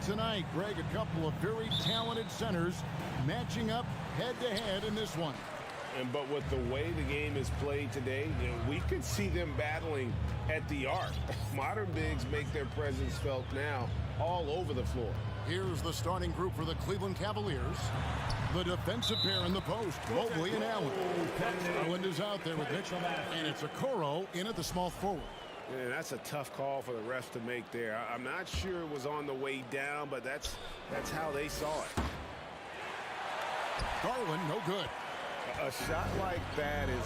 tonight, Greg, a couple of very talented centers matching up head-to-head in this one. But with the way the game is played today, we could see them battling at the arc. Modern bigs make their presence felt now all over the floor. Here's the starting group for the Cleveland Cavaliers. The defensive pair in the post, Mobley and Allen. Garland is out there with Mitchell, and it's Okoro in at the small forward. Yeah, that's a tough call for the refs to make there. I'm not sure it was on the way down, but that's how they saw it. Garland, no good. A shot like that is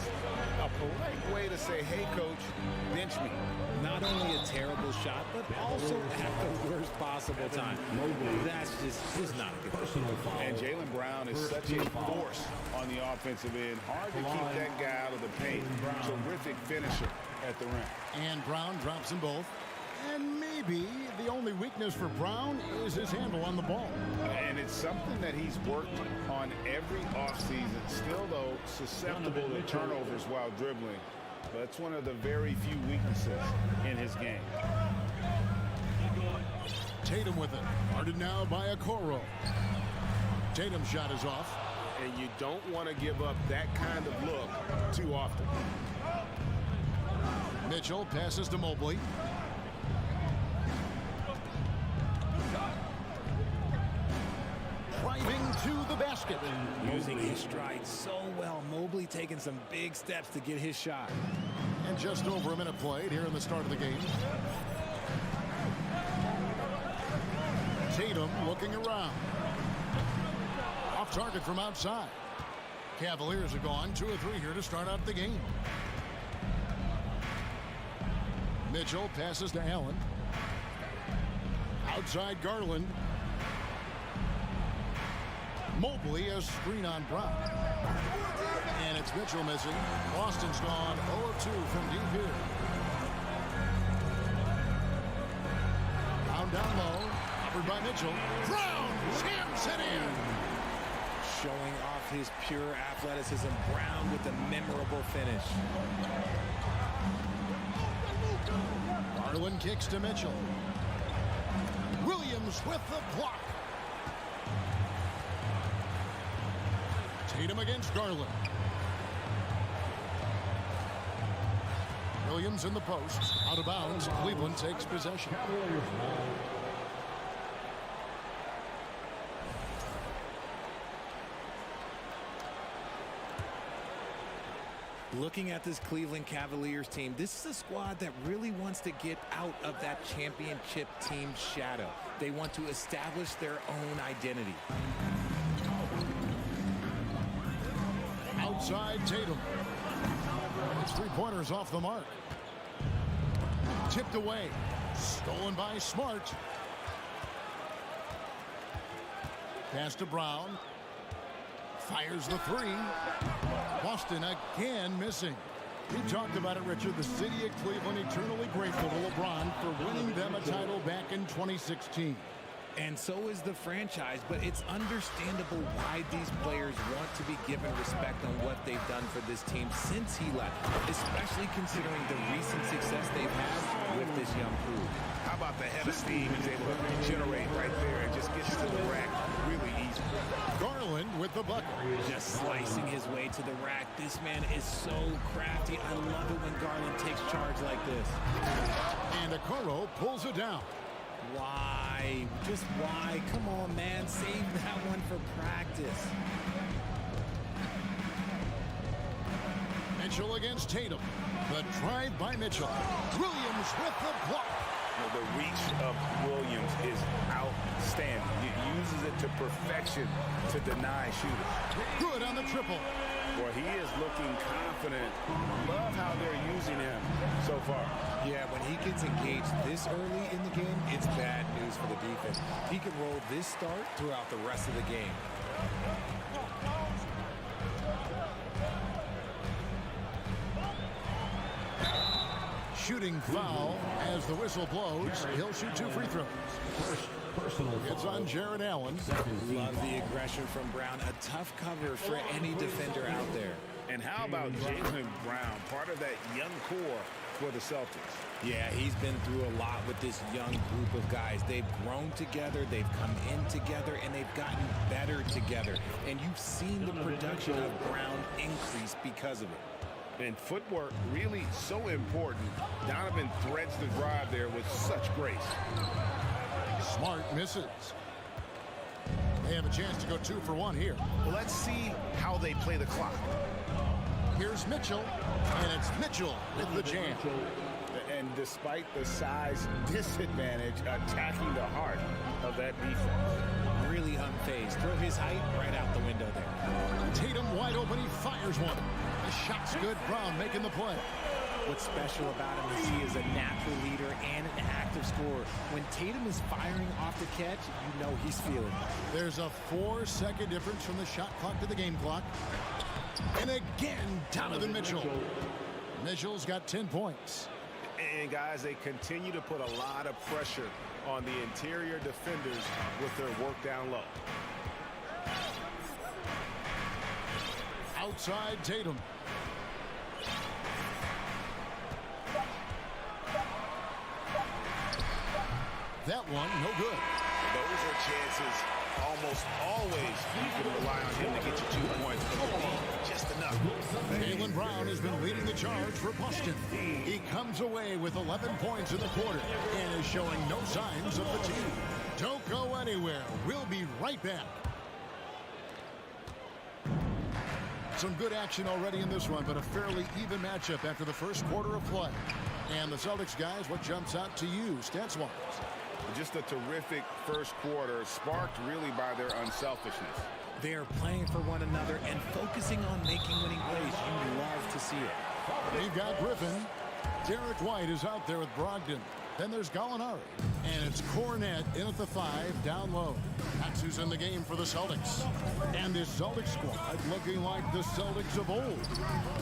a polite way to say, hey, coach, bench me. Not only a terrible shot, but also at the worst possible time. That's just not a good personal foul. And Jaylen Brown is such a force on the offensive end. Hard to keep that guy out of the paint. Terrific finisher at the rim. And Brown drops them both. And maybe the only weakness for Brown is his handle on the ball. And it's something that he's worked on every offseason. Still, though, susceptible to turnovers while dribbling. That's one of the very few weaknesses in his game. Tatum with it. Guarded now by Okoro. Tatum's shot is off. And you don't want to give up that kind of look too often. Mitchell passes to Mobley. Driving to the basket. Using his stride so well. Mobley taking some big steps to get his shot. And just over a minute played here in the start of the game. Tatum looking around. Off target from outside. Cavaliers are gone 2 or 3 here to start out the game. Mitchell passes to Allen. Outside Garland. Mobley a screen on Brown. And it's Mitchell missing. Boston's gone 0 of 2 from deep here. Brown down low. Covered by Mitchell. Brown jams it in. Showing off his pure athleticism. Brown with the memorable finish. Garland kicks to Mitchell. Williams with the block. Tatum against Garland. Williams in the post. Out of bounds. Cleveland takes possession. Looking at this Cleveland Cavaliers team, this is a squad that really wants to get out of that championship team shadow. They want to establish their own identity. Outside Tatum. It's 3-pointers off the mark. Tipped away. Stolen by Smart. Pass to Brown. Fires the 3. Boston again missing. We talked about it, Richard. The city of Cleveland eternally grateful to LeBron for winning them a title back in 2016. And so is the franchise, but it's understandable why these players want to be given respect on what they've done for this team since he left, especially considering the recent success they've had with this young crew. How about the head of steam he's able to generate right there and just gets to the rack really easy. Garland with the bucket. Just slicing his way to the rack. This man is so crafty. I love it when Garland takes charge like this. And Okoro pulls it down. Why? Just why? Come on, man. Save that one for practice. Mitchell against Tatum. The drive by Mitchell. Williams with the block. The reach of Williams is outstanding. He uses it to perfection to deny shooters. Good on the triple. Well, he is looking confident. Love how they're using him so far. Yeah, when he gets engaged this early in the game, it's bad news for the defense. He can roll this start throughout the rest of the game. Shooting foul as the whistle blows. He'll shoot 2 free throws. It's on Jared Allen. Love the aggression from Brown. A tough cover for any defender out there. And how about Jaylen Brown, part of that young core for the Celtics. Yeah, he's been through a lot with this young group of guys. They've grown together, they've come in together, and they've gotten better together. And you've seen the production of Brown increase because of it. And footwork really so important. Donovan threads the drive there with such grace. Smart misses. They have a chance to go 2 for 1 here. Well, let's see how they play the clock. Here's Mitchell, and it's Mitchell with the jam. And despite the size disadvantage, attacking the heart of that defense. Really unfazed. Throw his height right out the window there. Tatum wide open, he fires one. The shot's good, Brown making the play. What's special about him is he is a natural leader and an active scorer. When Tatum is firing off the catch, you know he's feeling it. There's a 4-second difference from the shot clock to the game clock. And again, Donovan Mitchell. Mitchell's got 10 points. And guys, they continue to put a lot of pressure on the interior defenders with their work down low. Outside Tatum. That one, no good. Those are chances almost always you can rely on him to get you 2 points, but just enough. Jaylen Brown has been leading the charge for Boston. He comes away with 11 points in the quarter and is showing no signs of fatigue. Don't go anywhere. We'll be right back. Some good action already in this one, but a fairly even matchup after the first quarter of play. And the Celtics guys, what jumps out to you, stats-wise? Just a terrific first quarter, sparked really by their unselfishness. They are playing for one another and focusing on making winning plays. You love to see it. We've got Griffin. Derek White is out there with Brogdon. Then there's Gallinari. And it's Cornette in at the 5, down low. That's who's in the game for the Celtics. And this Celtics squad looking like the Celtics of old.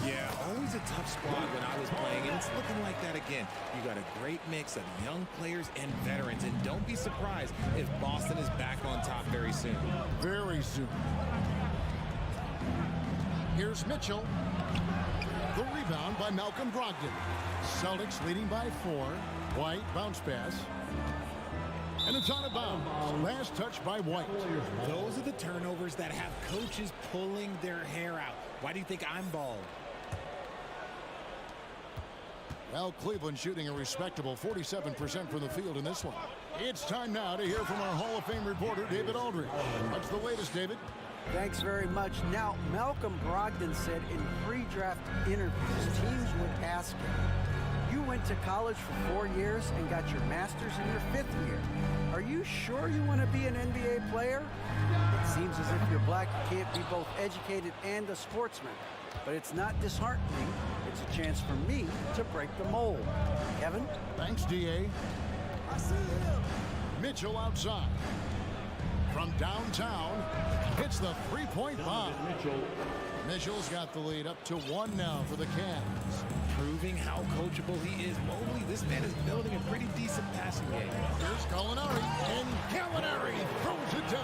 Yeah, always a tough squad when I was playing, and it's looking like that again. You got a great mix of young players and veterans, and don't be surprised if Boston is back on top very soon. Very soon. Here's Mitchell. The rebound by Malcolm Brogdon. Celtics leading by 4. White, bounce pass. And it's out of bounds. Last touch by White. Those are the turnovers that have coaches pulling their hair out. Why do you think I'm bald? Well, Cleveland shooting a respectable 47% from the field in this one. It's time now to hear from our Hall of Fame reporter, David Aldridge. What's the latest, David? Thanks very much. Now, Malcolm Brogdon said in pre-draft interviews, teams would ask him, you went to college for 4 years and got your master's in your 5th year. Are you sure you want to be an NBA player? It seems as if you're black, you can't be both educated and a sportsman. But it's not disheartening. It's a chance for me to break the mold. Kevin? Thanks, D.A. Mitchell outside. From downtown, hits the three-point bomb. Mitchell's got the lead up to 1 now for the Cavs. Proving how coachable he is. Mobley, this man is building a pretty decent passing game. Here's Gallinari, and Gallinari throws it down.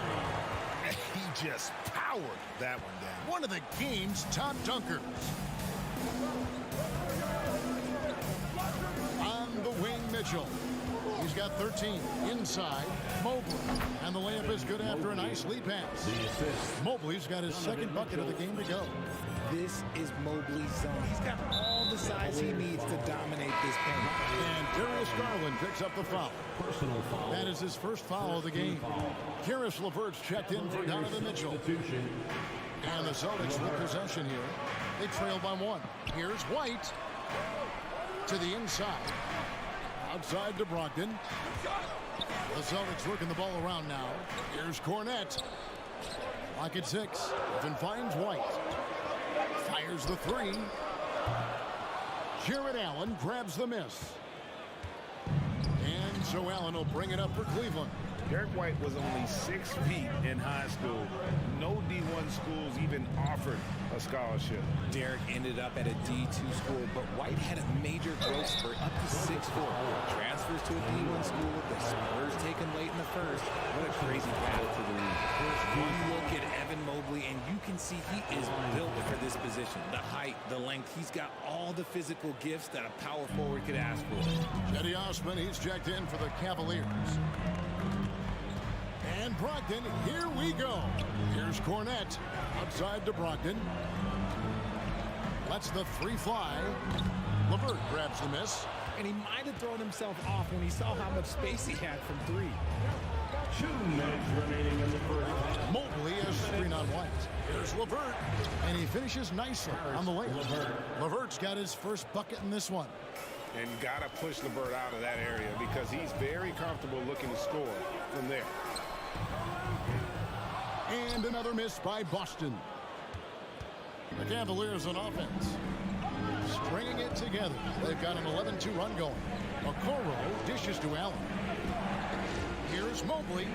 He just powered that one down. One of the game's top dunkers. On the wing, Mitchell. He's got 13 inside. Mobley. And the layup is good after a nice lead pass. Mobley's got his second bucket of the game to go. This is Mobley's zone. He's got all the size he needs to dominate this paint. And Darius Garland picks up the foul. Personal foul. That is his first foul of the game. Karis LeVert's checked in for Donovan Mitchell. And the Celtics with possession here. They trail by 1. Here's White to the inside. Outside to Brogdon. The Celtics working the ball around now. Here's Cornette. Lock at 6. Then finds White. Fires the 3. Jared Allen grabs the miss. And so Allen will bring it up for Cleveland. Derek White was only 6 feet in high school. No D1 schools even offered a scholarship. Derek ended up at a D2 school, but White had a major growth spurt up to 6'4". Transfers to a D1 school, the Spurs take him late in the first. What a crazy path to the league. One look at Evan Mobley, and you can see he is built for this position. The height, the length, he's got all the physical gifts that a power forward could ask for. Cedi Osman, he's checked in for the Cavaliers. And Brogdon, here we go. Here's Cornette, outside to Brogdon. Lets the three fly. LeVert grabs the miss. And he might have thrown himself off when he saw how much space he had from three. 2 minutes remaining in the first. Mobley has screen on White. Here's LeVert, and he finishes nicely on the layup. LeVert's got his first bucket in this one. And got to push LeVert out of that area because he's very comfortable looking to score from there. And another miss by Boston. The Cavaliers on offense, stringing it together. They've got an 11-2 run going. Okoro dishes to Allen. Here's Mobley.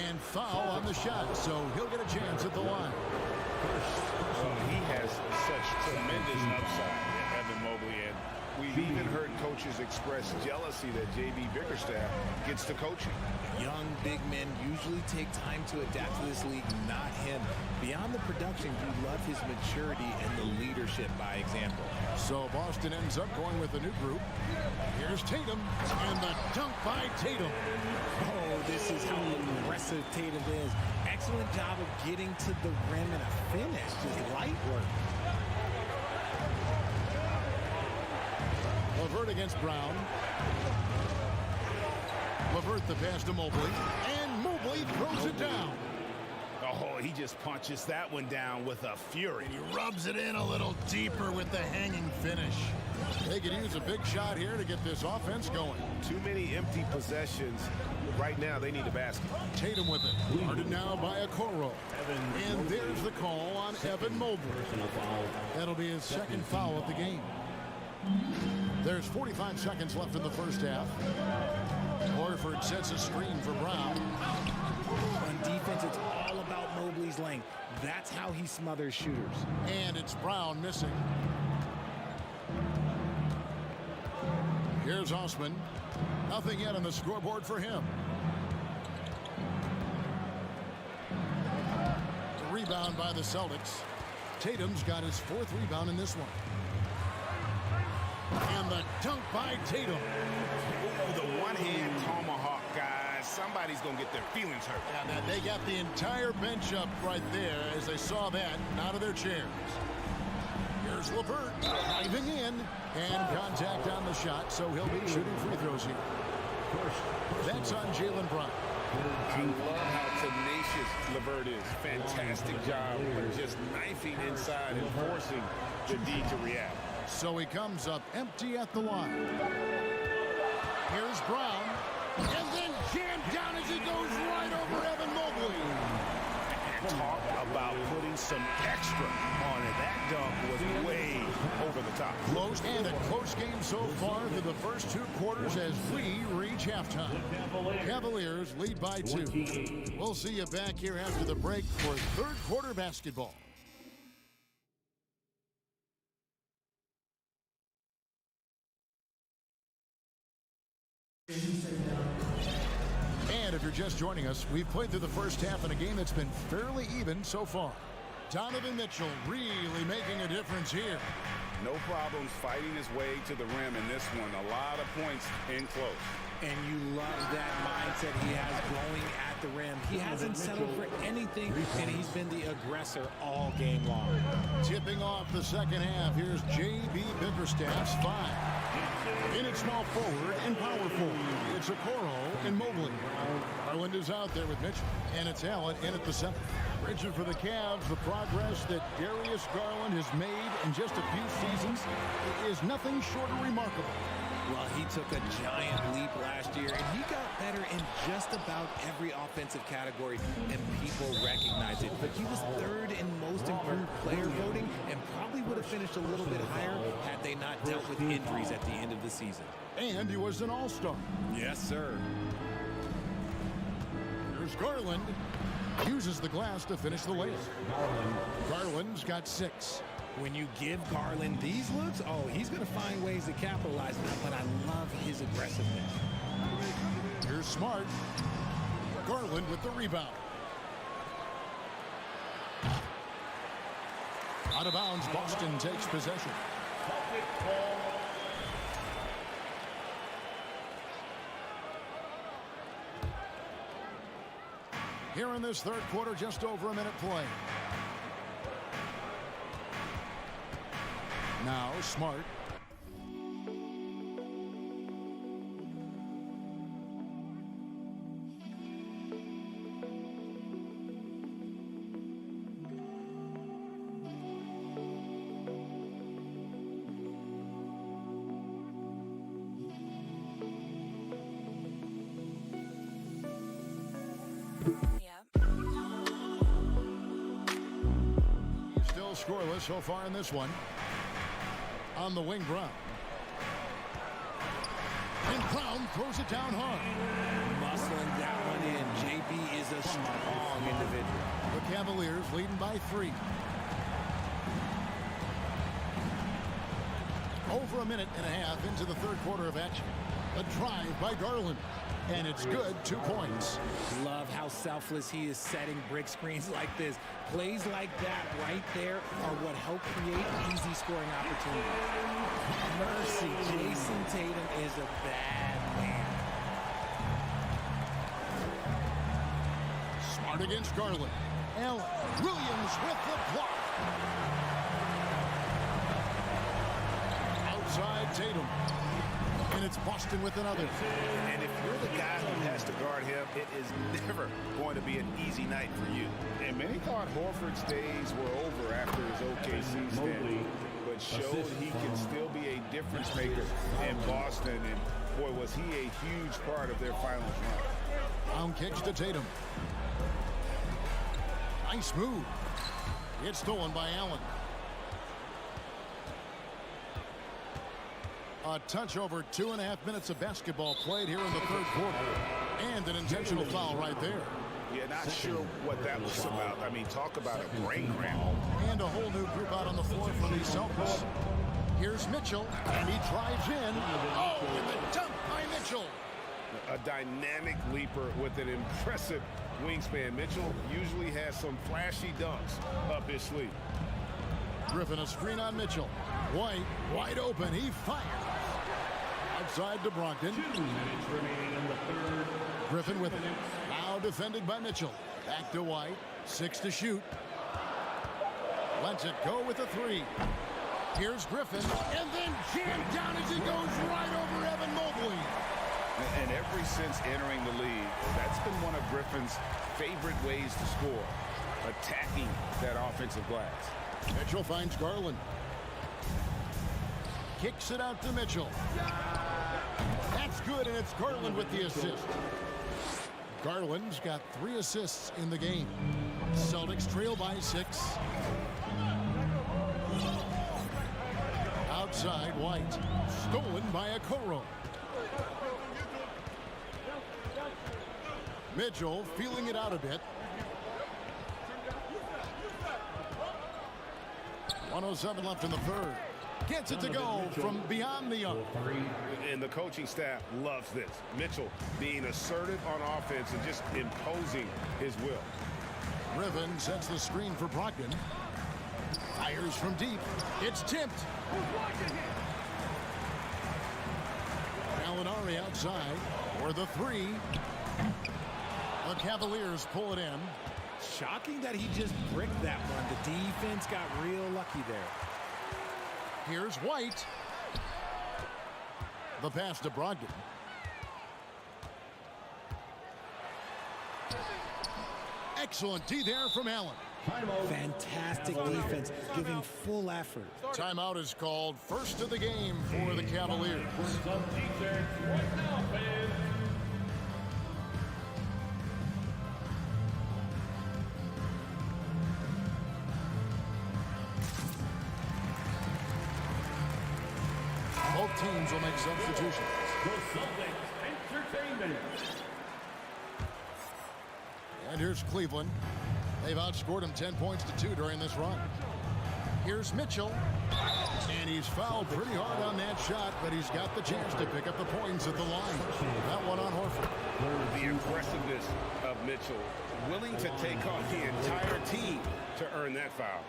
And foul on the shot, so he'll get a chance at the line. He has such tremendous upside, Evan Mobley, and we've even heard coaches express jealousy that J.B. Bickerstaff gets to coaching. Young big men usually take time to adapt to this league, not him. Beyond the production, you love his maturity and the leadership by example. So Boston ends up going with a new group. Here's Tatum, and the dunk by Tatum. Oh, this is how aggressive Tatum is. Excellent job of getting to the rim and a finish. Just light work. LeVert against Brown. LeVert the pass to Mobley, and Mobley throws it down. Oh, he just punches that one down with a fury. And he rubs it in a little deeper with the hanging finish. They could use a big shot here to get this offense going. Too many empty possessions. Right now, they need a basket. Tatum with it. Guarded now by Okoro. And there's the call on Evan Mobley. That'll be his second foul of the game. There's 45 seconds left in the first half. Horford sets a screen for Brown. On defense, it's all about Mobley's length. That's how he smothers shooters. And it's Brown missing. Here's Osman. Nothing yet on the scoreboard for him. The rebound by the Celtics. Tatum's got his fourth rebound in this one. And the dunk by Tatum. Oh, the one-hand tomahawk, guys. Somebody's going to get their feelings hurt. Yeah, they got the entire bench up right there as they saw that out of their chairs. Here's LeVert diving in, and contact on the shot, so he'll be shooting free throws here. That's on Jaylen Brown. I love how tenacious LeVert is. Fantastic job of just knifing inside and forcing the D to react. So he comes up empty at the line. Here's Brown, and then jammed down as he goes right over Evan Mobley. And talk about putting some extra on it. That dunk was way over the top. Close, and a close game so far through the first two quarters as we reach halftime. Cavaliers lead by 2. We'll see you back here after the break for third quarter basketball. And if you're just joining us, we've played through the first half in a game that's been fairly even so far. Donovan Mitchell really making a difference here. No problems fighting his way to the rim in this one. A lot of points in close. And you love that mindset he has going at the rim. He hasn't settled for anything, and he's been the aggressor all game long. Tipping off the second half, here's J.B. Bickerstaff's 5. In at small forward and power forward, it's Okoro and Mobley. Garland is out there with Mitchell, and it's Allen in at the center. Richard, for the Cavs, the progress that Darius Garland has made in just a few seasons is nothing short of remarkable. Well, he took a giant leap last year, and he got better in just about every offensive category, and people recognize it. But he was third in most improved player voting, and probably would have finished a little bit higher had they not dealt with injuries at the end of the season. And he was an all-star. Yes, sir. Here's Garland. Uses the glass to finish the layup. Garland's got 6. When you give Garland these looks, oh, he's going to find ways to capitalize on it, but I love his aggressiveness. Here's Smart. Garland with the rebound. Out of bounds, Boston takes possession. Here in this third quarter, just over a minute play. Now Smart. Still scoreless so far in this one. On the wing, Brown. And Brown throws it down hard. Muscling that one in. JB is a strong individual. The Cavaliers leading by 3. Over a minute and a half into the third quarter of action. A drive by Garland. And it's good, 2 points. Love how selfless he is setting brick screens like this. Plays like that right there are what help create easy scoring opportunities. Mercy, Jason Tatum is a bad man. Smart against Garland. Allen. Williams with the block. Outside Tatum. And it's Boston with another. And if you're the guy who has to guard him, it is never going to be an easy night for you. And many thought Horford's days were over after his OKC stint, but showed he can still be a difference maker in Boston. And boy, was he a huge part of their finals run. Brown kicks to Tatum. Nice move. It's stolen by Allen. A touch over 2.5 minutes of basketball played here in the third quarter. And an intentional foul right there. Yeah, not sure what that was about. I mean, talk about a brain cramp. And a whole new group out on the floor for the Celtics. Here's Mitchell, and he drives in. Oh, and the dunk by Mitchell. A dynamic leaper with an impressive wingspan. Mitchell usually has some flashy dunks up his sleeve. Griffin a screen on Mitchell. White, wide open. He fires. Outside to Brogdon. 2 minutes remaining in the third. Griffin with it. Now defended by Mitchell. Back to White. 6 to shoot. Lets it go with a 3. Here's Griffin. And then jammed down as he goes right over Evan Mobley. And ever since entering the league, that's been one of Griffin's favorite ways to score. Attacking that offensive glass. Mitchell finds Garland. Kicks it out to Mitchell. That's good, and it's Garland with the assist. Garland's got 3 assists in the game. Celtics trail by 6. Outside, White. Stolen by Okoro. Mitchell feeling it out a bit. 1:07 left in the third. Gets it to go from beyond the arc. And the coaching staff loves this. Mitchell being assertive on offense and just imposing his will. Griffin sets the screen for Brogdon. Fires from deep. It's tipped. Gallinari outside for the 3. The Cavaliers pull it in. Shocking that he just bricked that one. The defense got real lucky there. Here's White. The pass to Brogdon. Excellent D there from Allen. Fantastic defense, giving full effort. Timeout is called. First of the game for the Cavaliers. Some defense right now, fans. Both teams will make substitutions. The Celtics Entertainment. And here's Cleveland. They've outscored him 10 points to 2 during this run. Here's Mitchell. And he's fouled pretty hard on that shot, but he's got the chance to pick up the points at the line. That one on Horford. The aggressiveness of Mitchell, willing to take on the entire team to earn that foul.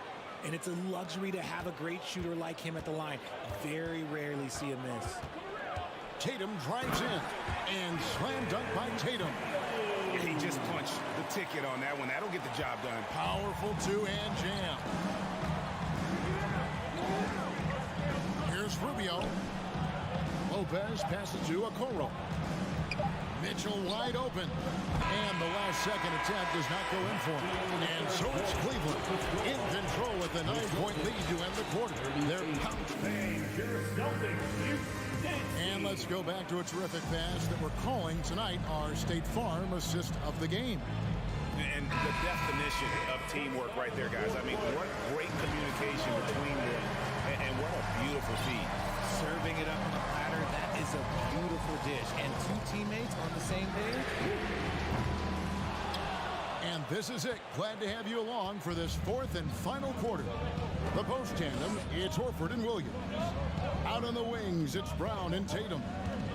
And it's a luxury to have a great shooter like him at the line. Very rarely see a miss. Tatum drives in and slam dunk by Tatum. He just punched the ticket on that one. That'll get the job done. Powerful two-hand jam. Here's Rubio. Lopez passes to Okoro. Mitchell wide open. And the last second attempt does not go in for him. And so it's Cleveland in control with a 9-point lead to end the quarter. They're pouncing. And let's go back to a terrific pass that we're calling tonight our State Farm assist of the game. And the definition of teamwork right there, guys. I mean, what great communication between them. And what a beautiful feed. Serving it up on a platter, that is a beautiful dish. And two teammates on the same page. And this is it. Glad to have you along for this fourth and final quarter. The post tandem, it's Horford and Williams. Out on the wings, it's Brown and Tatum.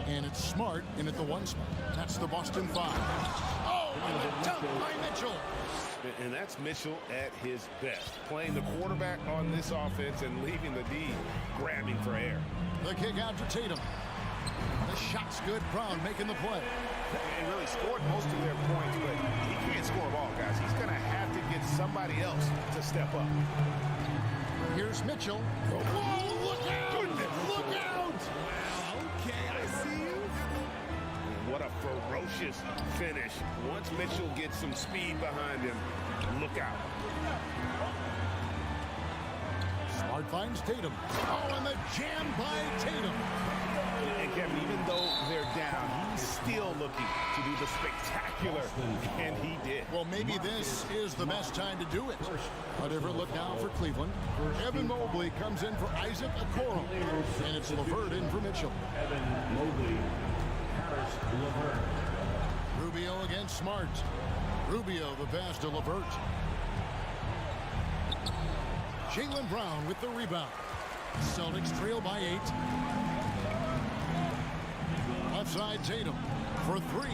And it's Smart in at the 1 spot. That's the Boston 5. Oh, and the dunk by Mitchell. And that's Mitchell at his best. Playing the quarterback on this offense and leaving the D grabbing for air. The kick out to Tatum. The shot's good. Brown making the play. He really scored most of their points, but he can't score them all, guys. He's going to have to get somebody else to step up. Here's Mitchell. Whoa, look out! Look out! Wow, okay, I see you. What a ferocious finish. Once Mitchell gets some speed behind him, look out. Smart finds Tatum. Oh, and the jam by Tatum. And Kevin, even though they're down, he's still looking to do the spectacular, and he did. Well, maybe this is the best time to do it. A different look now for Cleveland. Evan Mobley comes in for Isaac Okoro. And it's LeVert in for Mitchell. Evan Mobley. LeVert. Rubio against Smart. Rubio the pass to LeVert. Jaylen Brown with the rebound. Celtics trail by 8. Left side Tatum for 3.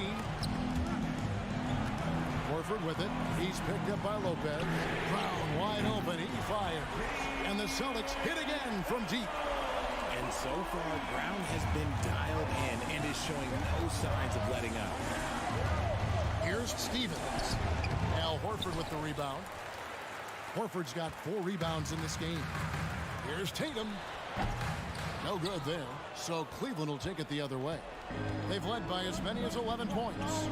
Horford with it. He's picked up by Lopez. Brown wide open. He fires. And the Celtics hit again from deep. And so far, Brown has been dialed in and is showing no signs of letting up. Here's Stevens. Al Horford with the rebound. Horford's got 4 rebounds in this game. Here's Tatum. No good there. So Cleveland will take it the other way. They've led by as many as 11 points.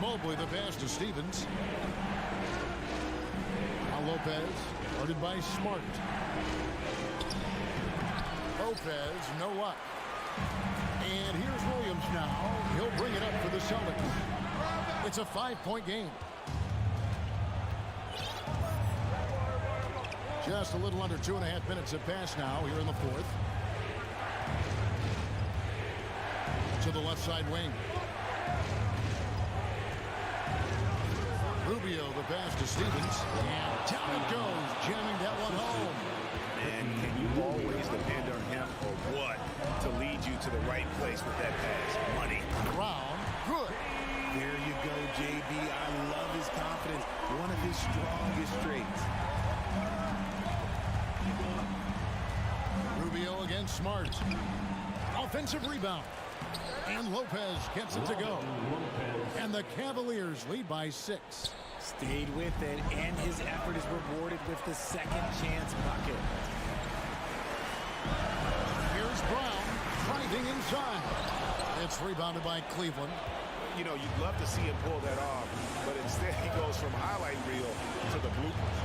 Mobley the pass to Stevens. Now Lopez, guarded by Smart. Lopez, no luck. And here's Williams now. He'll bring it up for the Celtics. It's a 5-point game. Just a little under 2.5 minutes have passed now here in the fourth. To the left side wing. Rubio the pass to Stevens. And down it goes, jamming that one home. And can you always depend on him or what to lead you to the right place with that pass? Money. Brown, good. There you go, JB. I love his confidence. One of his strongest traits. Rubio against Smart. Offensive rebound. And Lopez gets it to go. And the Cavaliers lead by 6. Stayed with it, and his effort is rewarded with the second chance bucket. Here's Brown driving inside. It's rebounded by Cleveland. You know, you'd love to see him pull that off, but instead he goes from highlight reel to the bloopers.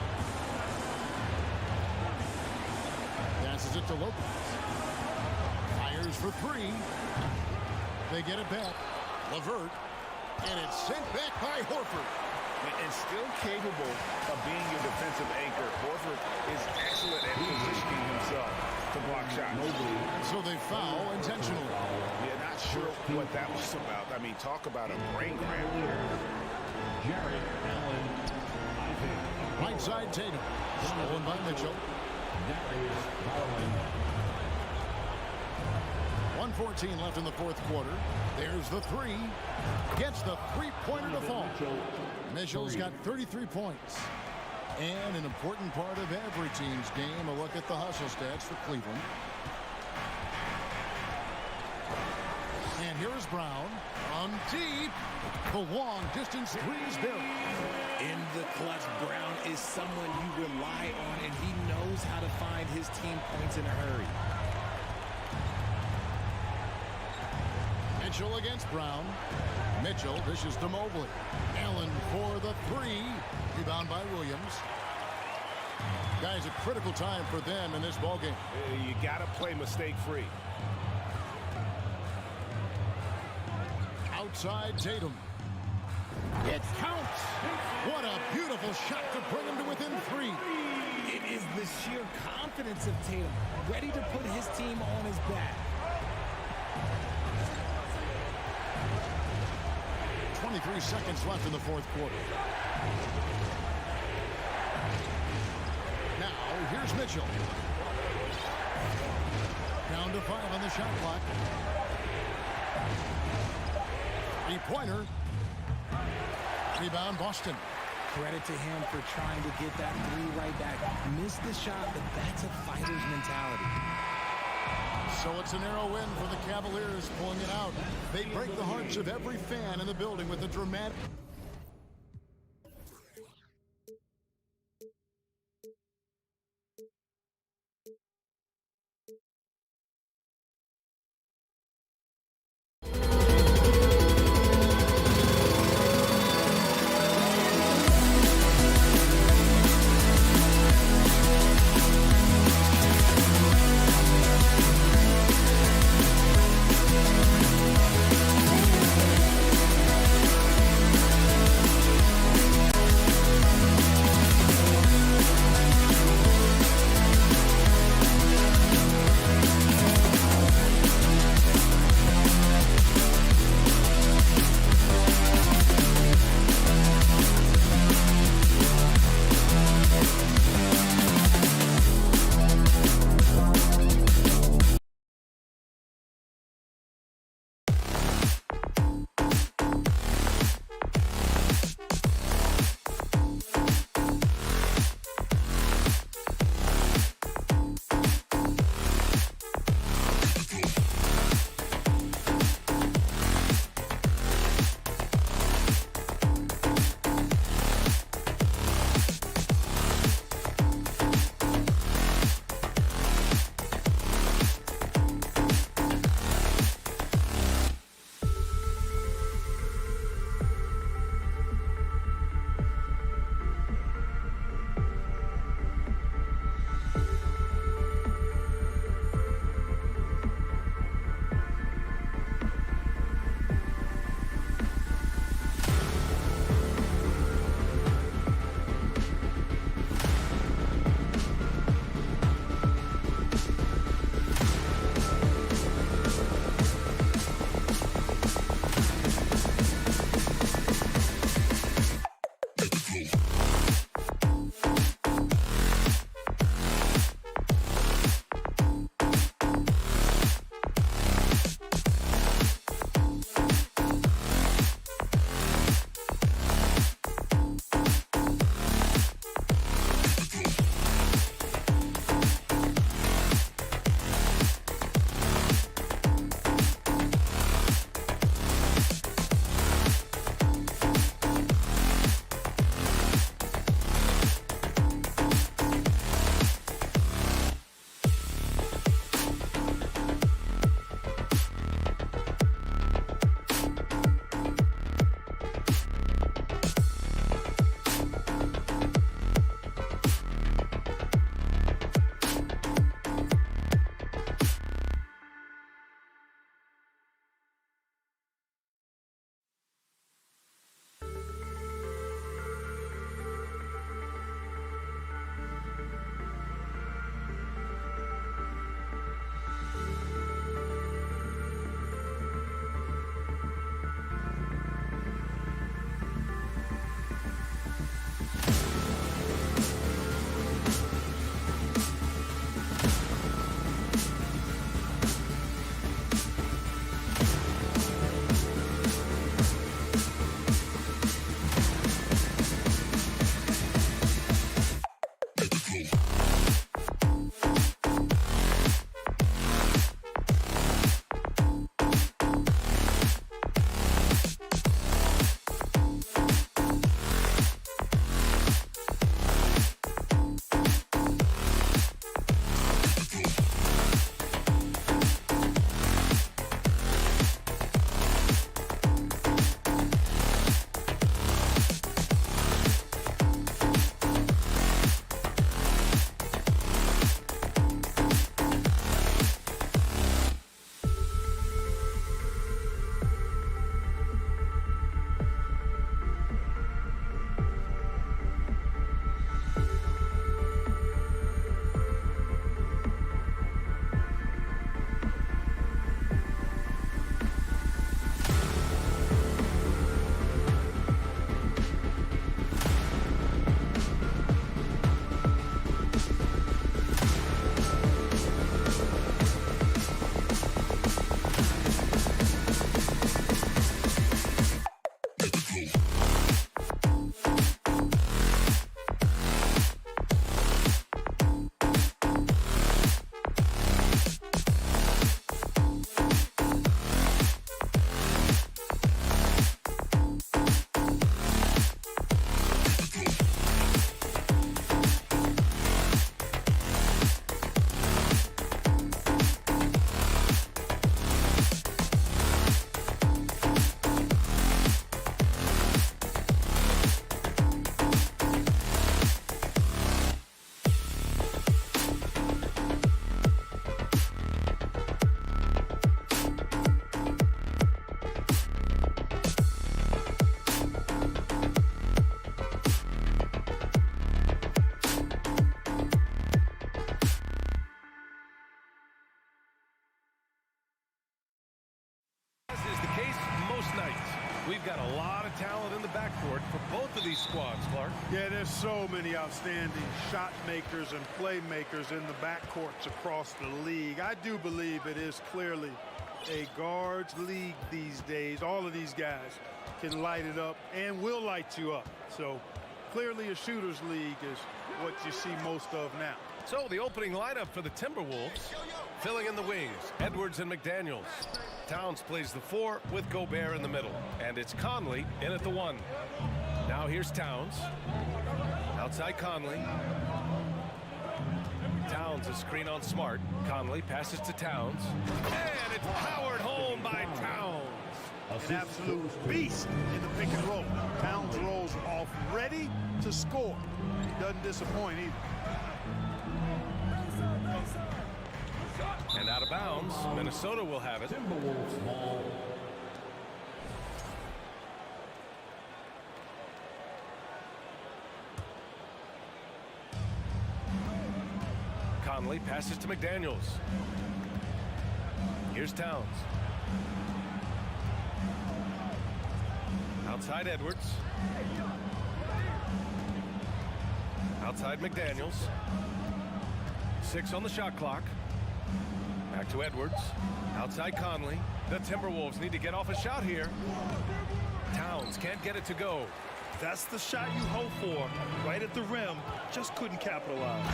Passes it to Lopez. Fires for 3. They get it back. LeVert. And it's sent back by Horford. And still capable of being your defensive anchor. Horford is excellent at positioning himself to block shots. So they foul intentionally. Yeah, not sure what that was about. I mean, talk about a brain cramp. Jared Allen Isaac. Right side Tatum. Stolen by Mitchell. Darius Garland. 1:14 left in the fourth quarter. There's the three. Gets the three-pointer to fall. Mitchell's got 33 points. And an important part of every team's game, a look at the hustle stats for Cleveland. And here is Brown on deep. The long-distance three is buried. In the clutch, Brown is someone you rely on, and he knows how to find his team points in a hurry. Mitchell against Brown. Mitchell dishes to Mobley. Allen for the three. Rebound by Williams. Guys, a critical time for them in this ballgame. You got to play mistake-free. Outside Tatum. It counts. What a beautiful shot to bring him to within three. It is the sheer confidence of Tatum, ready to put his team on his back. 23 seconds left in the fourth quarter. Now, here's Mitchell. Down to 5 on the shot clock. Three-pointer. Rebound, Boston. Credit to him for trying to get that three right back. Missed the shot, but that's a fighter's mentality. So it's a narrow win for the Cavaliers, pulling it out. They break the hearts of every fan in the building with a dramatic... got a lot of talent in the backcourt for both of these squads, Clark. Yeah, there's so many outstanding shot makers and playmakers in the backcourts across the league. I do believe it is clearly a guards league these days. All of these guys can light it up and will light you up. So clearly a shooter's league is what you see most of now. So the opening lineup for the Timberwolves, filling in the wings, Edwards and McDaniels. Towns plays the 4 with Gobert in the middle. And it's Conley in at the 1. Now here's Towns. Outside Conley. Towns, a screen on Smart. Conley passes to Towns. And it's powered home by Towns. An absolute beast in the pick and roll. Towns rolls off ready to score. Doesn't disappoint either. And out of bounds, Minnesota will have it. Timberwolves ball. Conley passes to McDaniels. Here's Towns. Outside Edwards. Outside McDaniels. 6 on the shot clock. Back to Edwards. Outside Conley. The Timberwolves need to get off a shot here. Towns can't get it to go. That's the shot you hope for. Right at the rim. Just couldn't capitalize.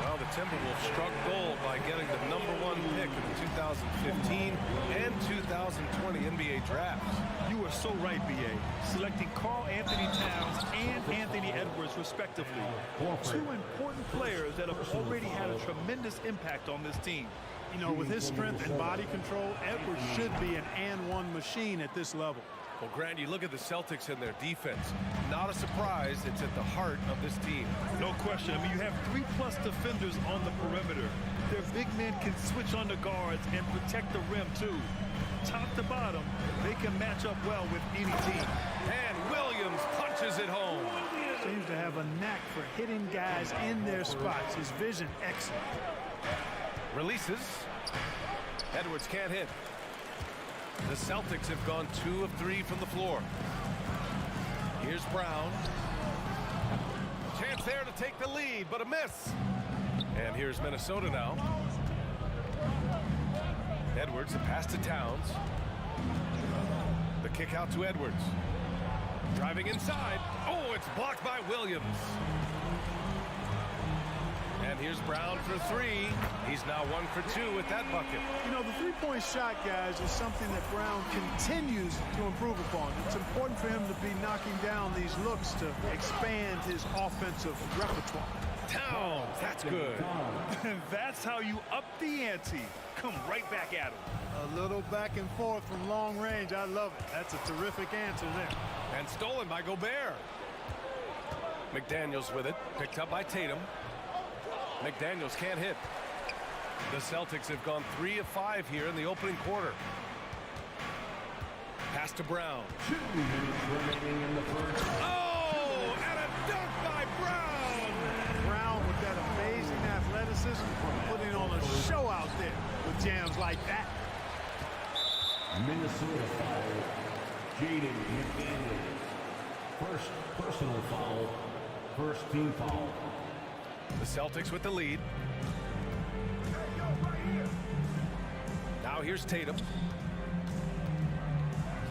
Well, the Timberwolves struck gold by getting the #1 pick in the 2015 and 2020 NBA drafts. You are so right, B.A. Selecting Karl Anthony Towns and Anthony Edwards, respectively. Two important players that have already had a tremendous impact on this team. You know, with his strength and body control, Edwards should be an and-one machine at this level. Well, Grant, you look at the Celtics and their defense. Not a surprise, it's at the heart of this team. No question. I mean, you have 3+ defenders on the perimeter. Their big men can switch on the guards and protect the rim, too. Top to bottom, they can match up well with any team. And Williams punches it home. Seems to have a knack for hitting guys in their spots. His vision, excellent. Releases. Edwards can't hit. The Celtics have gone 2 of 3 from the floor. Here's Brown. Chance there to take the lead, but a miss. And here's Minnesota now. Edwards, a pass to Towns. The kick out to Edwards. Driving inside. Oh, it's blocked by Williams. And here's Brown for 3. He's now 1 for 2 with that bucket. You know, the three-point shot, guys, is something that Brown continues to improve upon. It's important for him to be knocking down these looks to expand his offensive repertoire. Towns, that's good. That's how you up the ante. Come right back at him. A little back and forth from long range. I love it. That's a terrific answer there. And stolen by Gobert. McDaniels with it. Picked up by Tatum. McDaniels can't hit. The Celtics have gone 3 of 5 here in the opening quarter. Pass to Brown. 2 minutes remaining in the first. Oh, and a dunk by Brown. Brown with that amazing athleticism, putting on a show out there with jams like that. Minnesota foul. Jaden McDaniels. First personal foul. First team foul. The Celtics with the lead. Now here's Tatum.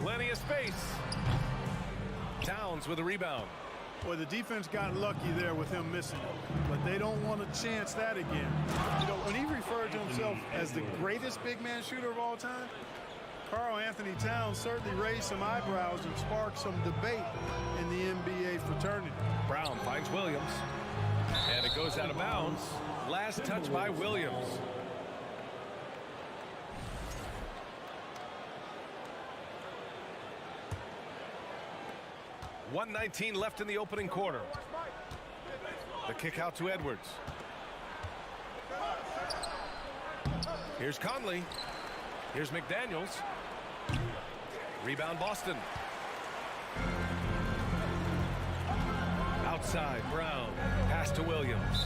Plenty of space. Towns with a rebound. Boy, the defense got lucky there with him missing it, but they don't want to chance that again. You know, when he referred to himself as the greatest big man shooter of all time, Karl Anthony Towns certainly raised some eyebrows and sparked some debate in the NBA fraternity. Brown finds Williams. And it goes out of bounds. Last touch by Williams. .119 left in the opening quarter. The kick out to Edwards. Here's Conley. Here's McDaniels. Rebound Boston. Outside, Brown. Pass to Williams.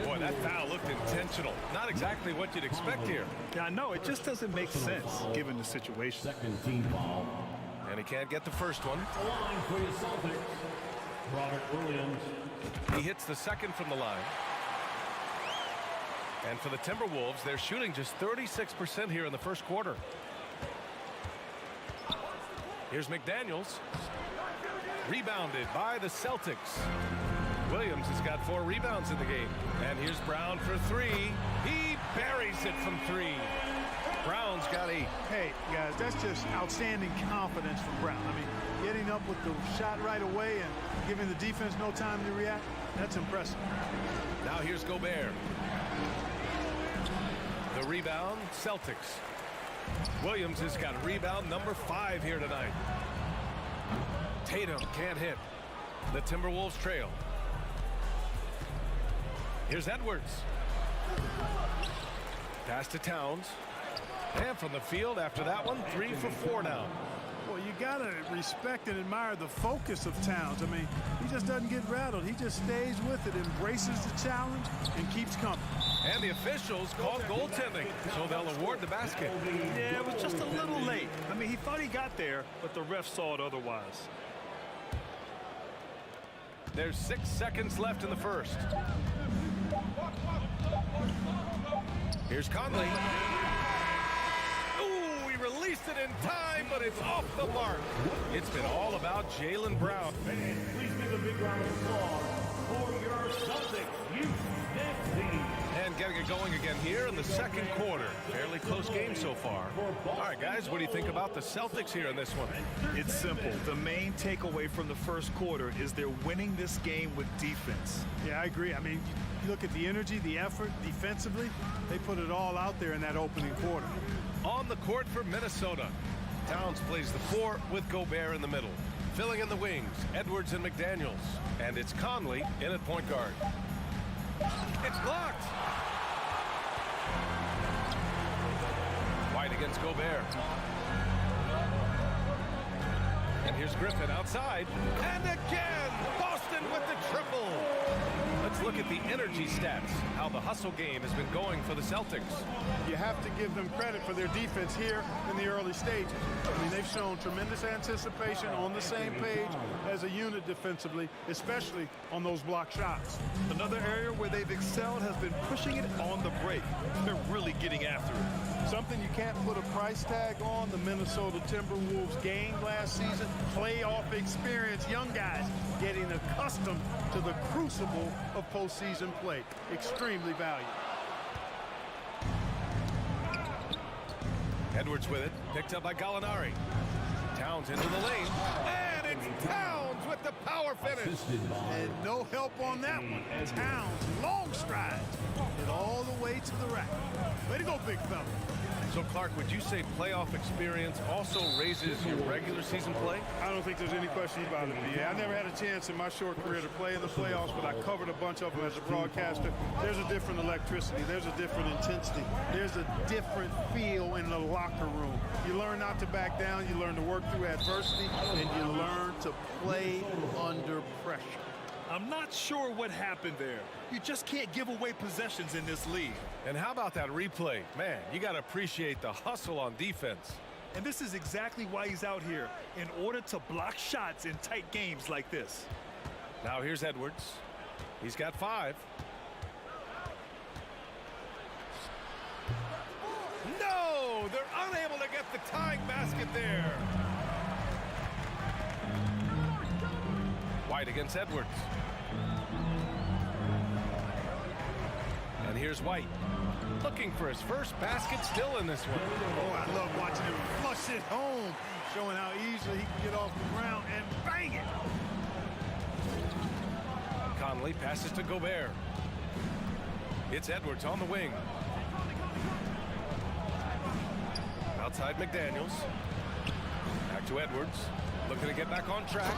Boy, that foul looked intentional. Not exactly what you'd expect here. Yeah, I know. It just doesn't make sense given the situation. Second team foul. And he can't get the first one. The line for the Celtics, Robert Williams. He hits the second from the line. And for the Timberwolves, they're shooting just 36% here in the first quarter. Here's McDaniels. Rebounded by the Celtics. Williams has got 4 rebounds in the game. And here's Brown for 3. He buries it from 3. Brown's got 8. Hey, guys, that's just outstanding confidence from Brown. I mean, getting up with the shot right away and giving the defense no time to react, that's impressive. Now here's Gobert. The rebound, Celtics. Williams has got rebound number 5 here tonight. Tatum can't hit. The Timberwolves trail. Here's Edwards. Pass to Towns. And from the field after that one, 3 for 4 now. Well, you got to respect and admire the focus of Towns. I mean, he just doesn't get rattled. He just stays with it, embraces the challenge, and keeps coming. And the officials called goaltending, so they'll award the basket. Yeah, it was just a little late. I mean, he thought he got there, but the ref saw it otherwise. There's 6 seconds left in the first. Here's Conley. Ooh, he released it in time, but it's off the mark. It's been all about Jaylen Brown. Please give a big round of applause for your Celtics youth team. And getting it going again here in the second quarter. Fairly close game so far. All right, guys, what do you think about the Celtics here in this one? It's simple. The main takeaway from the first quarter is they're winning this game with defense. Yeah, I agree. I mean, you look at the energy, the effort defensively, they put it all out there in that opening quarter. On the court for Minnesota, Towns plays the 4 with Gobert in the middle. Filling in the wings, Edwards and McDaniels. And it's Conley in at point guard. It's blocked. White against Gobert. And here's Griffin outside. And again, Boston with the triple. Let's look at the energy stats, how the hustle game has been going for the Celtics. You have to give them credit for their defense here in the early stages. I mean, they've shown tremendous anticipation, on the same page as a unit defensively, especially on those block shots. Another area where they've excelled has been pushing it on the break. They're really getting after it. Something you can't put a price tag on. The Minnesota Timberwolves gained last season. Playoff experience, young guys getting accustomed to the crucible of postseason play. Extremely valuable. Edwards with it, picked up by Gallinari. Towns into the lane, and it's Towns with the power finish. And no help on that one. Towns, long strides, and all the way to the rack. Way to go, big fella. So, Clark, would you say playoff experience also raises your regular season play? I don't think there's any question about it, B.A. I never had a chance in my short career to play in the playoffs, but I covered a bunch of them as a broadcaster. There's a different electricity. There's a different intensity. There's a different feel in the locker room. You learn not to back down. You learn to work through adversity, and you learn to play under pressure. I'm not sure what happened there. You just can't give away possessions in this league. And how about that replay? Man, you got to appreciate the hustle on defense. And this is exactly why he's out here, in order to block shots in tight games like this. Now here's Edwards. He's got 5. No! They're unable to get the tying basket there. White against Edwards. And here's White, looking for his first basket still in this one. Oh, I love watching him flush it home, showing how easily he can get off the ground and bang it. Conley passes to Gobert. It's Edwards on the wing. Outside McDaniels. Back to Edwards. Looking to get back on track.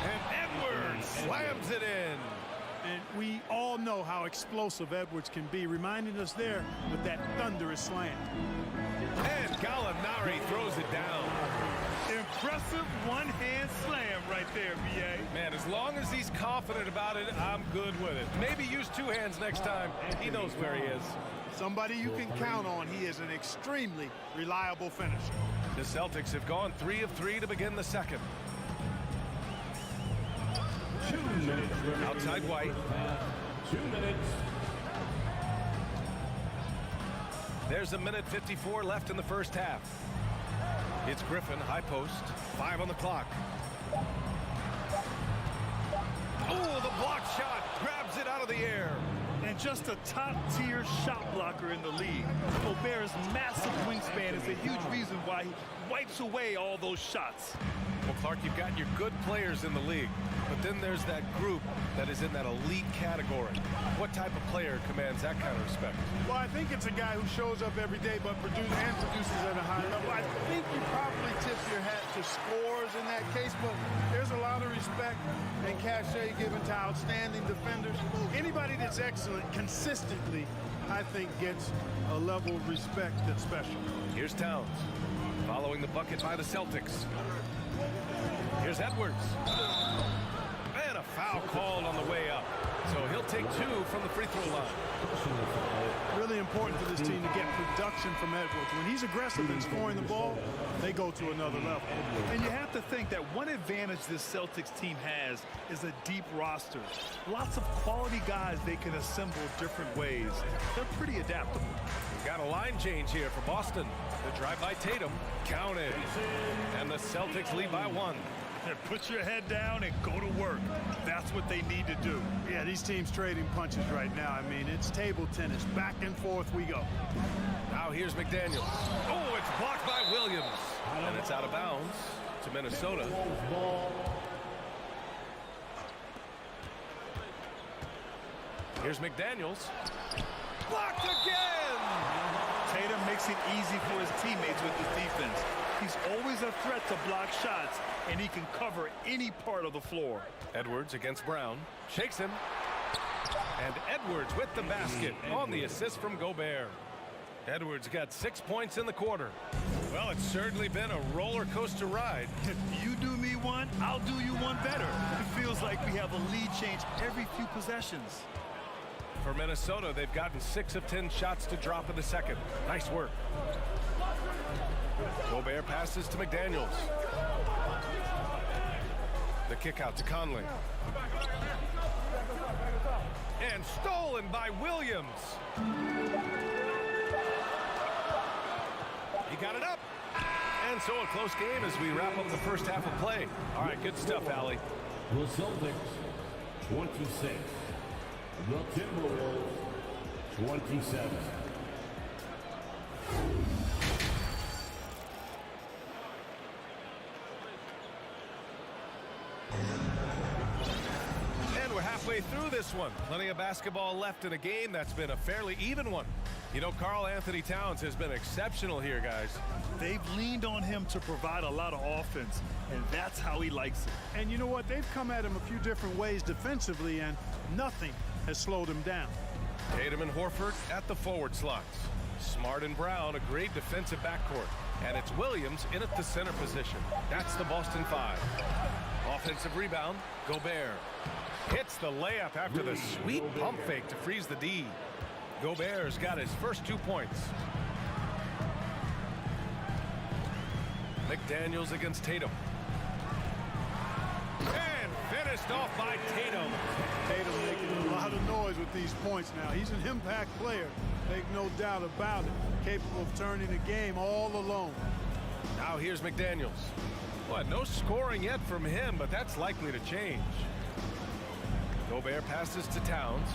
And Edwards slams it in. And we all know how explosive Edwards can be, reminding us there with that thunderous slam. And Gallinari throws it down. Impressive one-hand slam right there, B.A. Man, as long as he's confident about it, I'm good with it. Maybe use 2 hands next time. He knows where he is. Somebody you can count on. He is an extremely reliable finisher. The Celtics have gone 3 of 3 to begin the second. 2 minutes. Outside White. 2 minutes. There's a minute 54 left in the first half. It's Griffin, high post, 5 on the clock. Oh, the block shot, grabs it out of the air. And just a top-tier shot blocker in the league. Gobert's massive wingspan is a huge reason why he wipes away all those shots. Well, Clark, you've got your good players in the league, but then there's that group that is in that elite category. What type of player commands that kind of respect? Well, I think it's a guy who shows up every day but produces at a high level. I think you probably tip your hat to scores in that case, but there's a lot of respect and cachet given to outstanding defenders. Anybody that's excellent consistently, I think, gets a level of respect that's special. Here's Towns, following the bucket by the Celtics. Here's Edwards. And a foul called on the way up. So he'll take 2 from the free throw line. Really important for this team to get production from Edwards. When he's aggressive in scoring the ball, they go to another level. And you have to think that one advantage this Celtics team has is a deep roster. Lots of quality guys they can assemble different ways. They're pretty adaptable. We've got a line change here for Boston. The drive by Tatum, counted. And the Celtics lead by 1. Put your head down and go to work. That's what they need to do. Yeah, these teams trading punches right now. I mean, it's table tennis. Back and forth we go. Now here's McDaniels. Oh, it's blocked by Williams. And it's out of bounds to Minnesota. Here's McDaniels. Blocked again! Tatum makes it easy for his teammates with his defense. He's always a threat to block shots, and he can cover any part of the floor. Edwards against Brown. Shakes him. And Edwards with the basket on the assist from Gobert. Edwards got 6 points in the quarter. Well, it's certainly been a roller coaster ride. If you do me one, I'll do you one better. It feels like we have a lead change every few possessions. For Minnesota, they've gotten 6 of 10 shots to drop in the second. Nice work. Gobert passes to McDaniels. The kick out to Conley. And stolen by Williams. He got it up. And so a close game as we wrap up the first half of play. All right, good stuff, Allie. The Celtics, 26. The Timberwolves, 27. And we're halfway through this one. Plenty of basketball left in a game that's been a fairly even one. You know, Karl Anthony Towns has been exceptional here, guys. They've leaned on him to provide a lot of offense, and that's how he likes it. And you know what? They've come at him a few different ways defensively, and nothing has slowed him down. Tatum and Horford at the forward slots. Smart and Brown, a great defensive backcourt. And it's Williams in at the center position. That's the Boston 5. Offensive rebound, Gobert. Hits the layup after the sweet pump fake to freeze the D. Gobert's got his first 2 points. McDaniels against Tatum. And finished off by Tatum. Tatum making a lot of noise with these points now. He's an impact player, make no doubt about it. Capable of turning the game all alone. Now here's McDaniels. Well, no scoring yet from him, but that's likely to change. Gobert passes to Towns.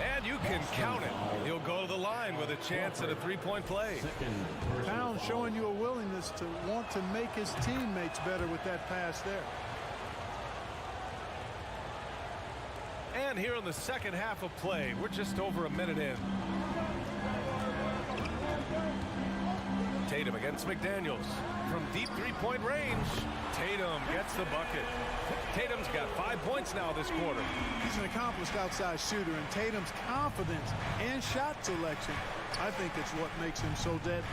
And you can count it. He'll go to the line with a chance at a three-point play. Towns showing you a willingness to want to make his teammates better with that pass there. And here in the second half of play, we're just over a minute in. Tatum against McDaniels. From deep three-point range, Tatum gets the bucket. Tatum's got 5 points now this quarter. He's an accomplished outside shooter, and Tatum's confidence and shot selection, I think it's what makes him so deadly.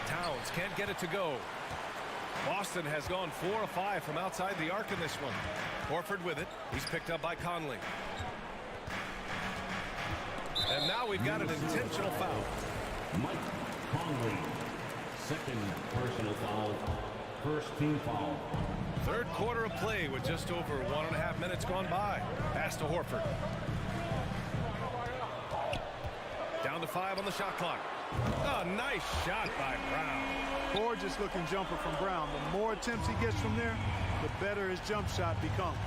Towns can't get it to go. Boston has gone 4 of 5 from outside the arc in this one. Horford with it. He's picked up by Conley. And now we've got an intentional foul. Mike Conley. Second personal foul. First team foul. Third quarter of play with just over 1.5 minutes gone by. Pass to Horford. Down to 5 on the shot clock. Oh, nice shot by Brown. Gorgeous looking jumper from Brown. The more attempts he gets from there, the better his jump shot becomes.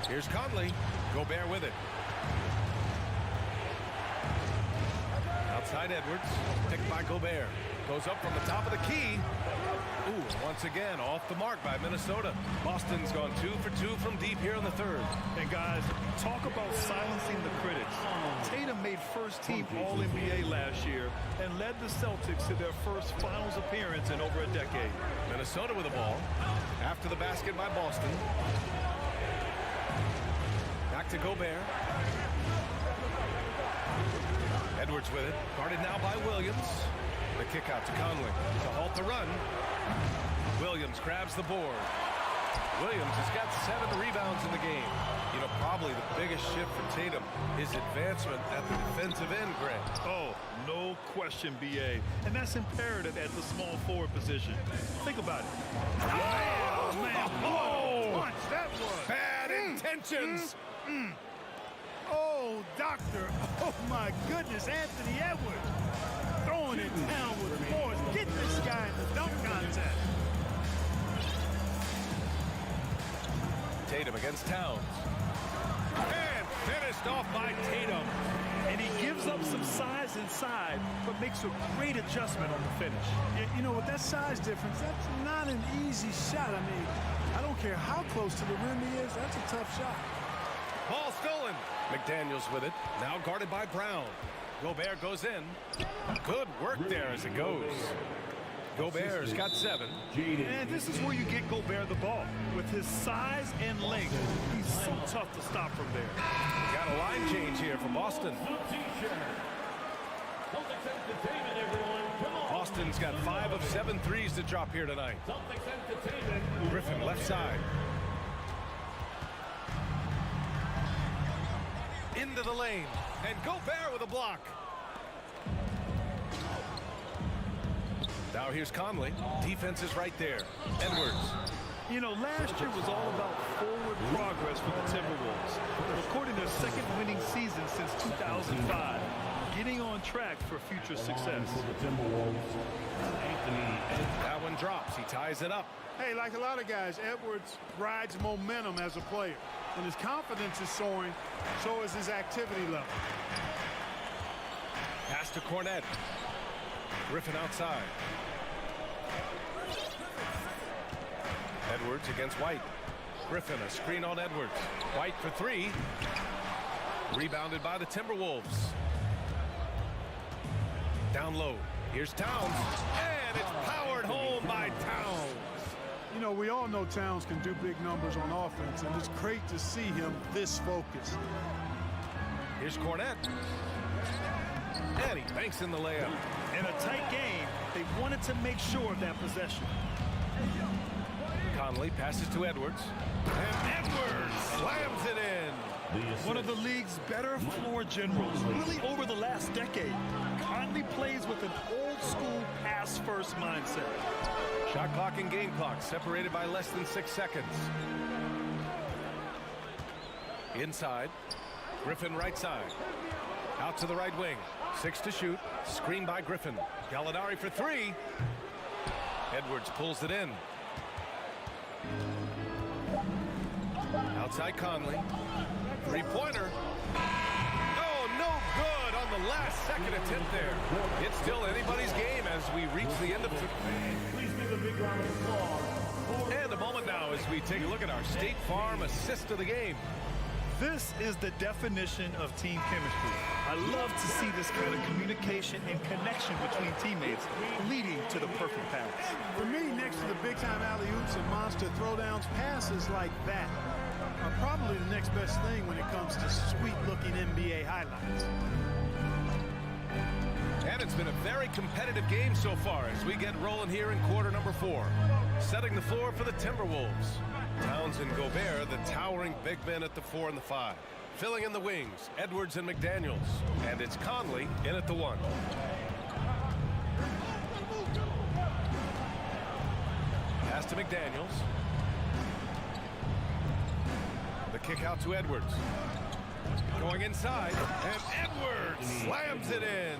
Here's Conley. Gobert with it. Outside Edwards. Picked by Gobert. Goes up from the top of the key. Ooh, once again, off the mark by Minnesota. Boston's gone 2 for 2 from deep here in the third. And guys, talk about silencing the critics. Tatum made first team All-NBA last year and led the Celtics to their first finals appearance in over a decade. Minnesota with the ball. After the basket by Boston. Back to Gobert. Edwards with it. Guarded now by Williams. The kick out to Conley to halt the run. Williams grabs the board. Williams has got 7 rebounds in the game. You know, probably the biggest shift for Tatum is advancement at the defensive end, Greg. Oh, no question, BA. And that's imperative at the small forward position. Think about it. Oh, man. Oh, Punch, that was. bad intentions. Oh, doctor. Oh, my goodness. Anthony Edwards. Throwing it down with force. Get this guy in the dunk contest. Tatum against Towns. And finished off by Tatum. And he gives up some size inside, but makes a great adjustment on the finish. You know, with that size difference, that's not an easy shot. I mean, I don't care how close to the rim he is. That's a tough shot. Ball stolen. McDaniels with it. Now guarded by Brown. Gobert goes in. Good work there as it goes. Gobert's got 7. And this is where you get Gobert the ball. With his size and length, he's so tough to stop from there. Got a line change here for Boston. Boston's got 5 of 7 threes to drop here tonight. Griffin left side. Into the lane. And Gobert with a block. Now here's Conley. Defense is right there. Edwards. You know, last year was all about forward progress for the Timberwolves. Recording their second winning season since 2005. Getting on track for future success. That one drops. He ties it up. Hey, like a lot of guys, Edwards rides momentum as a player. When his confidence is soaring, so is his activity level. Pass to Cornette. Griffin outside. Edwards against White. Griffin, a screen on Edwards. White for 3. Rebounded by the Timberwolves. Down low. Here's Towns. And it's powered home by Towns. You know, we all know Towns can do big numbers on offense, and it's great to see him this focused. Here's Cornette. And he banks in the layup. In a tight game, they wanted to make sure of that possession. Conley passes to Edwards. And Edwards slams it in. One of the league's better floor generals, really over the last decade. Conley plays with an old-school pass-first mindset. Shot clock and game clock separated by less than 6 seconds. Inside. Griffin right side. Out to the right wing. 6 to shoot. Screen by Griffin. Gallinari for 3. Edwards pulls it in. Outside Conley. 3-pointer. Oh, no good on the last second attempt there. It's still anybody's game as we reach the end of the... Please give a big round of applause. And a moment now as we take a look at our State Farm assist of the game. This is the definition of team chemistry. I love to see this kind of communication and connection between teammates leading to the perfect pass. For me, next to the big-time alley-oops and monster throwdowns, passes like that are probably the next best thing when it comes to sweet-looking NBA highlights. And it's been a very competitive game so far as we get rolling here in quarter number 4. Setting the floor for the Timberwolves. Towns and Gobert, the towering big men at the 4 and the 5. Filling in the wings, Edwards and McDaniels. And it's Conley in at the 1. Pass to McDaniels. The kick out to Edwards. Going inside, and Edwards slams it in.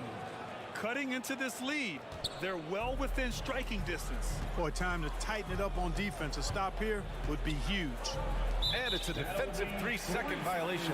Cutting into this lead. They're well within striking distance. Boy, time to tighten it up on defense. A stop here would be huge. And it's a defensive 3-second violation.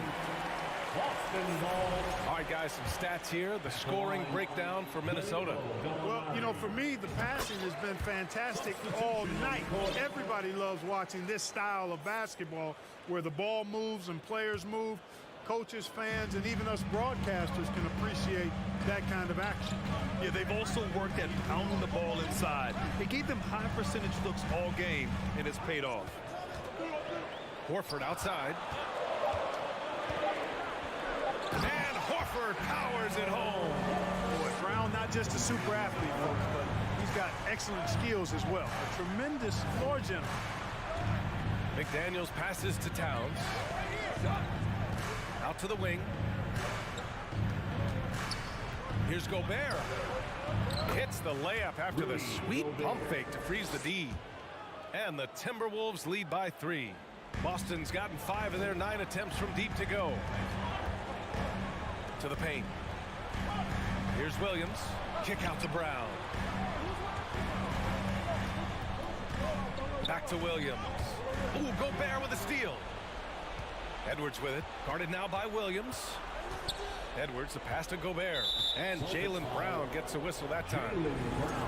All right, guys, some stats here. The scoring breakdown for Minnesota. Well, you know, for me, the passing has been fantastic all night. Everybody loves watching this style of basketball where the ball moves and players move. Coaches, fans, and even us broadcasters can appreciate that kind of action. Yeah, they've also worked at pounding the ball inside. It gave them high percentage looks all game, and it's paid off. Horford outside. And Horford powers it home. Boy, Brown, not just a super athlete, folks, but he's got excellent skills as well. A tremendous floor general. McDaniels passes to Towns. Out to the wing. Here's Gobert. Hits the layup after the sweet pump fake to freeze the D. And the Timberwolves lead by 3. Boston's gotten 5 of their 9 attempts from deep to go. To the paint. Here's Williams. Kick out to Brown. Back to Williams. Ooh, Gobert with a steal. Edwards with it. Guarded now by Williams. Edwards, the pass to Gobert. And Jaylen Brown gets a whistle that time.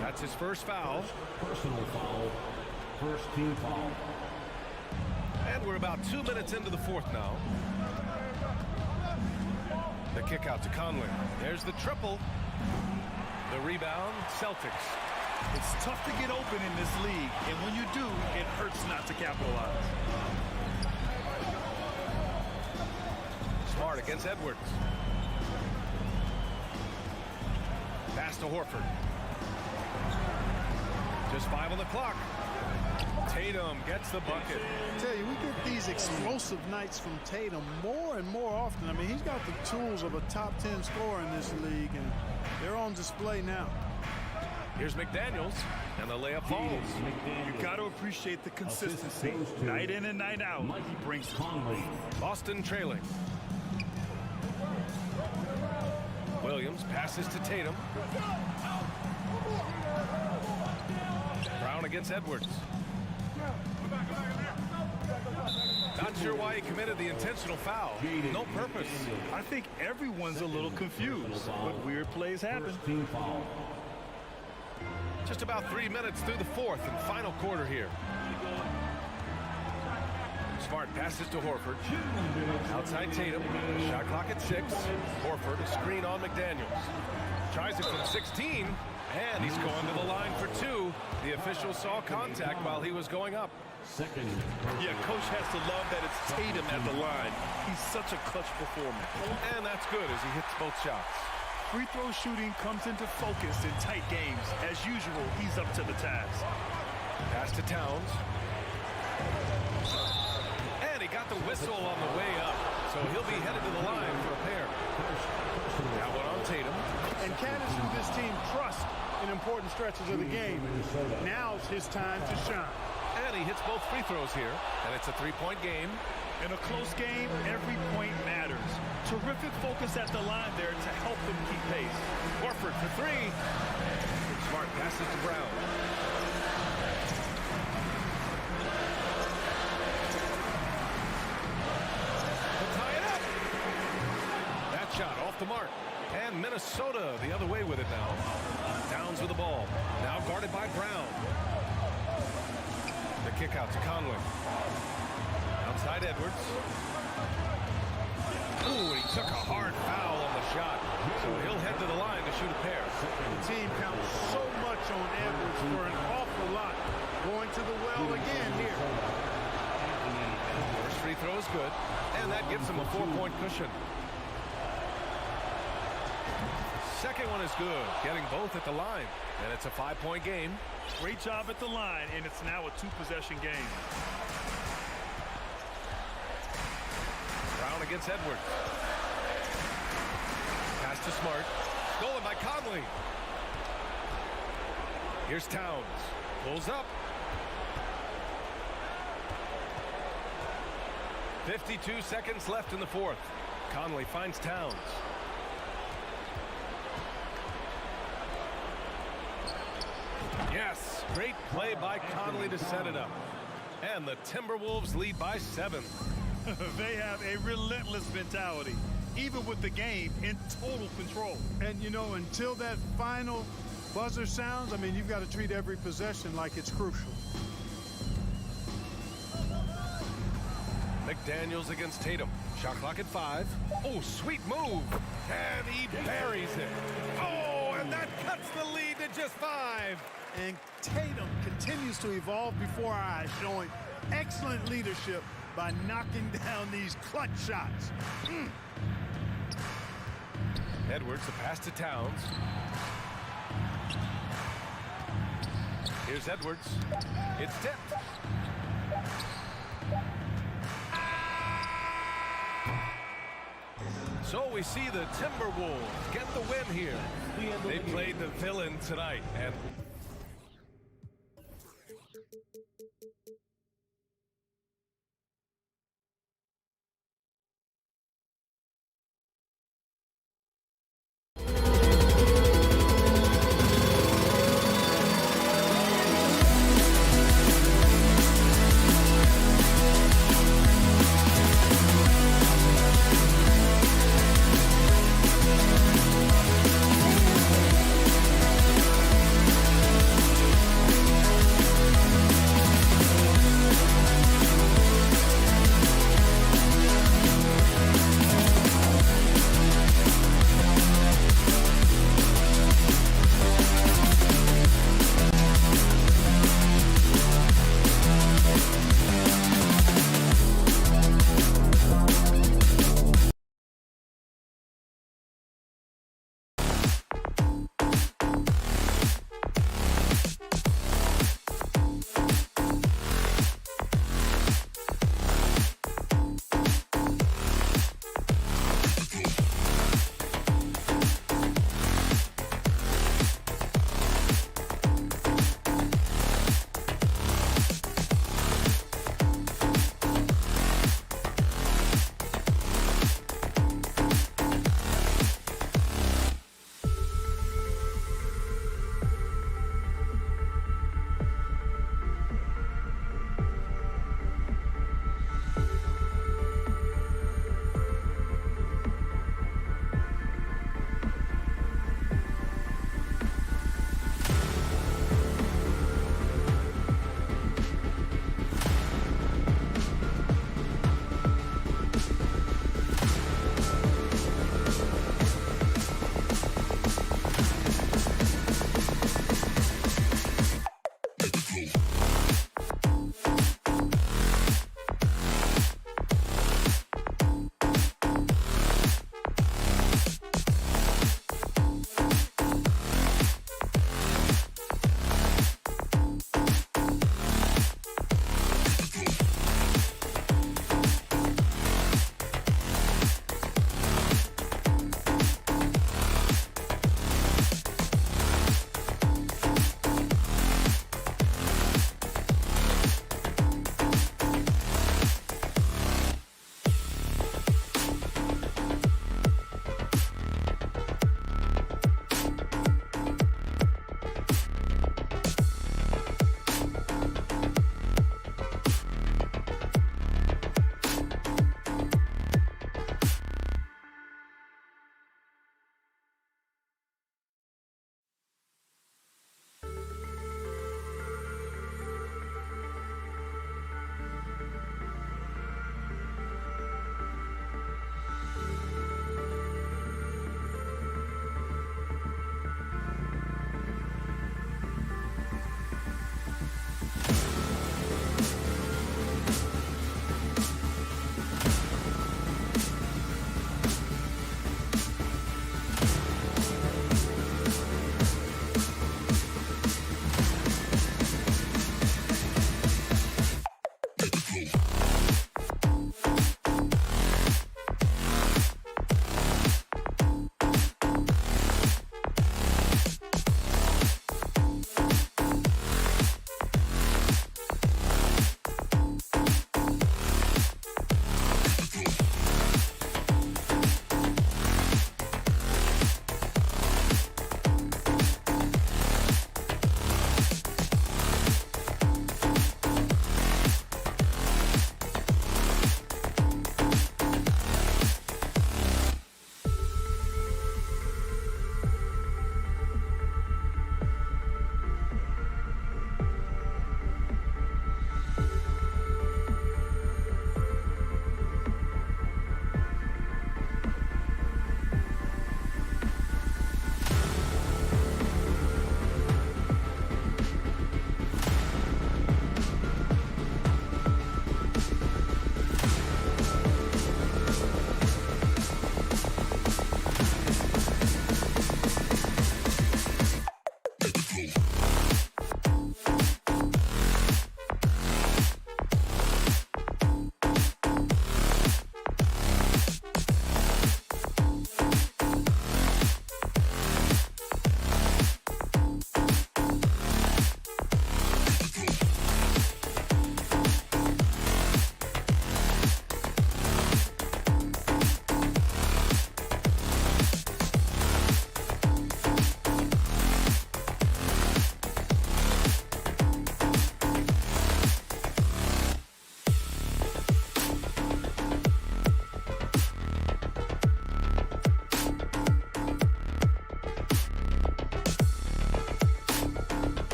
That's his first foul. Personal foul. First team foul. And we're about 2 minutes into the fourth now. The kick out to Conley. There's the triple. The rebound, Celtics. It's tough to get open in this league, and when you do, it hurts not to capitalize. Smart against Edwards. Pass to Horford. Just 5 on the clock. Tatum gets the bucket. I tell you, we get these explosive nights from Tatum more and more often. I mean, he's got the tools of a top 10 scorer in this league, and they're on display now. Here's McDaniels, and the layup falls. You got to appreciate the consistency. Night in and night out, he brings Conley. Boston trailing. Williams passes to Tatum. Brown against Edwards. Not sure why he committed the intentional foul. No purpose. I think everyone's a little confused, but weird plays happen. Just about 3 minutes through the fourth and final quarter here. Smart passes to Horford. Outside Tatum. Shot clock at 6. Horford, a screen on McDaniels. Tries it from 16, and he's going to the line for 2. The official saw contact while he was going up. Yeah, coach has to love that it's Tatum at the line. He's such a clutch performer. And that's good as he hits both shots. Free throw shooting comes into focus in tight games. As usual, he's up to the task. Pass to Towns. And he got the whistle on the way up. So he'll be headed to the line for a pair. Now one on Tatum. And Candace and this team trust in important stretches of the game. Now's his time to shine. And he hits both free throws here. And it's a 3-point game. In a close game, every point matters. Terrific focus at the line there to help them keep pace. Horford for 3. Smart passes to Brown. He'll tie it up. That shot off the mark. And Minnesota the other way with it now. Downs with the ball. Now guarded by Brown. The kick out to Conley. Outside Edwards. Ooh, he took a hard foul on the shot. So he'll head to the line to shoot a pair. The team counts so much on Edwards for an awful lot. Going to the well again here. First free throw is good. And that gives him a 4-point cushion. Second one is good. Getting both at the line. And it's a 5-point game. Great job at the line, and it's now a 2-possession game. Brown against Edwards. Pass to Smart. Stolen by Conley. Here's Towns. Pulls up. 52 seconds left in the fourth. Conley finds Towns. Yes, great play by Conley to set it up. And the Timberwolves lead by 7. They have a relentless mentality, even with the game in total control. And, you know, until that final buzzer sounds, I mean, you've got to treat every possession like it's crucial. McDaniels against Tatum. Shot clock at 5. Oh, sweet move. And he buries it. Oh, and that cuts the lead to just 5. And Tatum continues to evolve before our eyes, showing excellent leadership by knocking down these clutch shots. Edwards, the pass to Towns. Here's Edwards. It's tipped. So we see the Timberwolves get the win here. They played the villain tonight, and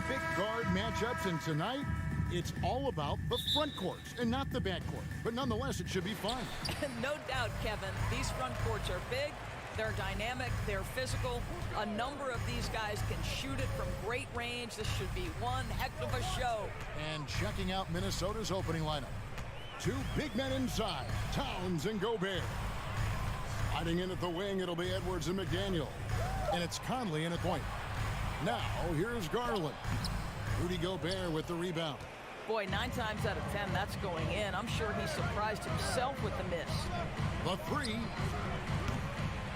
epic guard matchups, and tonight, it's all about the front courts and not the back court. But nonetheless, it should be fun. No doubt, Kevin. These front courts are big, they're dynamic, they're physical. A number of these guys can shoot it from great range. This should be one heck of a show. And checking out Minnesota's opening lineup. Two big men inside, Towns and Gobert. Hiding in at the wing, it'll be Edwards and McDaniel. And it's Conley in at point. Now, here's Garland. Rudy Gobert with the rebound. Boy, 9 times out of 10, that's going in. I'm sure he surprised himself with the miss. The three.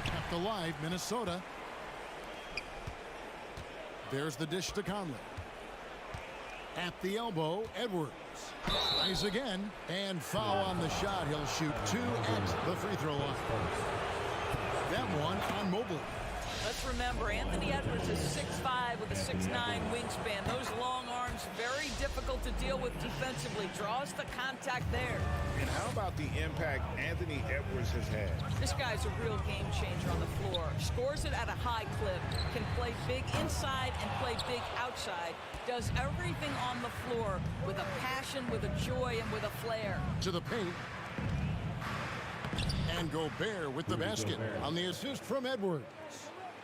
Kept alive, Minnesota. There's the dish to Conley. At the elbow, Edwards. Tries again, and foul on the shot. He'll shoot 2 at the free throw line. That one on Mobley. Let's remember, Anthony Edwards is 6'5" with a 6'9" wingspan. Those long arms, very difficult to deal with defensively. Draws the contact there. And how about the impact Anthony Edwards has had? This guy's a real game changer on the floor. Scores it at a high clip. Can play big inside and play big outside. Does everything on the floor with a passion, with a joy, and with a flair. To the paint. And Gobert with the basket on the assist from Edwards.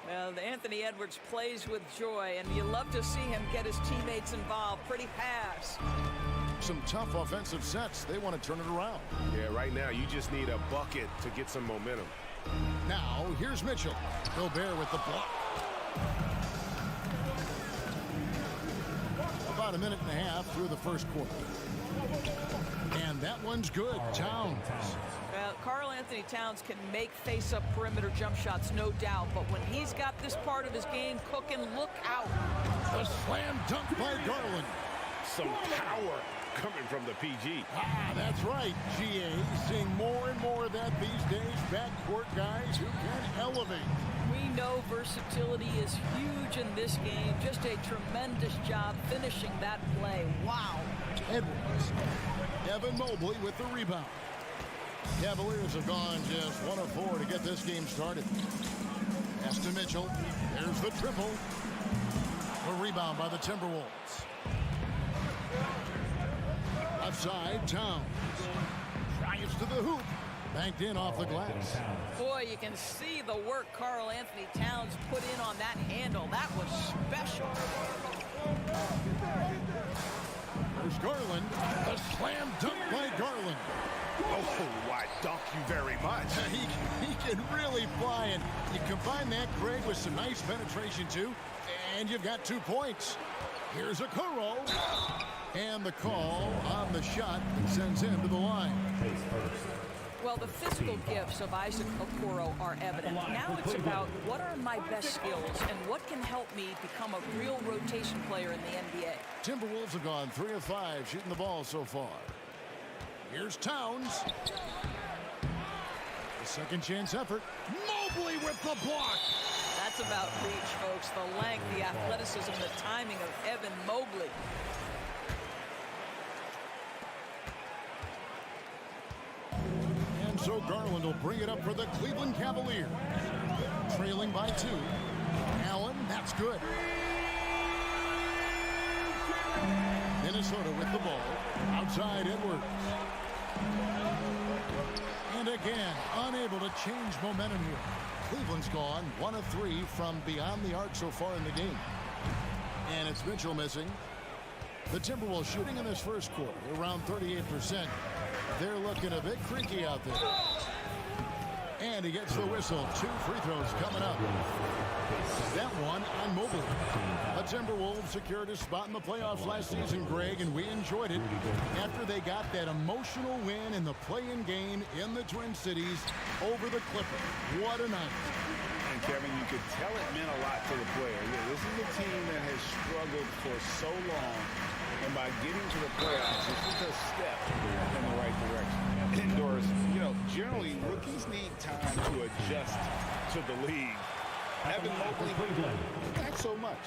Well, Anthony Edwards plays with joy, and you love to see him get his teammates involved. Pretty pass. Some tough offensive sets. They want to turn it around. Yeah, right now you just need a bucket to get some momentum. Now, here's Mitchell. Gobert with the block. About a minute and a half through the first quarter. And that one's good. Towns. Well, Karl Anthony Towns can make face-up perimeter jump shots, no doubt. But when he's got this part of his game cooking, look out. A slam dunk by Garland. Some power coming from the PG. That's right, GA. Seeing more and more of that these days. Backcourt guys who can elevate. We know versatility is huge in this game. Just a tremendous job finishing that play. Wow. Edwards. Evan Mobley with the rebound. Cavaliers have gone just 1 of 4 to get this game started. Pass to Mitchell. There's the triple. A rebound by the Timberwolves. Left side, Towns. Drives to the hoop. Banked in off the glass. Boy, you can see the work Karl Anthony Towns put in on that handle. That was special. There's Garland. A slam dunk by Garland. Oh, why dunk you very much. He can really fly, and you combine that, Greg, with some nice penetration, too, and you've got 2 points. Here's Okoro. And the call on the shot that sends him to the line. Well, the physical gifts of Isaac Okoro are evident. Now it's about what are my best skills and what can help me become a real rotation player in the NBA. Timberwolves have gone 3 of 5 shooting the ball so far. Here's Towns. A second chance effort. Mobley with the block. That's about reach, folks. The length, the athleticism, the timing of Evan Mobley. And so Garland will bring it up for the Cleveland Cavaliers. Trailing by 2. Allen, that's good. Minnesota with the ball. Outside Edwards. And again, unable to change momentum here. Cleveland's gone 1 of 3 from beyond the arc so far in the game. And it's Mitchell missing. The Timberwolves shooting in this first quarter around 38%. They're looking a bit creaky out there. And he gets the whistle. 2 free throws coming up. That one on Mobley. The Timberwolves secured a spot in the playoffs last season, Greg, and we enjoyed it after they got that emotional win in the play-in game in the Twin Cities over the Clippers. What a night. And Kevin, you could tell it meant a lot to the player. Yeah, this is a team that has struggled for so long, and by getting to the playoffs, it's just a step in the right direction. Indoors, generally rookies need time to adjust to the league. Evan Mobley, not so much.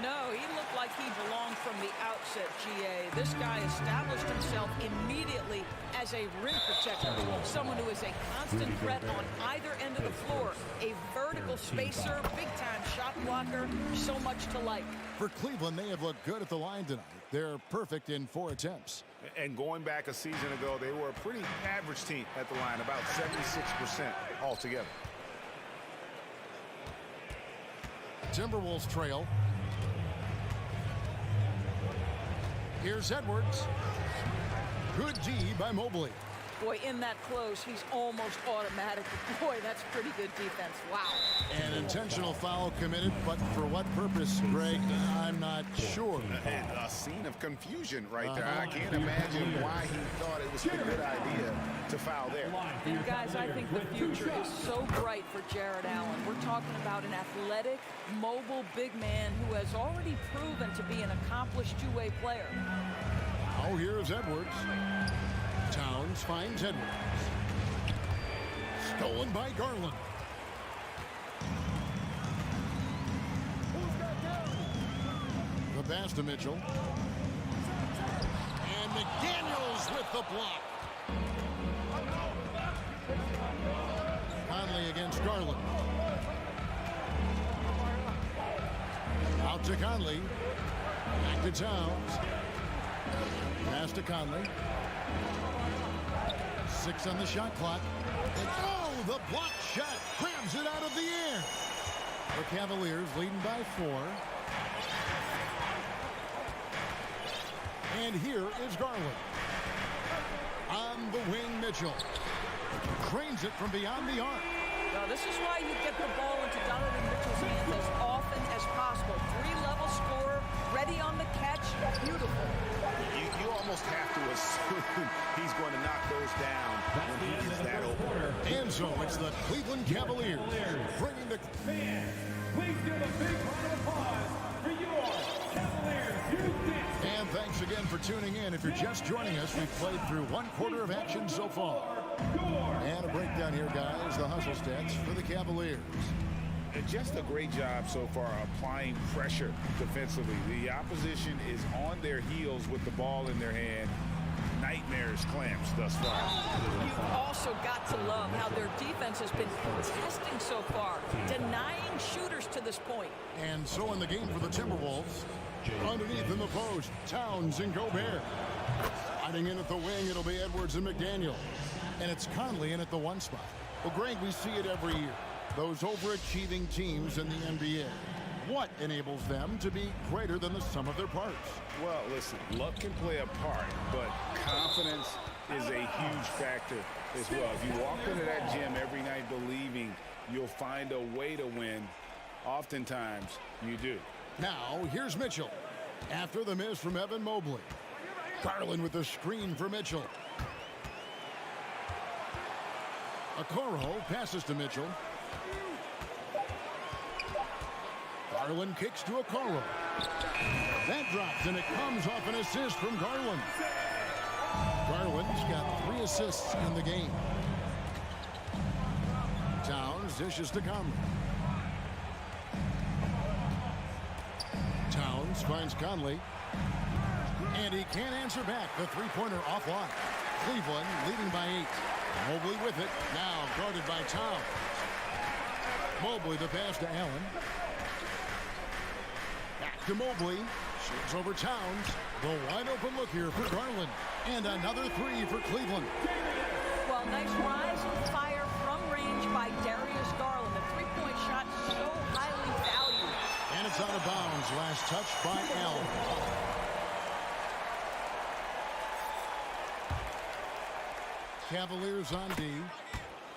No, he looked like he belonged from the outset, GA. This guy established himself immediately as a rim protector, someone who is a constant threat on either end of the floor, a vertical spacer, big-time shot blocker, so much to like. For Cleveland, they have looked good at the line tonight. They're perfect in 4 attempts. And going back a season ago, they were a pretty average team at the line, about 76% altogether. Timberwolves trail. Here's Edwards. Good D by Mobley. Boy, in that close, he's almost automatic. Boy, that's pretty good defense. Wow. An intentional foul committed, but for what purpose, Greg, I'm not sure. A scene of confusion right there. I can't imagine why he thought it was a good idea to foul there. And guys, I think the future is so bright for Jared Allen. We're talking about an athletic, mobile big man who has already proven to be an accomplished two-way player. Now here's Edwards. Towns finds Edwards. Stolen by Garland. The pass to Mitchell. And McDaniels with the block. Conley against Garland. Out to Conley. Back to Towns. Pass to Conley. 6 on the shot clock. And oh, the block shot grabs it out of the air. The Cavaliers leading by 4. And here is Garland. On the wing, Mitchell. Cranes it from beyond the arc. Now, this is why you get the ball into Donovan Mitchell's hands as often as possible. 3-level scorer, ready on the catch. Beautiful. You almost have to assume he's going to knock those down when he is that open. And so it's the Cleveland Cavaliers bringing the... Fans, please give a big round of applause for your Cavaliers. And thanks again for tuning in. If you're just joining us, we've played through 1 quarter of action so far. And a breakdown here, guys. The hustle stats for the Cavaliers. And just a great job so far applying pressure defensively. The opposition is on their heels with the ball in their hand. Nightmares clamps thus far. You've also got to love how their defense has been contesting so far, denying shooters to this point. And so in the game for the Timberwolves, underneath in the post, Towns and Gobert. Hiding in at the wing, it'll be Edwards and McDaniel. And it's Conley in at the 1 spot. Well, Greg, we see it every year. Those overachieving teams in the NBA. What enables them to be greater than the sum of their parts? Well, listen, luck can play a part, but confidence is a huge factor as well. If you walk into that gym every night believing you'll find a way to win, oftentimes you do. Now, here's Mitchell. After the miss from Evan Mobley. Garland with the screen for Mitchell. Okoro passes to Mitchell. Garland kicks to Okoro. That drops, and it comes off an assist from Garland. Garland's got 3 assists in the game. Towns dishes to Conley. Towns finds Conley. And he can't answer back. The 3-pointer offline. Cleveland leading by 8. Mobley with it. Now guarded by Towns. Mobley the pass to Allen. Back to Mobley. Shoots over Towns. The wide open look here for Garland. And another 3 for Cleveland. Well, nice rise and fire from range by Darius Garland. The 3-point shot so highly valued. And it's out of bounds. Last touch by Allen. Cavaliers on D.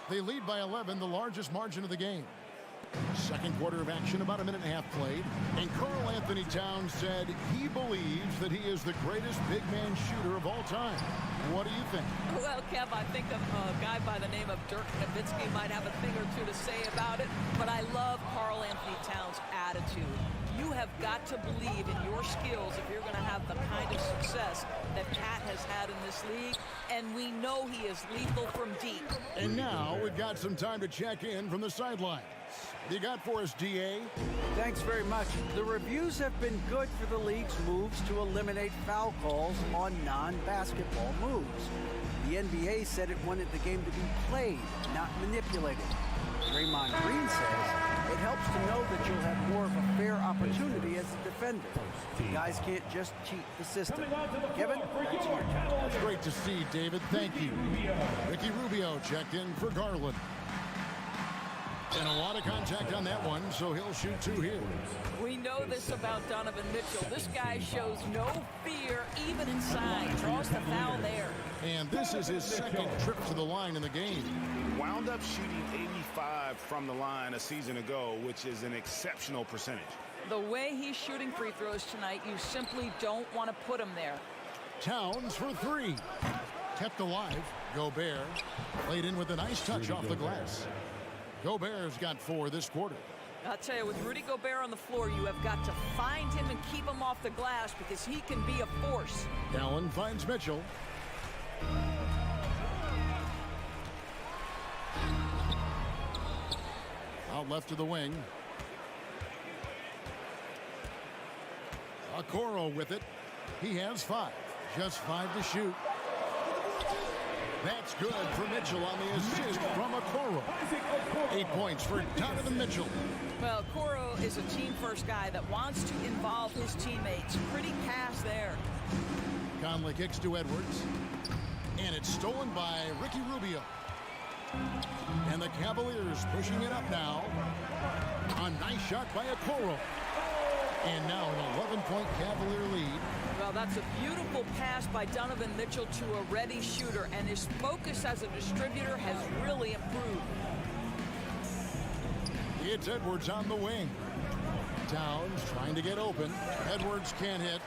They lead by 11, the largest margin of the game. Second quarter of action, about a minute and a half played. And Karl Anthony Towns said he believes that he is the greatest big man shooter of all time. What do you think? Well, Kev, I think a guy by the name of Dirk Nowitzki might have a thing or two to say about it. But I love Karl Anthony Towns' attitude. You have got to believe in your skills if you're going to have the kind of success that Pat has had in this league, and we know he is lethal from deep. And now we've got some time to check in from the sidelines. What you got for us, DA? Thanks very much. The reviews have been good for the league's moves to eliminate foul calls on non-basketball moves. The NBA said it wanted the game to be played, not manipulated. Draymond Green says it helps to know that you'll have more of a fair opportunity as a defender. Guys can't just cheat the system. Kevin, back to you. That's great to see, David. Thank you. Ricky Rubio checked in for Garland. And a lot of contact on that one, so he'll shoot 2 here. We know this about Donovan Mitchell. This guy shows no fear, even inside. Draws the foul there. And this is his second trip to the line in the game. Wound up shooting 85 from the line a season ago, which is an exceptional percentage. The way he's shooting free throws tonight, you simply don't want to put him there. Towns for 3. Kept alive. Gobert played in with a nice touch off the glass. Gobert's got 4 this quarter. I'll tell you, with Rudy Gobert on the floor, you have got to find him and keep him off the glass because he can be a force. Allen finds Mitchell. Out left to the wing. Okoro with it. He has 5. Just 5 to shoot. That's good for Mitchell on the assist from Okoro. 8 points for Donovan Mitchell. Well, Okoro is a team-first guy that wants to involve his teammates. Pretty pass there. Conley kicks to Edwards. And it's stolen by Ricky Rubio. And the Cavaliers pushing it up now. A nice shot by Okoro. And now an 11-point Cavalier lead. Well, that's a beautiful pass by Donovan Mitchell to a ready shooter, and his focus as a distributor has really improved. It's Edwards on the wing. Towns trying to get open. Edwards can't hit.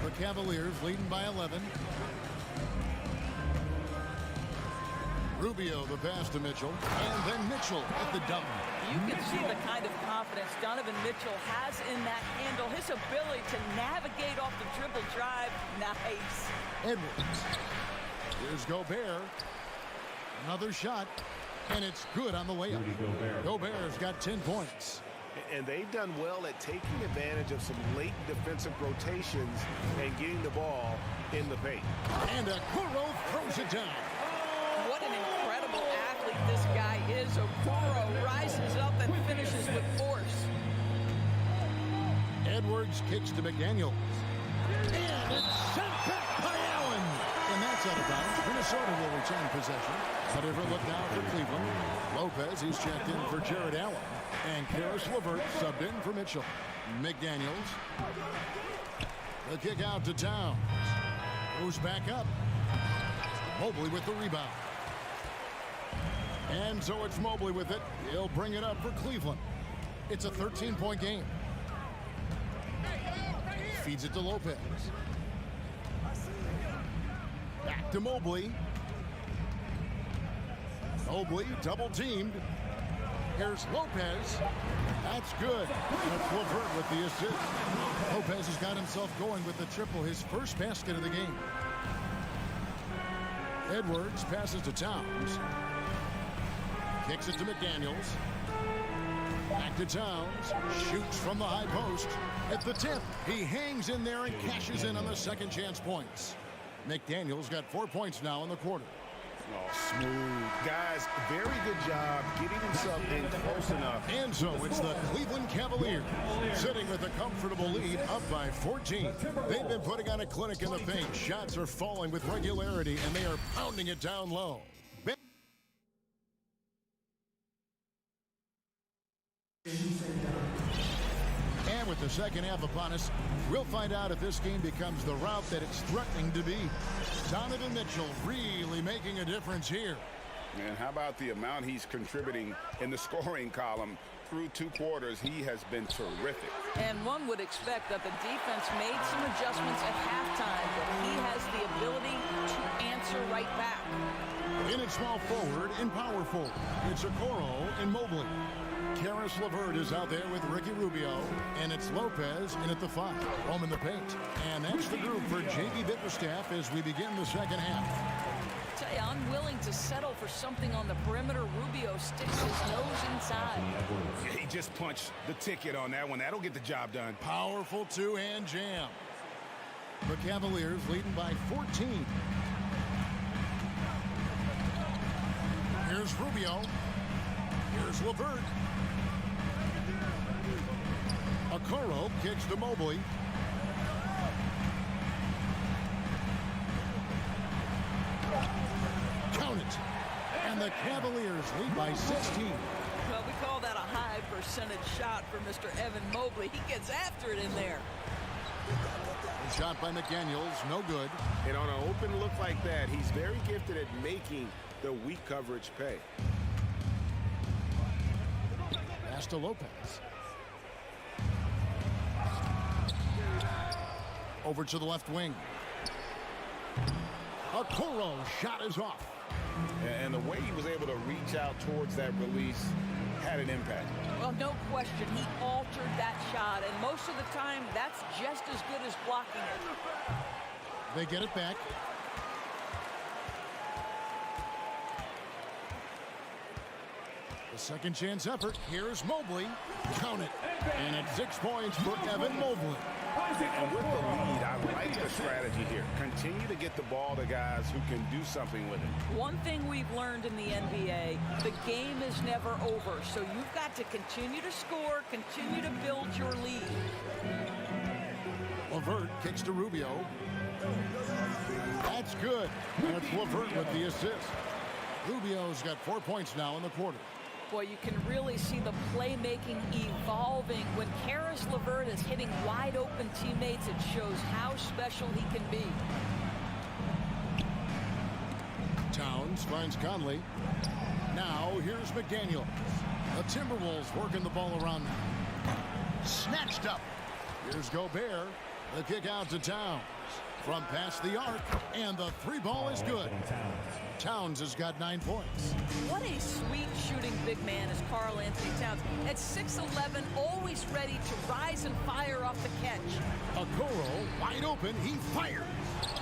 The Cavaliers leading by 11. Rubio the pass to Mitchell, and then Mitchell at the dunk. You can see the kind of confidence Donovan Mitchell has in that handle. His ability to navigate off the dribble drive, nice. Edwards. Here's Gobert. Another shot, and it's good on the layup. Gobert's got 10 points. And they've done well at taking advantage of some late defensive rotations and getting the ball in the paint. And Okoro throws it down. What an incredible athlete this guy is. Okoro rises up and finishes with force. Edwards kicks to McDaniels. And it's sent back by Allen. And that's out of bounds. Minnesota will retain possession. A different look now for Cleveland. Lopez, he's checked in for Jared Allen. And Karis LeVert subbed in for Mitchell. McDaniels. The kick out to Towns. Moves back up. Mobley with the rebound. And so it's Mobley with it. He'll bring it up for Cleveland. It's a 13-point game. Feeds it to Lopez. Back to Mobley. Mobley double-teamed. Here's Lopez. That's good. That's LeVert with the assist. Lopez has got himself going with the triple, his first basket of the game. Edwards passes to Towns. Kicks it to McDaniels. Back to Towns. Shoots from the high post. At the tip, he hangs in there and cashes in on the second chance points. McDaniels got 4 points now in the quarter. Oh, smooth. Guys, very good job getting himself in close enough. And so it's the Cleveland Cavaliers sitting with a comfortable lead up by 14. They've been putting on a clinic in the paint. Shots are falling with regularity, and they are pounding it down low. And with the second half upon us, we'll find out if this game becomes the route that it's threatening to be. Donovan Mitchell really making a difference here. And how about the amount he's contributing in the scoring column? Through 2 quarters, he has been terrific. And one would expect that the defense made some adjustments at halftime, but he has the ability to answer right back. In at small forward and power forward, it's Okoro and Mobley. Karis LeVert is out there with Ricky Rubio, and it's Lopez in at the 5. Home in the paint. And that's the group for J.B. Bickerstaff as we begin the second half. I tell you, I'm willing to settle for something on the perimeter. Rubio sticks his nose inside. Yeah, he just punched the ticket on that one. That'll get the job done. Powerful two-hand jam. The Cavaliers leading by 14. Here's Rubio. Here's LeVert. Okoro kicks to Mobley. Count it. And the Cavaliers lead by 16. Well, we call that a high percentage shot for Mr. Evan Mobley. He gets after it in there. Shot by McDaniels, no good. And on an open look like that, he's very gifted at making the weak coverage pay. Pass to Lopez. Over to the left wing. Okoro shot is off. And the way he was able to reach out towards that release had an impact. Well, no question, he altered that shot, and most of the time, that's just as good as blocking it. They get it back. The second chance effort. Here's Mobley. Count it. And it's 6 points for Evan Mobley. And with the lead, I like the strategy here. Continue to get the ball to guys who can do something with it. One thing we've learned in the NBA, the game is never over. So you've got to continue to score, continue to build your lead. LeVert kicks to Rubio. That's good. And it's LeVert with the assist. Rubio's got 4 points now in the quarter. Boy, you can really see the playmaking evolving. When Karis LeVert is hitting wide open teammates, it shows how special he can be. Towns finds Conley. Now here's McDaniels. The Timberwolves working the ball around now. Snatched up. Here's Gobert. The kick out to Towns. From past the arc, and the 3-ball is good. Towns has got 9 points. What a sweet shooting big man is Karl Anthony Towns. At 6'11", always ready to rise and fire off the catch. Okoro wide open, he fires.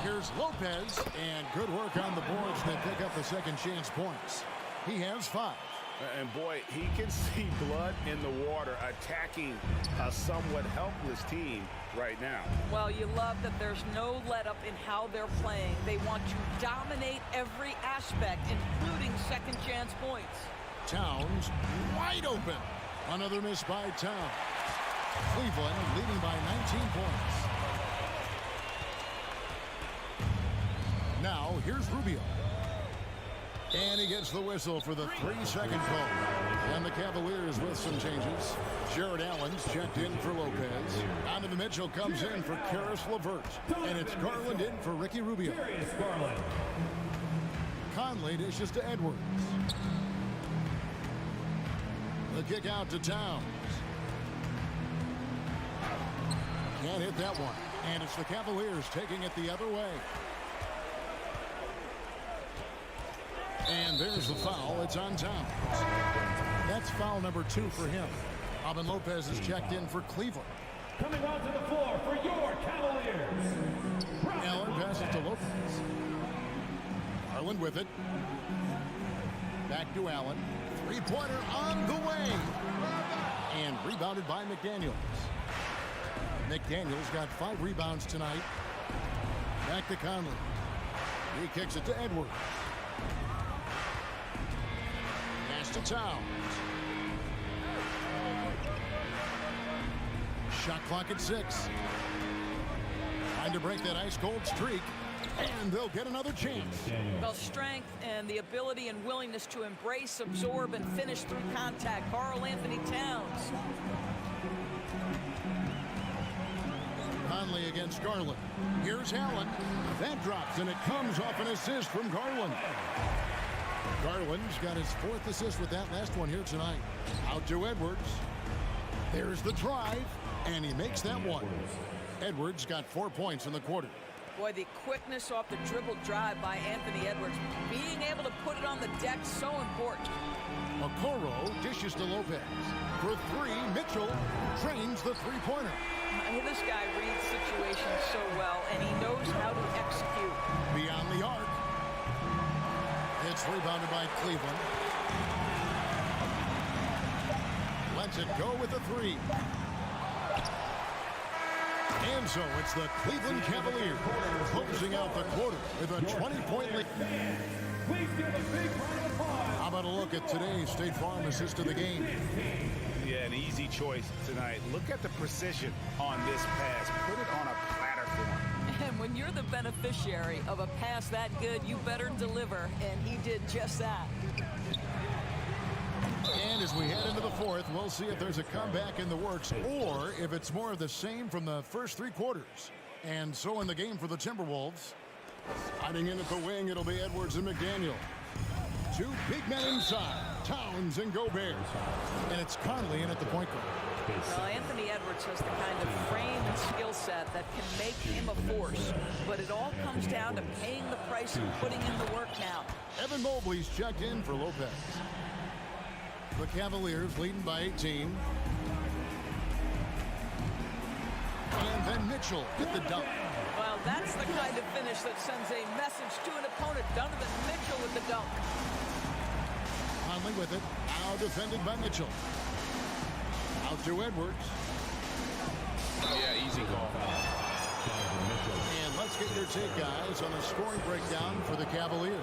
Here's Lopez, and good work on the boards that pick up the second chance points. He has 5. And boy, he can see blood in the water attacking a somewhat helpless team right now. Well, you love that there's no let-up in how they're playing. They want to dominate every aspect, including second chance points. Towns wide open. Another miss by Towns. Cleveland leading by 19 points. Now here's Rubio. And he gets the whistle for the 3-second call. And the Cavaliers with some changes. Jared Allen's checked in for Lopez. Donovan Mitchell comes in for Karis LeVert. And it's Garland in for Ricky Rubio. Conley dishes to Edwards. The kick out to Towns. Can't hit that one. And it's the Cavaliers taking it the other way. And there's the foul. It's on Towns. That's foul number 2 for him. Robin Lopez is checked in for Cleveland. Coming onto the floor for your Cavaliers. Allen passes to Lopez. Garland with it. Back to Allen. 3-pointer on the way. And rebounded by McDaniels. McDaniels got 5 rebounds tonight. Back to Conley. He kicks it to Edwards. To Towns. Shot clock at 6. Trying to break that ice-cold streak, and they'll get another chance. Well, strength and the ability and willingness to embrace, absorb, and finish through contact. Karl Anthony Towns. Conley against Garland. Here's Allen. That drops, and it comes off an assist from Garland. Garland's got his 4th assist with that last one here tonight. Out to Edwards. There's the drive, and he makes that one. Edwards got 4 points in the quarter. Boy, the quickness off the dribble drive by Anthony Edwards. Being able to put it on the deck, so important. Okoro dishes to Lopez. For three, Mitchell trains the three-pointer. This guy reads situations so well, and he knows how to execute. Beyond the arc. It's rebounded by Cleveland. Lets it go with a three. And so it's the Cleveland Cavaliers closing out the quarter with a 20-point lead. How about a look at today's State Farm assist of the game? Yeah, an easy choice tonight. Look at the precision on this pass. Put it on a platter for him. And when you're the beneficiary of a pass that good, you better deliver, and he did just that. And as we head into the fourth, we'll see if there's a comeback in the works or if it's more of the same from the first three quarters. And so in the game for the Timberwolves, hiding in at the wing, it'll be Edwards and McDaniel. Two big men inside, Towns and Gobert. And it's Conley in at the point guard. Well, Anthony Edwards has the kind of frame and skill set that can make him a force. But it all comes down to paying the price and putting in the work now. Evan Mobley's checked in for Lopez. The Cavaliers leading by 18. And then Mitchell with the dunk. Well, that's the kind of finish that sends a message to an opponent. Donovan Mitchell with the dunk. Conley with it. Now defended by Mitchell. Out to Edwards. Yeah, easy call. And let's get your take, guys, on the scoring breakdown for the Cavaliers.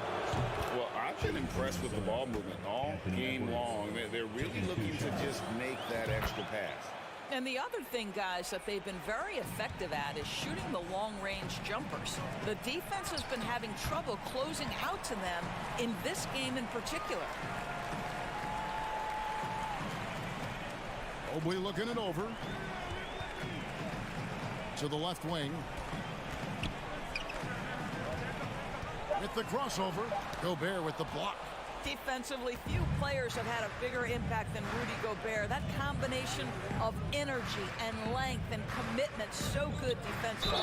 Well, I've been impressed with the ball movement all game long. They're really looking to just make that extra pass. And the other thing, guys, that they've been very effective at is shooting the long-range jumpers. The defense has been having trouble closing out to them in this game in particular. Mobley looking it over. To the left wing. With the crossover. Gobert with the block. Defensively, few players have had a bigger impact than Rudy Gobert. That combination of energy and length and commitment, so good defensively.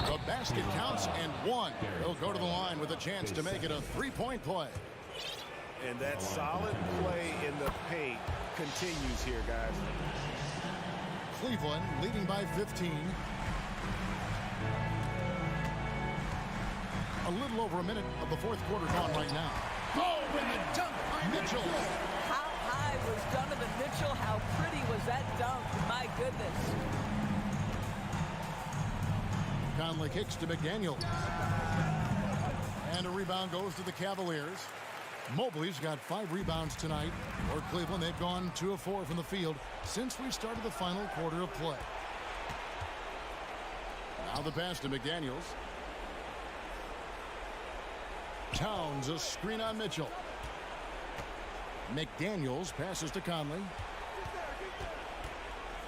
The basket counts and one. He'll go to the line with a chance to make it a three-point play. And that solid play in the paint continues here, guys. Cleveland leading by 15. A little over a minute of the fourth quarter gone right now. Oh, and the dunk by Mitchell. How high was Donovan Mitchell? How pretty was that dunk? My goodness. Conley kicks to McDaniel. And a rebound goes to the Cavaliers. Mobley's got 5 rebounds tonight. For Cleveland, they've gone 2 of 4 from the field since we started the final quarter of play. Now the pass to McDaniels. Towns, a screen on Mitchell. McDaniels passes to Conley.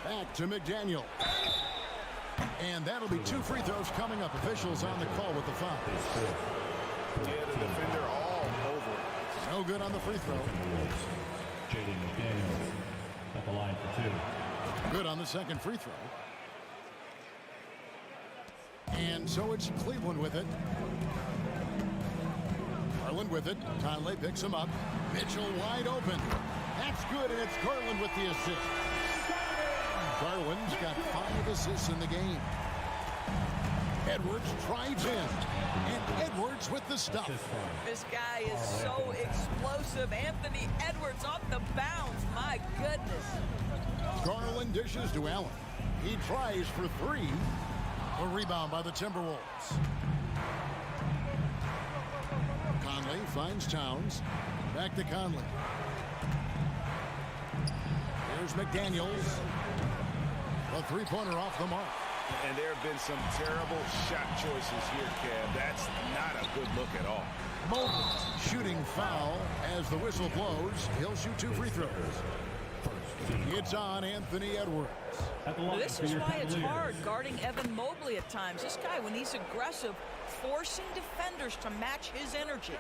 Back to McDaniel. And that'll be 2 free throws coming up. Officials on the call with the foul. Yeah, the defender all over it. No good on the free throw. Jaden McDaniels at the line for 2. Good on the second free throw. And so it's Cleveland with it. Garland with it. Conley picks him up. Mitchell wide open. That's good, and it's Garland with the assist. Garland's got 5 assists in the game. Edwards drives in. And Edwards with the stuff. This guy is so explosive. Anthony Edwards off the bounce. My goodness. Garland dishes to Allen. He tries for 3. A rebound by the Timberwolves. Conley finds Towns. Back to Conley. Here's McDaniels. A three-pointer off the mark. And there have been some terrible shot choices here, Kev. That's not a good look at all. Mobley shooting foul as the whistle blows. He'll shoot 2 free throws. It's on Anthony Edwards. This is why it's hard guarding Evan Mobley at times. This guy, when he's aggressive, forcing defenders to match his energy.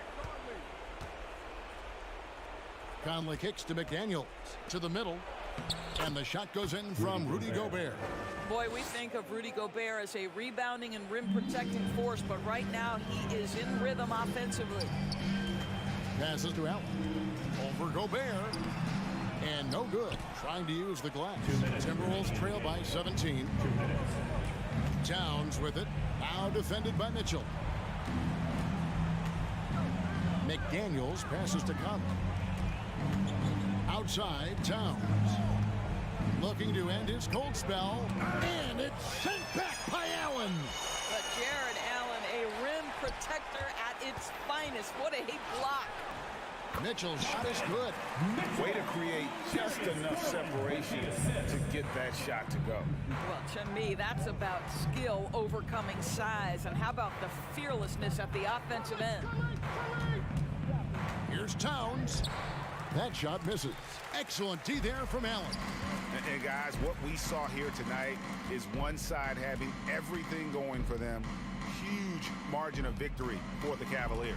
Conley kicks to McDaniels. To the middle. And the shot goes in from Rudy Gobert. Boy, we think of Rudy Gobert as a rebounding and rim protecting force, but right now he is in rhythm offensively. Passes to Allen. Over Gobert. And no good. Trying to use the glass. Timberwolves trail by 17. Towns with it. Now defended by Mitchell. McDaniels passes to Conley. Outside, Towns. Looking to end his cold spell. And it's sent back by Allen. But Jared Allen, a rim protector at its finest. What a block. Mitchell's shot is good. Way to create just enough separation to get that shot to go. Well, to me, that's about skill overcoming size. And how about the fearlessness at the offensive end? Here's Towns. That shot misses. Excellent D there from Allen. And guys, what we saw here tonight is one side having everything going for them. Huge margin of victory for the Cavaliers.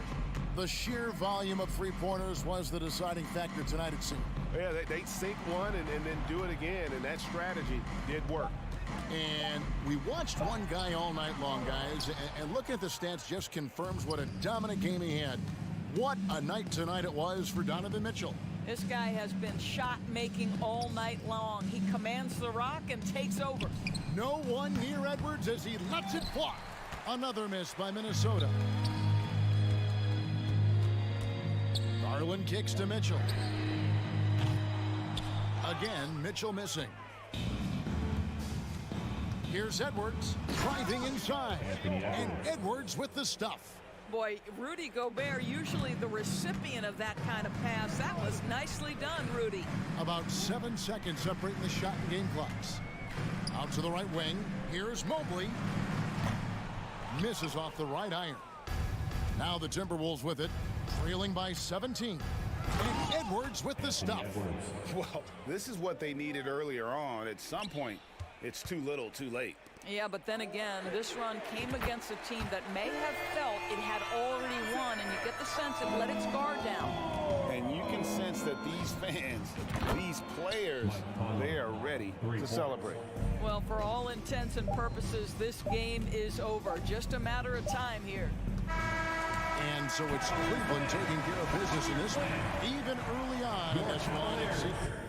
The sheer volume of three-pointers was the deciding factor tonight, it seemed. Yeah, they sink one and then do it again, and that strategy did work. And we watched one guy all night long, guys, and looking at the stats just confirms what a dominant game he had. What a night tonight it was for Donovan Mitchell. This guy has been shot-making all night long. He commands the rock and takes over. No one near Edwards as he lets it fly. Another miss by Minnesota. Garland kicks to Mitchell. Again, Mitchell missing. Here's Edwards driving inside. And Edwards with the stuff. Boy, Rudy Gobert, usually the recipient of that kind of pass. That was nicely done, Rudy. About 7 seconds separating the shot and game clocks. Out to the right wing. Here's Mobley. Misses off the right iron. Now the Timberwolves with it, trailing by 17. And Edwards with the stuff. Well, this is what they needed earlier on. At some point, it's too little, too late. Yeah, but then again, this run came against a team that may have felt it had already won, and you get the sense it let its guard down. And you can sense that these fans, these players, they are ready to celebrate. Well, for all intents and purposes, this game is over. Just a matter of time here. And so it's Cleveland taking care of business in this one, even early on in this one.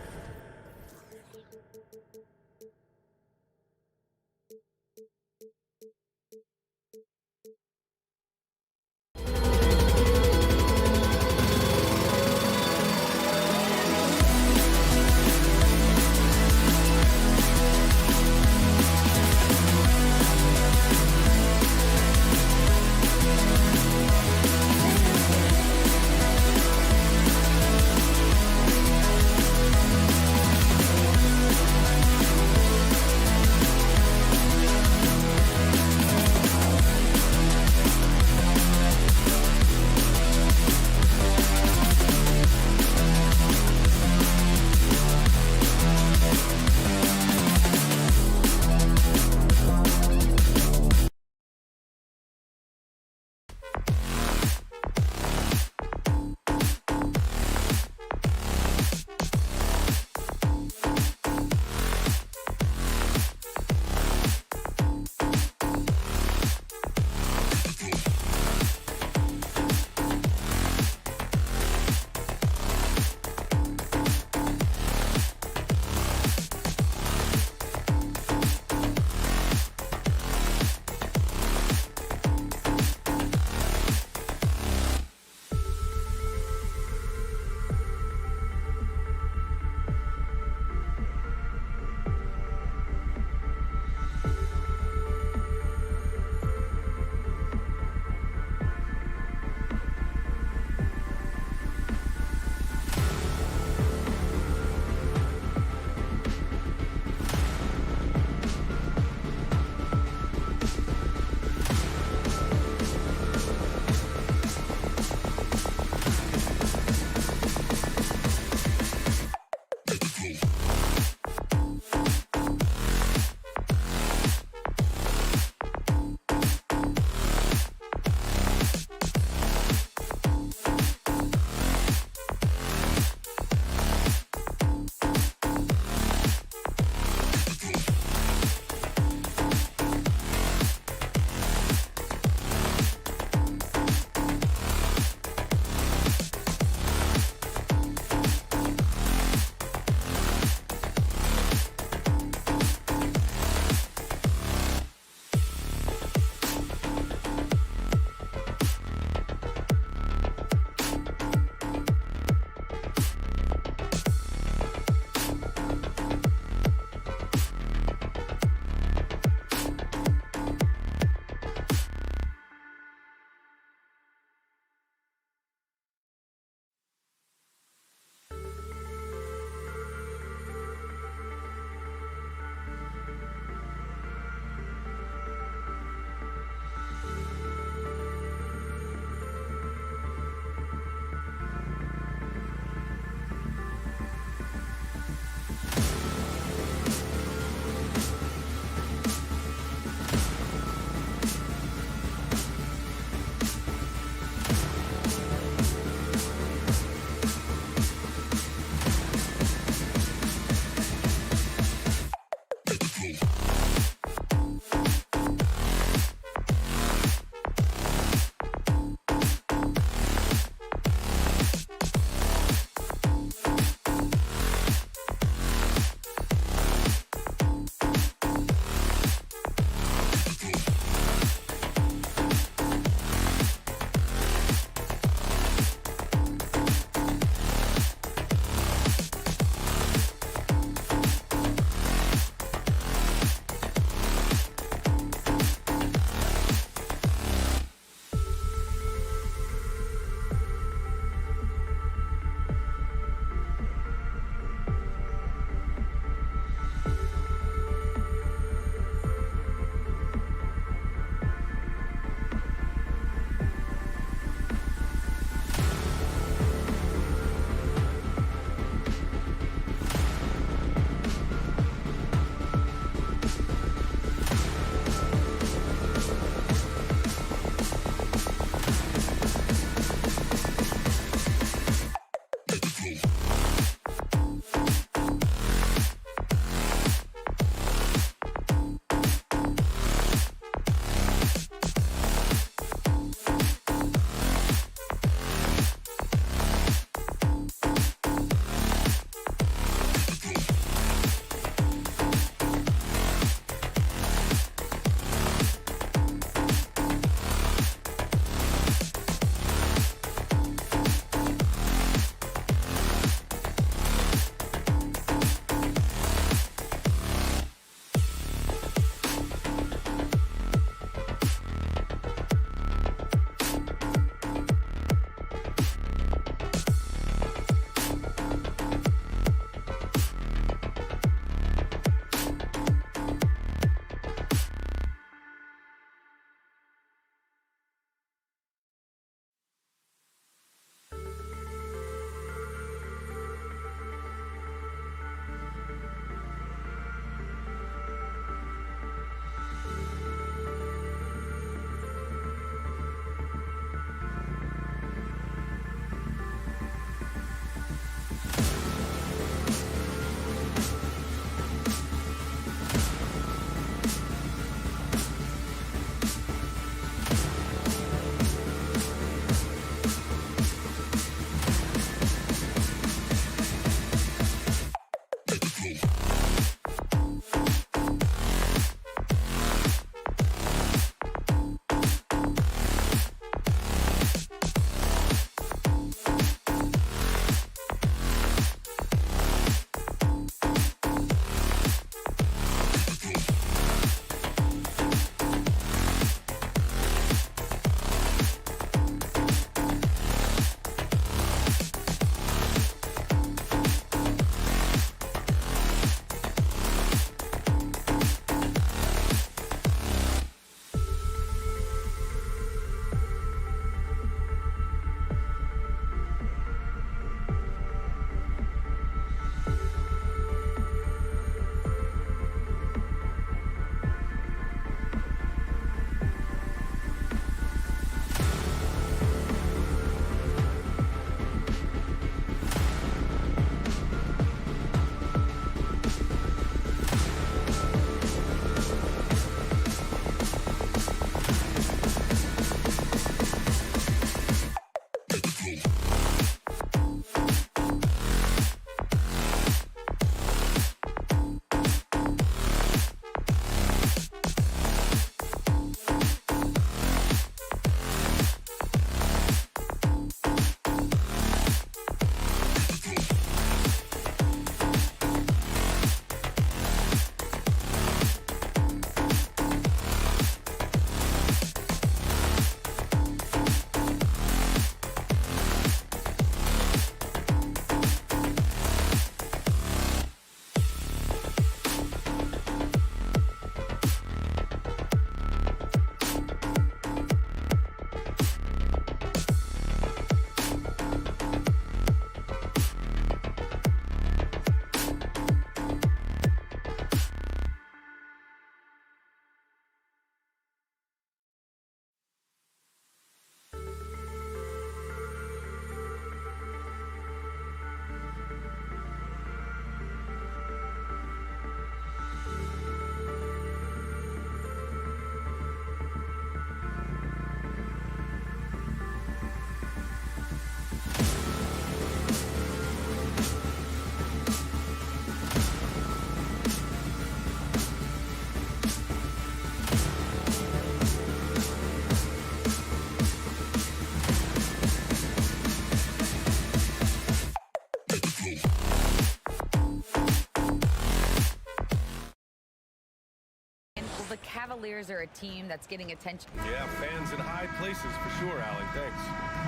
the Cavaliers are a team that's getting attention. Yeah, fans in high places for sure, Allie. Thanks.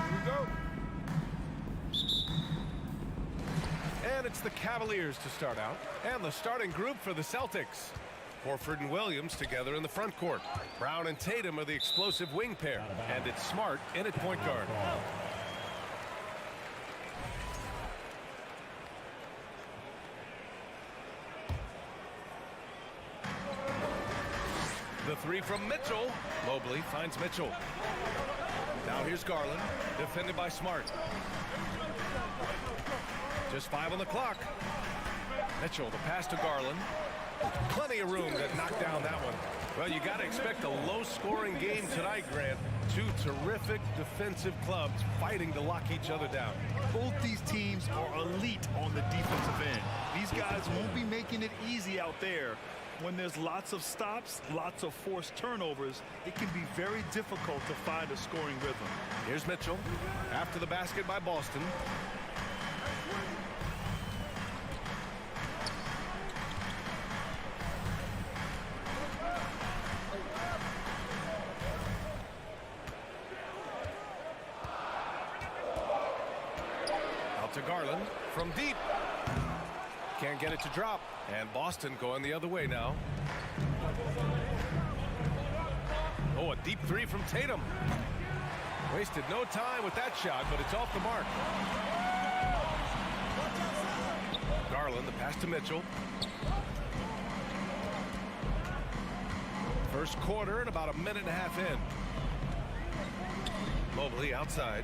Here we go. And it's the Cavaliers to start out. And the starting group for the Celtics. Horford and Williams together in the front court. Brown and Tatum are the explosive wing pair. And it's Smart in at point guard. The three from Mitchell. Mobley finds Mitchell. Now here's Garland, defended by Smart. Just 5 on the clock. Mitchell, the pass to Garland. Plenty of room to knock down that one. Well, you got to expect a low-scoring game tonight, Grant. Two terrific defensive clubs fighting to lock each other down. Both these teams are elite on the defensive end. These guys won't be making it easy out there. When there's lots of stops, lots of forced turnovers, it can be very difficult to find a scoring rhythm. Here's Mitchell after the basket by Boston. Out to Garland from deep. Can't get it to drop. And Boston going the other way now. Oh, a deep three from Tatum. Wasted no time with that shot, but it's off the mark. Garland, the pass to Mitchell. First quarter and about a minute and a half in. Mobley outside.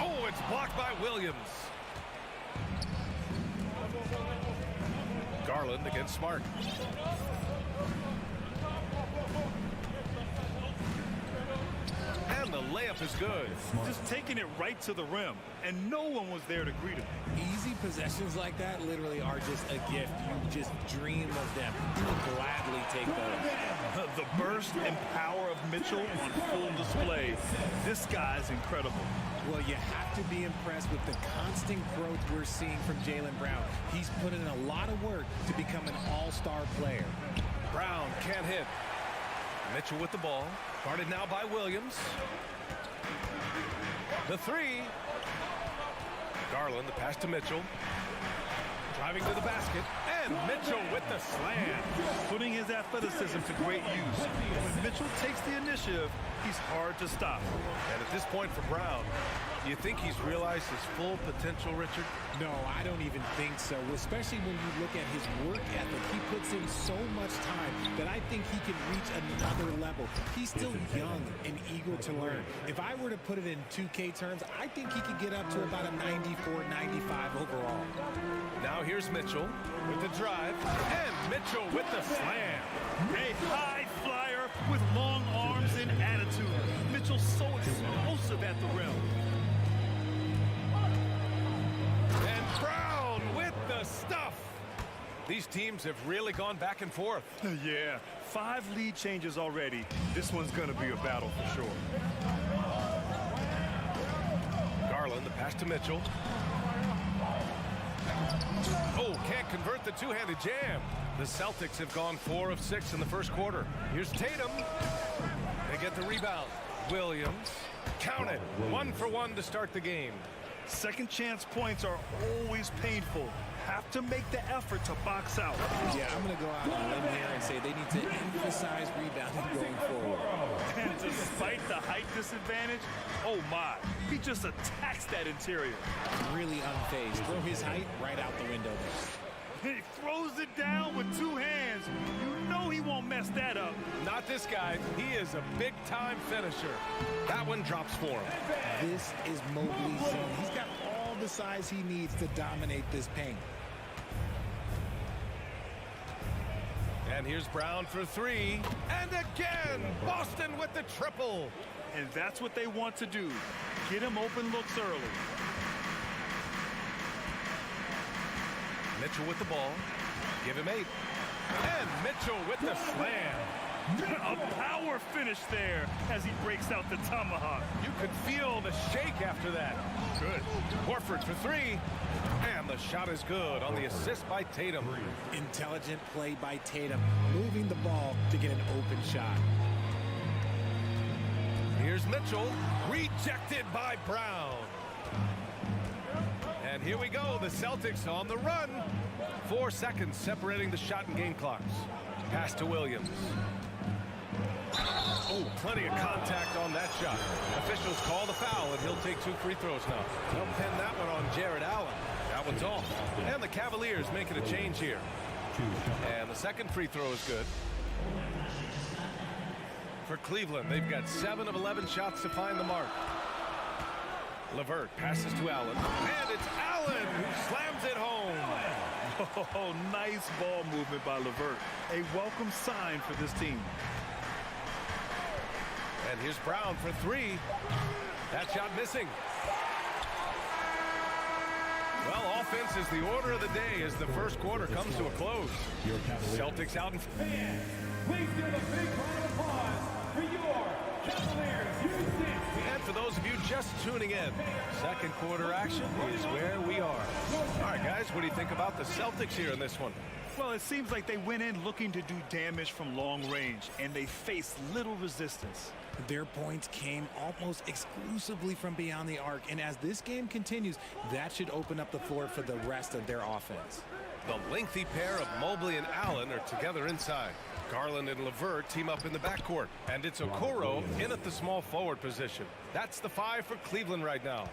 Oh, it's blocked by Williams. Garland against Smart. And the layup is good. Just taking it right to the rim, and no one was there to greet him. Easy possessions like that literally are just a gift. You just dream of them. You would gladly take those. The burst and power of Mitchell on full display. This guy's incredible. Well, you have to be impressed with the constant growth we're seeing from Jaylen Brown. He's put in a lot of work to become an all-star player. Brown can't hit. Mitchell with the ball. Guarded now by Williams. The three. Garland, the pass to Mitchell. Driving to the basket. And Mitchell with the slam. Putting his athleticism to great use. When Mitchell takes the initiative, he's hard to stop. And at this point for Brown, do you think he's realized his full potential, Richard? No, I don't even think so, especially when you look at his work ethic. He puts in so much time that I think he can reach another level. He's still young and eager to learn. If I were to put it in 2K terms, I think he could get up to about a 94, 95 overall. Now here's Mitchell with the drive, and Mitchell with the slam. A high flyer with long arms and attitude. Mitchell's so explosive at the rim. And Brown with the stuff. These teams have really gone back and forth. Yeah, 5 lead changes already. This one's going to be a battle for sure. Garland, the pass to Mitchell. Oh, can't convert the two-handed jam. The Celtics have gone 4 of 6 in the first quarter. Here's Tatum. They get the rebound. Williams. Count it. 1 for 1 to start the game. Second chance points are always painful. Have to make the effort to box out. Yeah, I'm going to go out on a limb here and say they need to emphasize rebounding going forward. And despite the height disadvantage, oh my, he just attacks that interior. Really unfazed. Throw his height right out the window there. He throws it down with 2 hands. You know he won't mess that up. Not this guy. He is a big-time finisher. That one drops for him. This is Mobley's zone. He's got all the size he needs to dominate this paint. And here's Brown for 3. And again, Boston with the triple. And that's what they want to do. Get him open looks early. Mitchell with the ball. Give him 8. And Mitchell with the slam. A power finish there as he breaks out the tomahawk. You could feel the shake after that. Good. Horford for three. And the shot is good on the assist by Tatum. Intelligent play by Tatum, moving the ball to get an open shot. Here's Mitchell, rejected by Brown. And here we go, the Celtics on the run. 4 seconds separating the shot and game clocks. Pass to Williams. Oh, plenty of contact on that shot. Officials call the foul, and he'll take 2 free throws now. They'll pin that one on Jared Allen. That one's off. And the Cavaliers making a change here. And the second free throw is good. For Cleveland, they've got 7 of 11 shots to find the mark. LeVert passes to Allen. And it's Allen who slams it home. Oh, nice ball movement by LeVert. A welcome sign for this team. And here's Brown for 3. That shot missing. Well, offense is the order of the day as the first quarter comes to a close. Celtics out in... Fans, please give a big round of applause for your Cavaliers U16. And for those of you just tuning in, second quarter action is where we are. All right, guys, what do you think about the Celtics here in this one? Well, it seems like they went in looking to do damage from long range, and they faced little resistance. Their points came almost exclusively from beyond the arc, and as this game continues, that should open up the floor for the rest of their offense. The lengthy pair of Mobley and Allen are together inside. Garland and LeVert team up in the backcourt, and it's Okoro in at the small forward position. That's the 5 for Cleveland right now.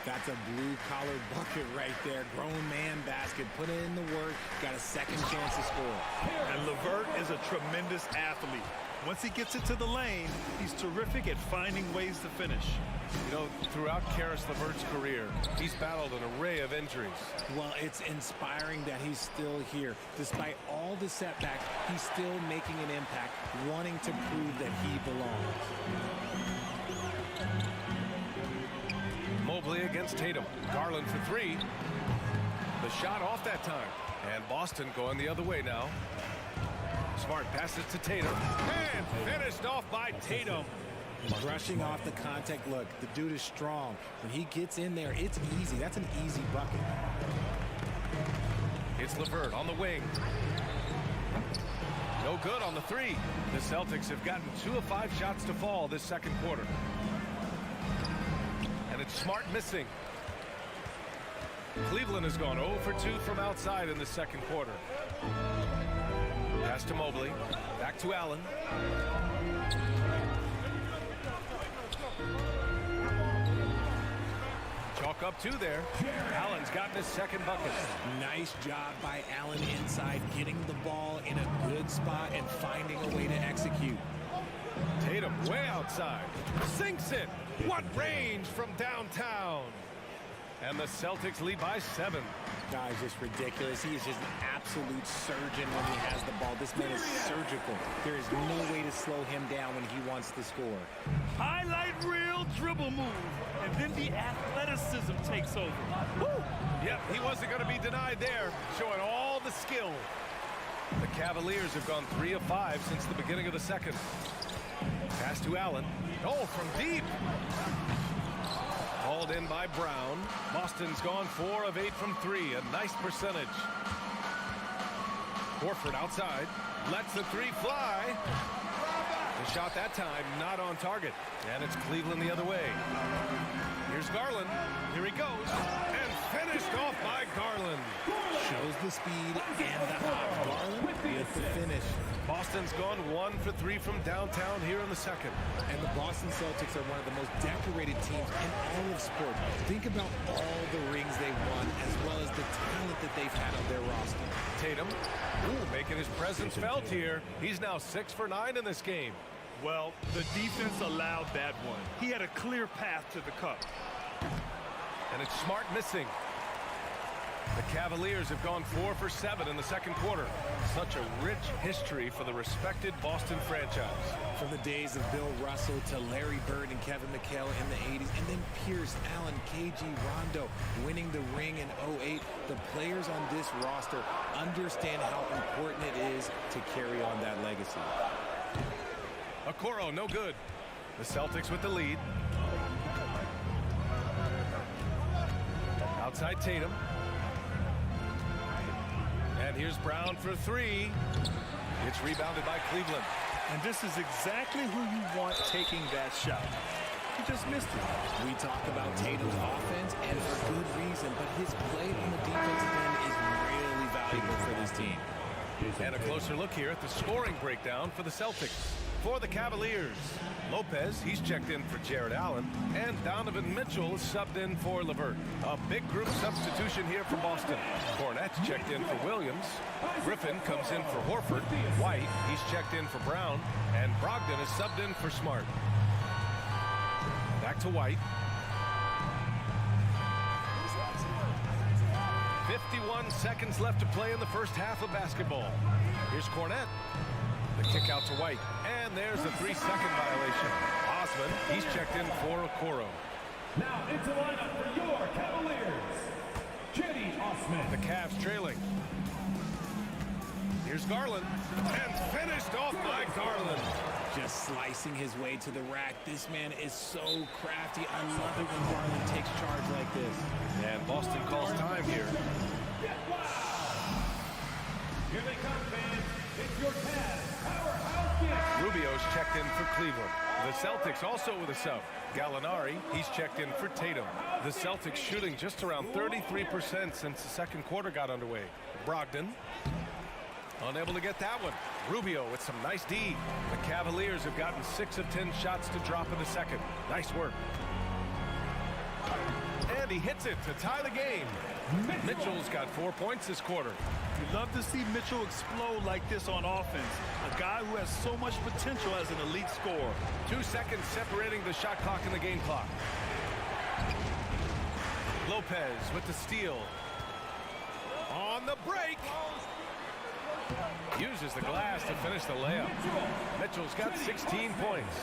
That's a blue-collar bucket right there. Grown man basket. Put in the work. Got a second chance to score. And LeVert is a tremendous athlete. Once he gets it to the lane, he's terrific at finding ways to finish. You know, throughout Karis LeVert's career, he's battled an array of injuries. Well, it's inspiring that he's still here. Despite all the setbacks, he's still making an impact, wanting to prove that he belongs. Mobley against Tatum. Garland for 3. The shot off that time. And Boston going the other way now. Smart passes to Tatum. And finished off by Tatum. Brushing off the contact. Look, the dude is strong. When he gets in there, it's easy. That's an easy bucket. It's LeVert on the wing. No good on the 3. The Celtics have gotten 2 of 5 shots to fall this second quarter. And it's Smart missing. Cleveland has gone 0 for 2 from outside in the second quarter. Pass to Mobley. Back to Allen. Chalk up 2 there. Allen's gotten his second bucket. Nice job by Allen inside, getting the ball in a good spot and finding a way to execute. Tatum way outside. Sinks it. What range from downtown. And the Celtics lead by 7. Guys, just ridiculous. He is just an absolute surgeon when he has the ball. This man is surgical. There is no way to slow him down when he wants to score. Highlight reel dribble move, and then the athleticism takes over. Woo! Yep, he wasn't going to be denied there, showing all the skill. The Cavaliers have gone 3 of 5 since the beginning of the second. Pass to Allen. Oh, from deep. Hauled in by Brown. Boston's gone 4 of 8 from 3. A nice percentage. Horford outside. Lets the 3 fly. The shot that time not on target. And it's Cleveland the other way. Here's Garland. Here he goes. And finished off by Garland. Shows the speed and the hop. Garland with the finish. Boston's gone 1 for 3 from downtown here in the second. And the Boston Celtics are one of the most decorated teams in all of sport. Think about all the rings they've won, as well as the talent that they've had on their roster. Tatum, making his presence felt here. He's now 6 for 9 in this game. Well, the defense allowed that one. He had a clear path to the cup. And it's Smart missing. The Cavaliers have gone 4 for 7 in the second quarter. Such a rich history for the respected Boston franchise. From the days of Bill Russell to Larry Bird and Kevin McHale in the 80s, and then Pierce, Allen, KG, Rondo winning the ring in 08. The players on this roster understand how important it is to carry on that legacy. Okoro, no good. The Celtics with the lead. Outside Tatum. And here's Brown for three. It's rebounded by Cleveland. And this is exactly who you want taking that shot. He just missed it. We talk about Tatum's offense, and for good reason, but his play on the defensive end is really valuable for this team. And a closer look here at the scoring breakdown for the Celtics. For the Cavaliers, Lopez, he's checked in for Jared Allen, and Donovan Mitchell is subbed in for LeVert. A big group substitution here for Boston. Cornette's checked in for Williams. Griffin comes in for Horford. White, he's checked in for Brown, and Brogdon is subbed in for Smart. Back to White. 51 seconds left to play in the first half of basketball. Here's Cornette. The kick out to White. And there's a 3-second violation. Osman, he's checked in for Okoro. Now into lineup for your Cavaliers, Cedi Osman. The Cavs trailing. Here's Garland. And finished off by Garland. Just slicing his way to the rack. This man is so crafty. I love it when Garland takes charge like this. And Boston calls time here. Here they come, fans. It's your Cavs powerhouse game. Rubio's checked in for Cleveland. The Celtics also with a sub. Gallinari, he's checked in for Tatum. The Celtics shooting just around 33% since the second quarter got underway. Brogdon, unable to get that one. Rubio with some nice D. The Cavaliers have gotten 6 of 10 shots to drop in the second. Nice work. And he hits it to tie the game. Mitchell's got 4 points this quarter. You love to see Mitchell explode like this on offense. A guy who has so much potential as an elite scorer. 2 seconds separating the shot clock and the game clock. Lopez with the steal. On the break. Uses the glass to finish the layup. Mitchell's got 16 points.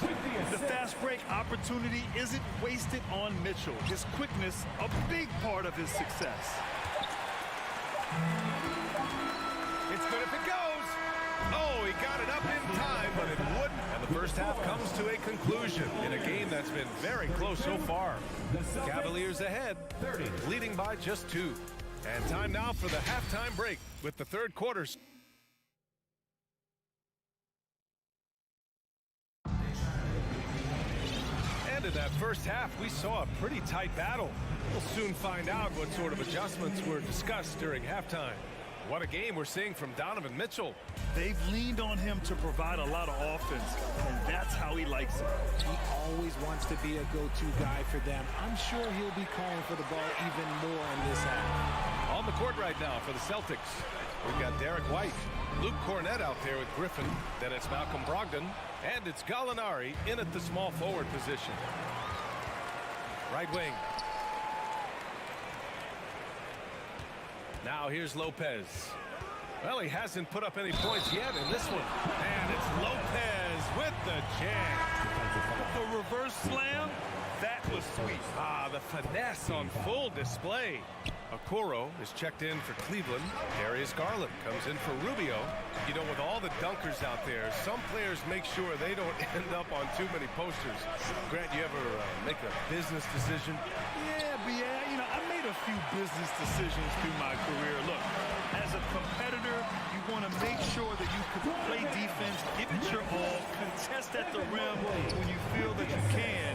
The fast break opportunity isn't wasted on Mitchell. His quickness, a big part of his success. It's good if it goes. Oh, he got it up in time, but it wouldn't. And the first half comes to a conclusion in a game that's been very close so far. Cavaliers ahead, leading by just 2. And time now for the halftime break with the third quarter. And in that first half, we saw a pretty tight battle. We'll soon find out what sort of adjustments were discussed during halftime. What a game we're seeing from Donovan Mitchell. They've leaned on him to provide a lot of offense, and that's how he likes it. He always wants to be a go-to guy for them. I'm sure he'll be calling for the ball even more in this half. On the court right now for the Celtics, we've got Derek White, Luke Cornette out there with Griffin, then it's Malcolm Brogdon, and it's Gallinari in at the small forward position. Right wing. Now here's Lopez. Well, he hasn't put up any points yet in this one. And it's Lopez with the jam. The reverse slam, that was sweet. Ah, the finesse on full display. Okoro is checked in for Cleveland. Darius Garland comes in for Rubio. You know, with all the dunkers out there, some players make sure they don't end up on too many posters. Grant, you ever make a business decision? Yeah, you know, I made a few business decisions through my career. Look, as a competitor, you want to make sure that you can play defense, give it your all, contest at the rim when you feel that you can.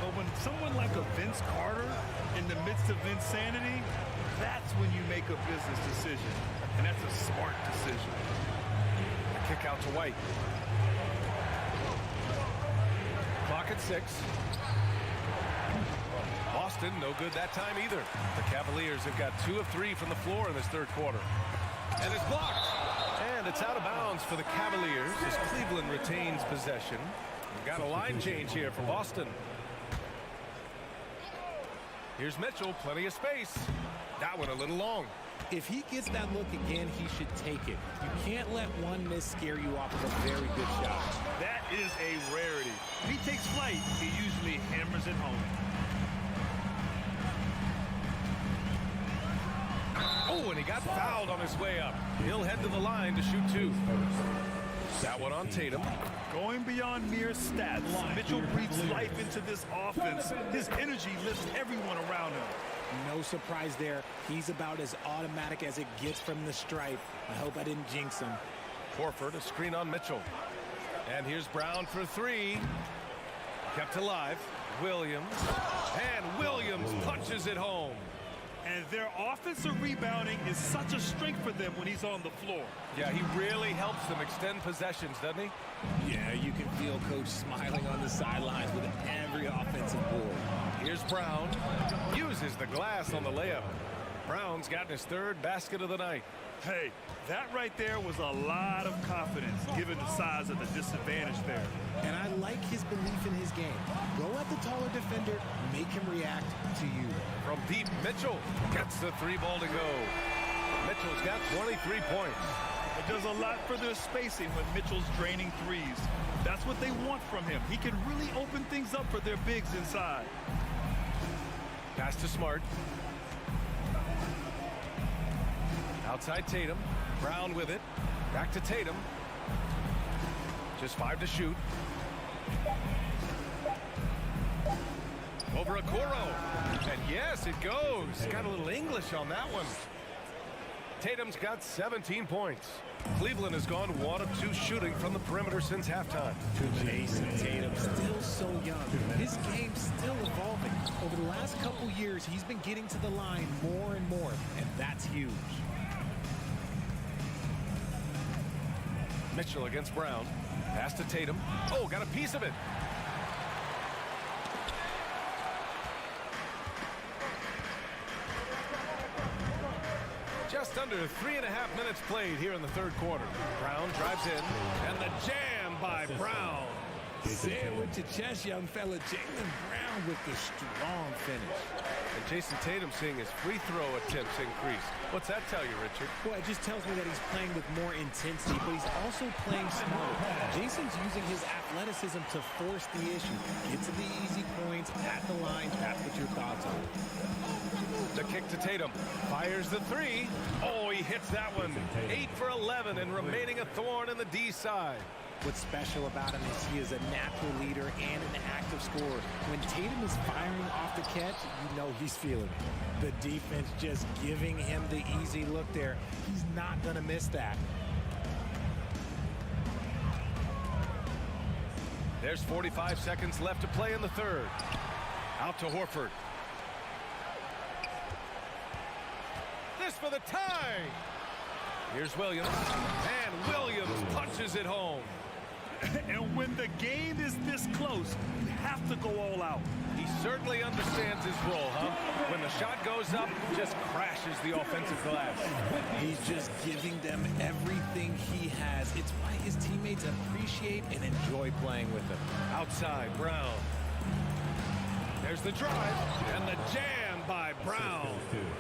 But when someone like a Vince Carter in the midst of insanity, that's when you make a business decision. And that's a smart decision. A kick out to White. Clock at 6. Boston, no good that time either. The Cavaliers have got 2 of 3 from the floor in this third quarter. And it's blocked. And it's out of bounds for the Cavaliers as Cleveland retains possession. We've got a line change here for Boston. Here's Mitchell, plenty of space. That one a little long. If he gets that look again, he should take it. You can't let one miss scare you off of a very good shot. That is a rarity. If he takes flight, he usually hammers it home. Oh, and he got fouled on his way up. He'll head to the line to shoot 2. That one on Tatum. Going beyond mere stats, Mitchell breathes life into this offense. His energy lifts everyone around him. No surprise there. He's about as automatic as it gets from the stripe. I hope I didn't jinx him. Horford, a screen on Mitchell. And here's Brown for three. Kept alive. Williams. And Williams punches it home. And their offensive rebounding is such a strength for them when he's on the floor. Yeah, he really helps them extend possessions, doesn't he? Yeah, you can feel Coach smiling on the sidelines with every offensive board. Here's Brown. Uses the glass on the layup. Brown's gotten his third basket of the night. Hey, that right there was a lot of confidence given the size of the disadvantage there. And I like his belief in his game. Go at the taller defender, make him react to you. From deep, Mitchell gets the three ball to go. Mitchell's got 23 points. It does a lot for their spacing when Mitchell's draining threes. That's what they want from him. He can really open things up for their bigs inside. Pass to Smart. Outside Tatum. Brown with it. Back to Tatum. Just 5 to shoot. Over Okoro. And yes, it goes. Got a little English on that one. Tatum's got 17 points. Cleveland has gone 1 of 2 shooting from the perimeter since halftime. Jason Tatum, still so young. His game's still evolving. Over the last couple years, he's been getting to the line more and more, and that's huge. Mitchell against Brown. Pass to Tatum. Oh, got a piece of it. Just under 3.5 minutes played here in the third quarter. Brown drives in, and the jam by Brown. Say it with your chest, young fella. Jaylen Brown with the strong finish. And Jason Tatum seeing his free throw attempts increase. What's that tell you, Richard? Well, it just tells me that he's playing with more intensity, but he's also playing smart. Jason's using his athleticism to force the issue. Get to the easy points at the line. That's what your thoughts are. The kick to Tatum. Fires the three. Oh, he hits that one. 8 for 11 and remaining a thorn in the D side. What's special about him is he is a natural leader and an active scorer. When Tatum is firing off the catch, you know he's feeling it. The defense just giving him the easy look there. He's not going to miss that. There's 45 seconds left to play in the third. Out to Horford. This for the tie. Here's Williams. And Williams punches it home. And when the game is this close, you have to go all out. He certainly understands his role, huh? When the shot goes up, just crashes the offensive glass. He's just giving them everything he has. It's why his teammates appreciate and enjoy playing with him. Outside, Brown. There's the drive and the jam by Brown.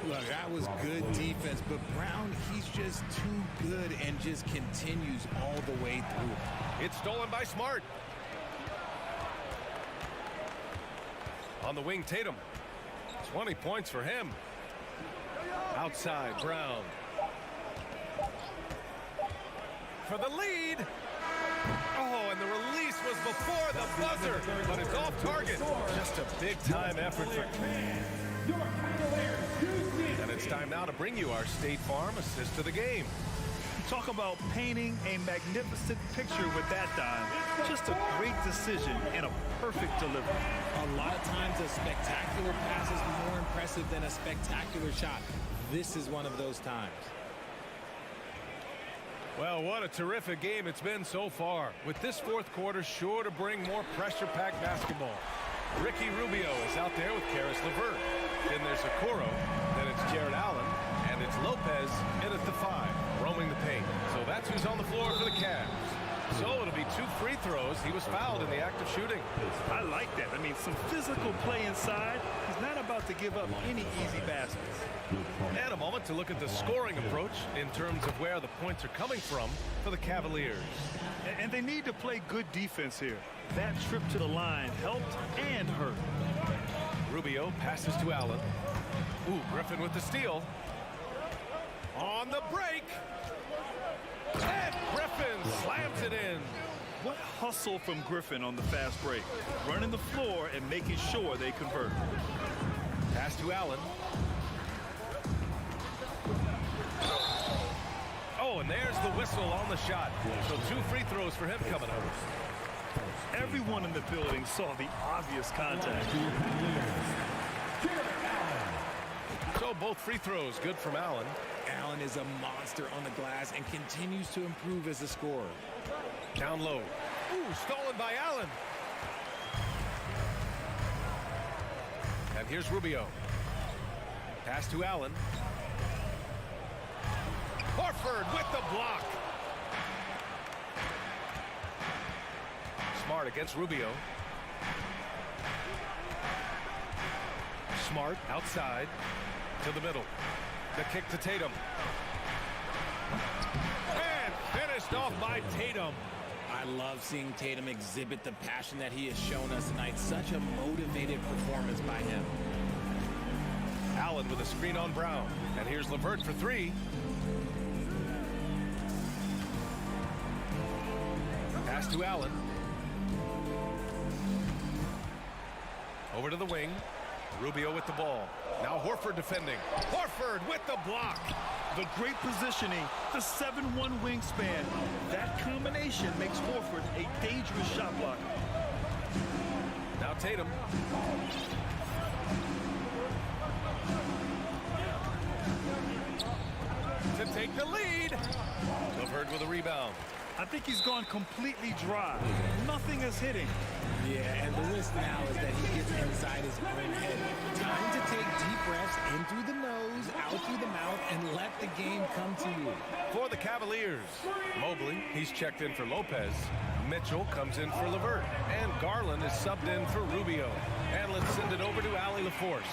Look, that was good defense, but Brown, he's just too good and just continues all the way through. It's stolen by Smart. On the wing, Tatum. 20 points for him. Outside, Brown. For the lead. Oh, and the release was before the buzzer, but it's off target. Just a big-time effort for And it's time now to bring you our State Farm assist to the game. Talk about painting a magnificent picture with that dime. Just a great decision and a perfect delivery. A lot of times a spectacular pass is more impressive than a spectacular shot. This is one of those times. Well, what a terrific game it's been so far. With this fourth quarter sure to bring more pressure-packed basketball. Ricky Rubio is out there with Karis LeVert. Then there's Okoro. Then it's Jared Allen. And it's Lopez in at the 5, roaming the paint. So that's who's on the floor for the Cavs. So it'll be 2 free throws. He was fouled in the act of shooting. I like that. I mean, some physical play inside. He's not about to give up any easy baskets. And a moment to look at the scoring approach in terms of where the points are coming from for the Cavaliers. And they need to play good defense here. That trip to the line helped and hurt. Rubio passes to Allen. Ooh, Griffin with the steal. On the break. And Griffin Slams it in. What hustle from Griffin on the fast break. Running the floor and making sure they convert. Pass to Allen. Oh, and there's the whistle on the shot. So 2 free throws for him coming up. Everyone in the building saw the obvious contact. So both free throws good from Allen. Allen is a monster on the glass and continues to improve as a scorer. Down low. Ooh, stolen by Allen. And here's Rubio. Pass to Allen. Horford with the block. Smart against Rubio. Smart outside to the middle. The kick to Tatum. And finished off by Tatum. I love seeing Tatum exhibit the passion that he has shown us tonight. Such a motivated performance by him. Allen with a screen on Brown. And here's LeVert for 3. Pass to Allen. Over to the wing. Rubio with the ball. Now Horford defending. Horford with the block. The great positioning, the 7'1" wingspan. That combination makes Horford a dangerous shot blocker. Now Tatum. To take the lead. LeVert with a rebound. I think he's gone completely dry. Nothing is hitting. Yeah, and the risk now is that he gets inside his own head. Time to take deep breaths in through the nose, out through the mouth, and let the game come to you. For the Cavaliers, Mobley, he's checked in for Lopez. Mitchell comes in for LeVert. And Garland is subbed in for Rubio. And let's send it over to Allie LaForce.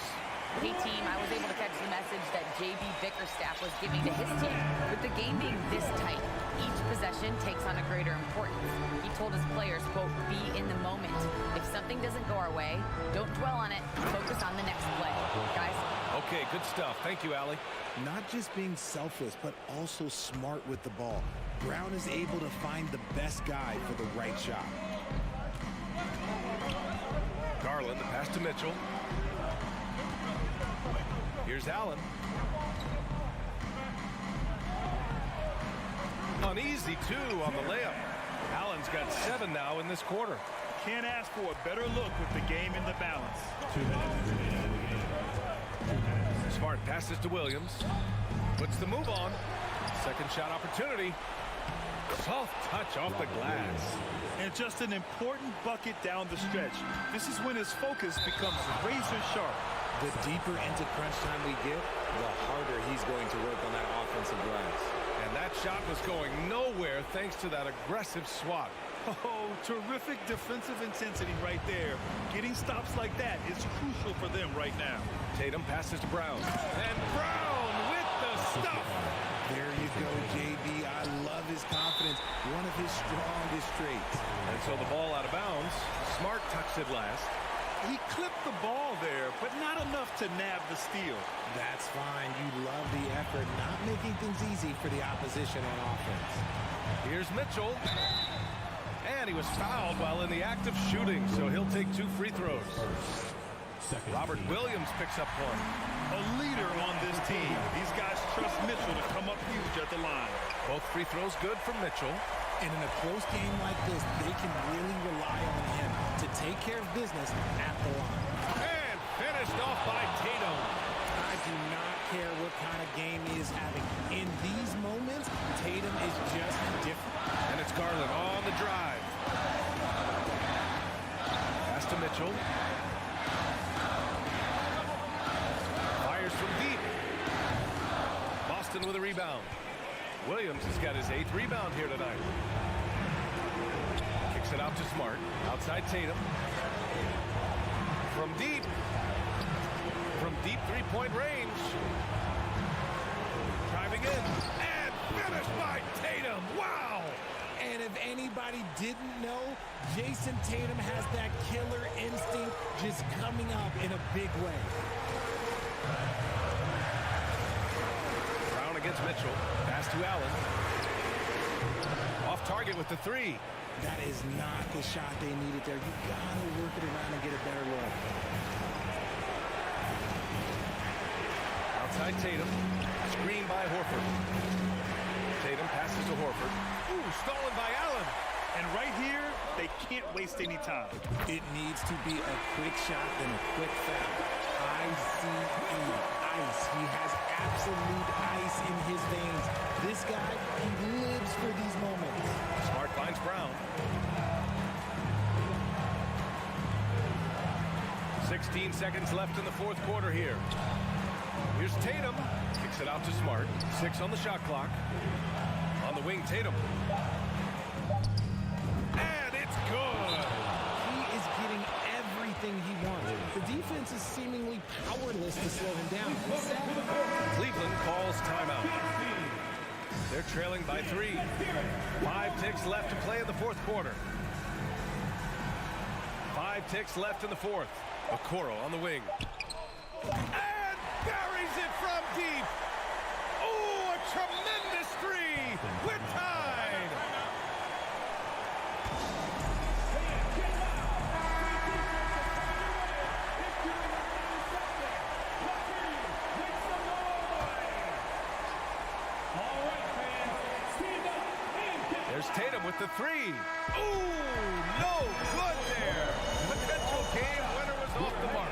Hey, team, I was able to catch the message that J.B. Bickerstaff was giving to his team. With the game being this tight, each possession takes on a greater importance. He told his players, quote, be in the moment. If something doesn't go our way, don't dwell on it. Focus on the next play. Guys? Okay, good stuff. Thank you, Allie. Not just being selfless, but also smart with the ball. Brown is able to find the best guy for the right shot. Garland, the pass to Mitchell. Here's Allen. Uneasy, 2 on the layup. Allen's got 7 now in this quarter. Can't ask for a better look with the game in the balance. Smart passes to Williams. Puts the move on. Second shot opportunity. Soft touch off the glass. And just an important bucket down the stretch. This is when his focus becomes razor sharp. The deeper into crunch time we get, the harder he's going to work on that offensive glass. And that shot was going nowhere thanks to that aggressive swat. Oh, terrific defensive intensity right there. Getting stops like that is crucial for them right now. Tatum passes to Brown. And Brown with the stuff. There you go, JB. I love his confidence. One of his strongest traits. And so the ball out of bounds. Smart tucks it last. He clipped the ball there, but not enough to nab the steal. That's fine. You love the effort, not making things easy for the opposition on offense. Here's Mitchell. And he was fouled while in the act of shooting, so he'll take 2 free throws. Robert Williams picks up 1. A leader on this team. These guys trust Mitchell to come up huge at the line. Both free throws good from Mitchell. And in a close game like this, they can really rely on him to take care of business at the line. And finished off by Tatum. I do not care what kind of game he is having. In these moments, Tatum is just different. And it's Garland on the drive. Pass to Mitchell. Fires from deep. Boston with a rebound. Williams has got his 8th rebound here tonight. Kicks it out to Smart. Outside Tatum. From deep. From deep 3-point range. Driving in. And finished by Tatum. Wow! And if anybody didn't know, Jason Tatum has that killer instinct just coming up in a big way. Brown against Mitchell. Pass to Allen. Off target with the three. That is not the shot they needed there. You gotta work it around and get a better look. Outside Tatum. Screen by Horford. Tatum passes to Horford. Ooh, stolen by Allen. And right here, they can't waste any time. It needs to be a quick shot and a quick foul. ICE. Ice. He has absolute ice in his veins. This guy, he lives for these moments. Smart finds Brown. 16 seconds left in the fourth quarter here. Here's Tatum. Kicks it out to Smart. 6 on the shot clock. On the wing, Tatum. And it's good. He is getting everything he wants. The defense is seemingly powerless to slow him down. Cleveland calls timeout. They're trailing by 3. 5 ticks left to play in the fourth quarter. 5 ticks left in the fourth. Okoro on the wing. And buries it from deep. Oh, a tremendous three. We're tied. There's Tatum with the three. Ooh, no good there. Potential game winner was off the mark.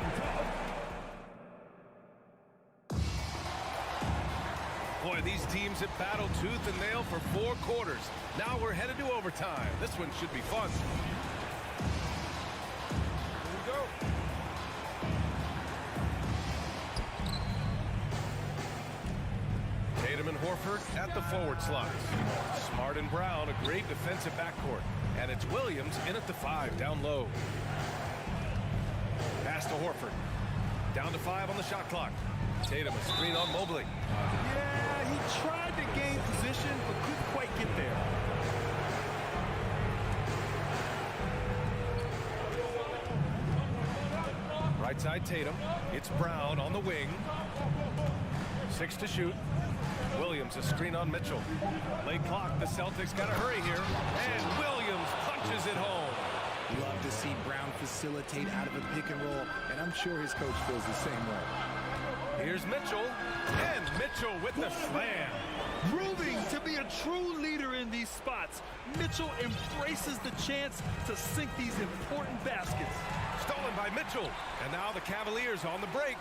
Boy, these teams have battled tooth and nail for 4 quarters. Now we're headed to overtime. This one should be fun. Here we go. Tatum and Horford at the forward slots. Smart and Brown, a great defensive backcourt. And it's Williams in at the 5, down low. Pass to Horford. Down to 5 on the shot clock. Tatum, a screen on Mobley. Yeah, he tried to gain position, but couldn't quite get there. Right side Tatum. It's Brown on the wing. 6 to shoot. Williams, a screen on Mitchell. Late clock, the Celtics got to hurry here. And Williams punches it home. Love to see Brown facilitate out of a pick and roll, and I'm sure his coach feels the same way. Here's Mitchell, and Mitchell with the slam. Proving to be a true leader in these spots, Mitchell embraces the chance to sink these important baskets. Stolen by Mitchell, and now the Cavaliers on the break.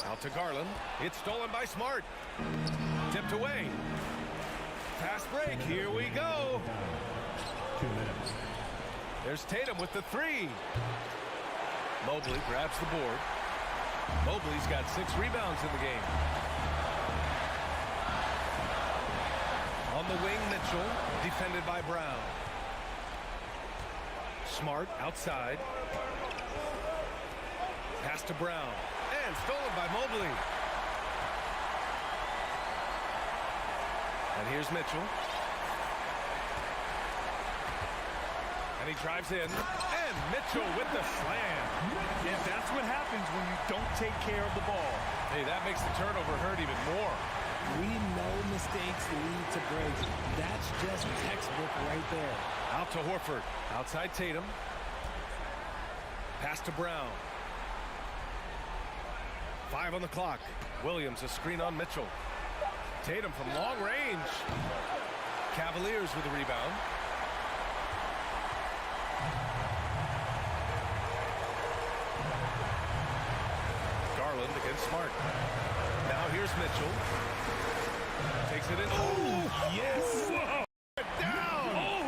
Out to Garland. It's stolen by Smart. Tipped away. Fast break. Here we go. 2 minutes. There's Tatum with the three. Mobley grabs the board. Mobley's got 6 rebounds in the game. On the wing, Mitchell, defended by Brown. Smart outside. Pass to Brown. And stolen by Mobley. And here's Mitchell. And he drives in. And Mitchell with the slam. Yeah, that's what happens when you don't take care of the ball. Hey, that makes the turnover hurt even more. We know mistakes lead to breaks. That's just textbook right there. Out to Horford. Outside Tatum. Pass to Brown. 5 on the clock. Williams, a screen on Mitchell. Tatum from long range. Cavaliers with a rebound. Garland against Smart. Now here's Mitchell. Takes it in. Oh, yes! Whoa. Down! Oh!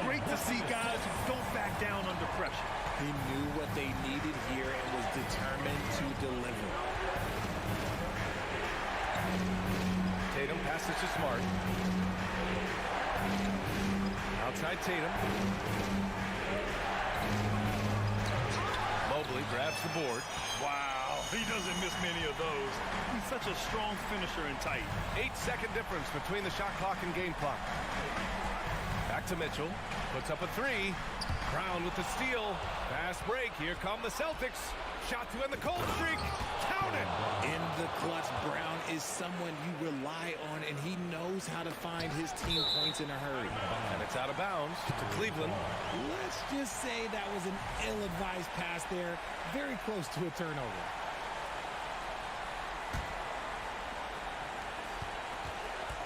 Great to see guys who don't back down under pressure. He knew what they needed here and was determined to deliver. Tatum passes to Smart. Outside Tatum. Mobley grabs the board. Wow, he doesn't miss many of those. He's such a strong finisher and tight. 8-second difference between the shot clock and game clock. Back to Mitchell. Puts up a three. Brown with the steal. Fast break. Here come the Celtics. Shot to end the cold streak. Count it. In the clutch, Brown is someone you rely on, and he knows how to find his team points in a hurry. And it's out of bounds to Cleveland. Let's just say that was an ill-advised pass there. Very close to a turnover.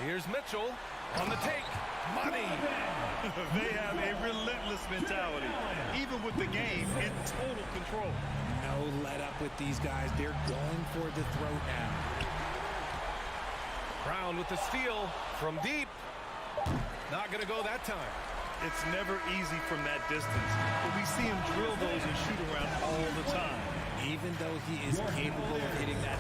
Here's Mitchell on the take. Money. They have a relentless mentality, even with the game in total control. No let up with these guys. They're going for the throat now. Brown with the steal from deep. Not going to go that time. It's never easy from that distance, but we see him drill those and shoot around all the time. Even though he is capable of hitting that.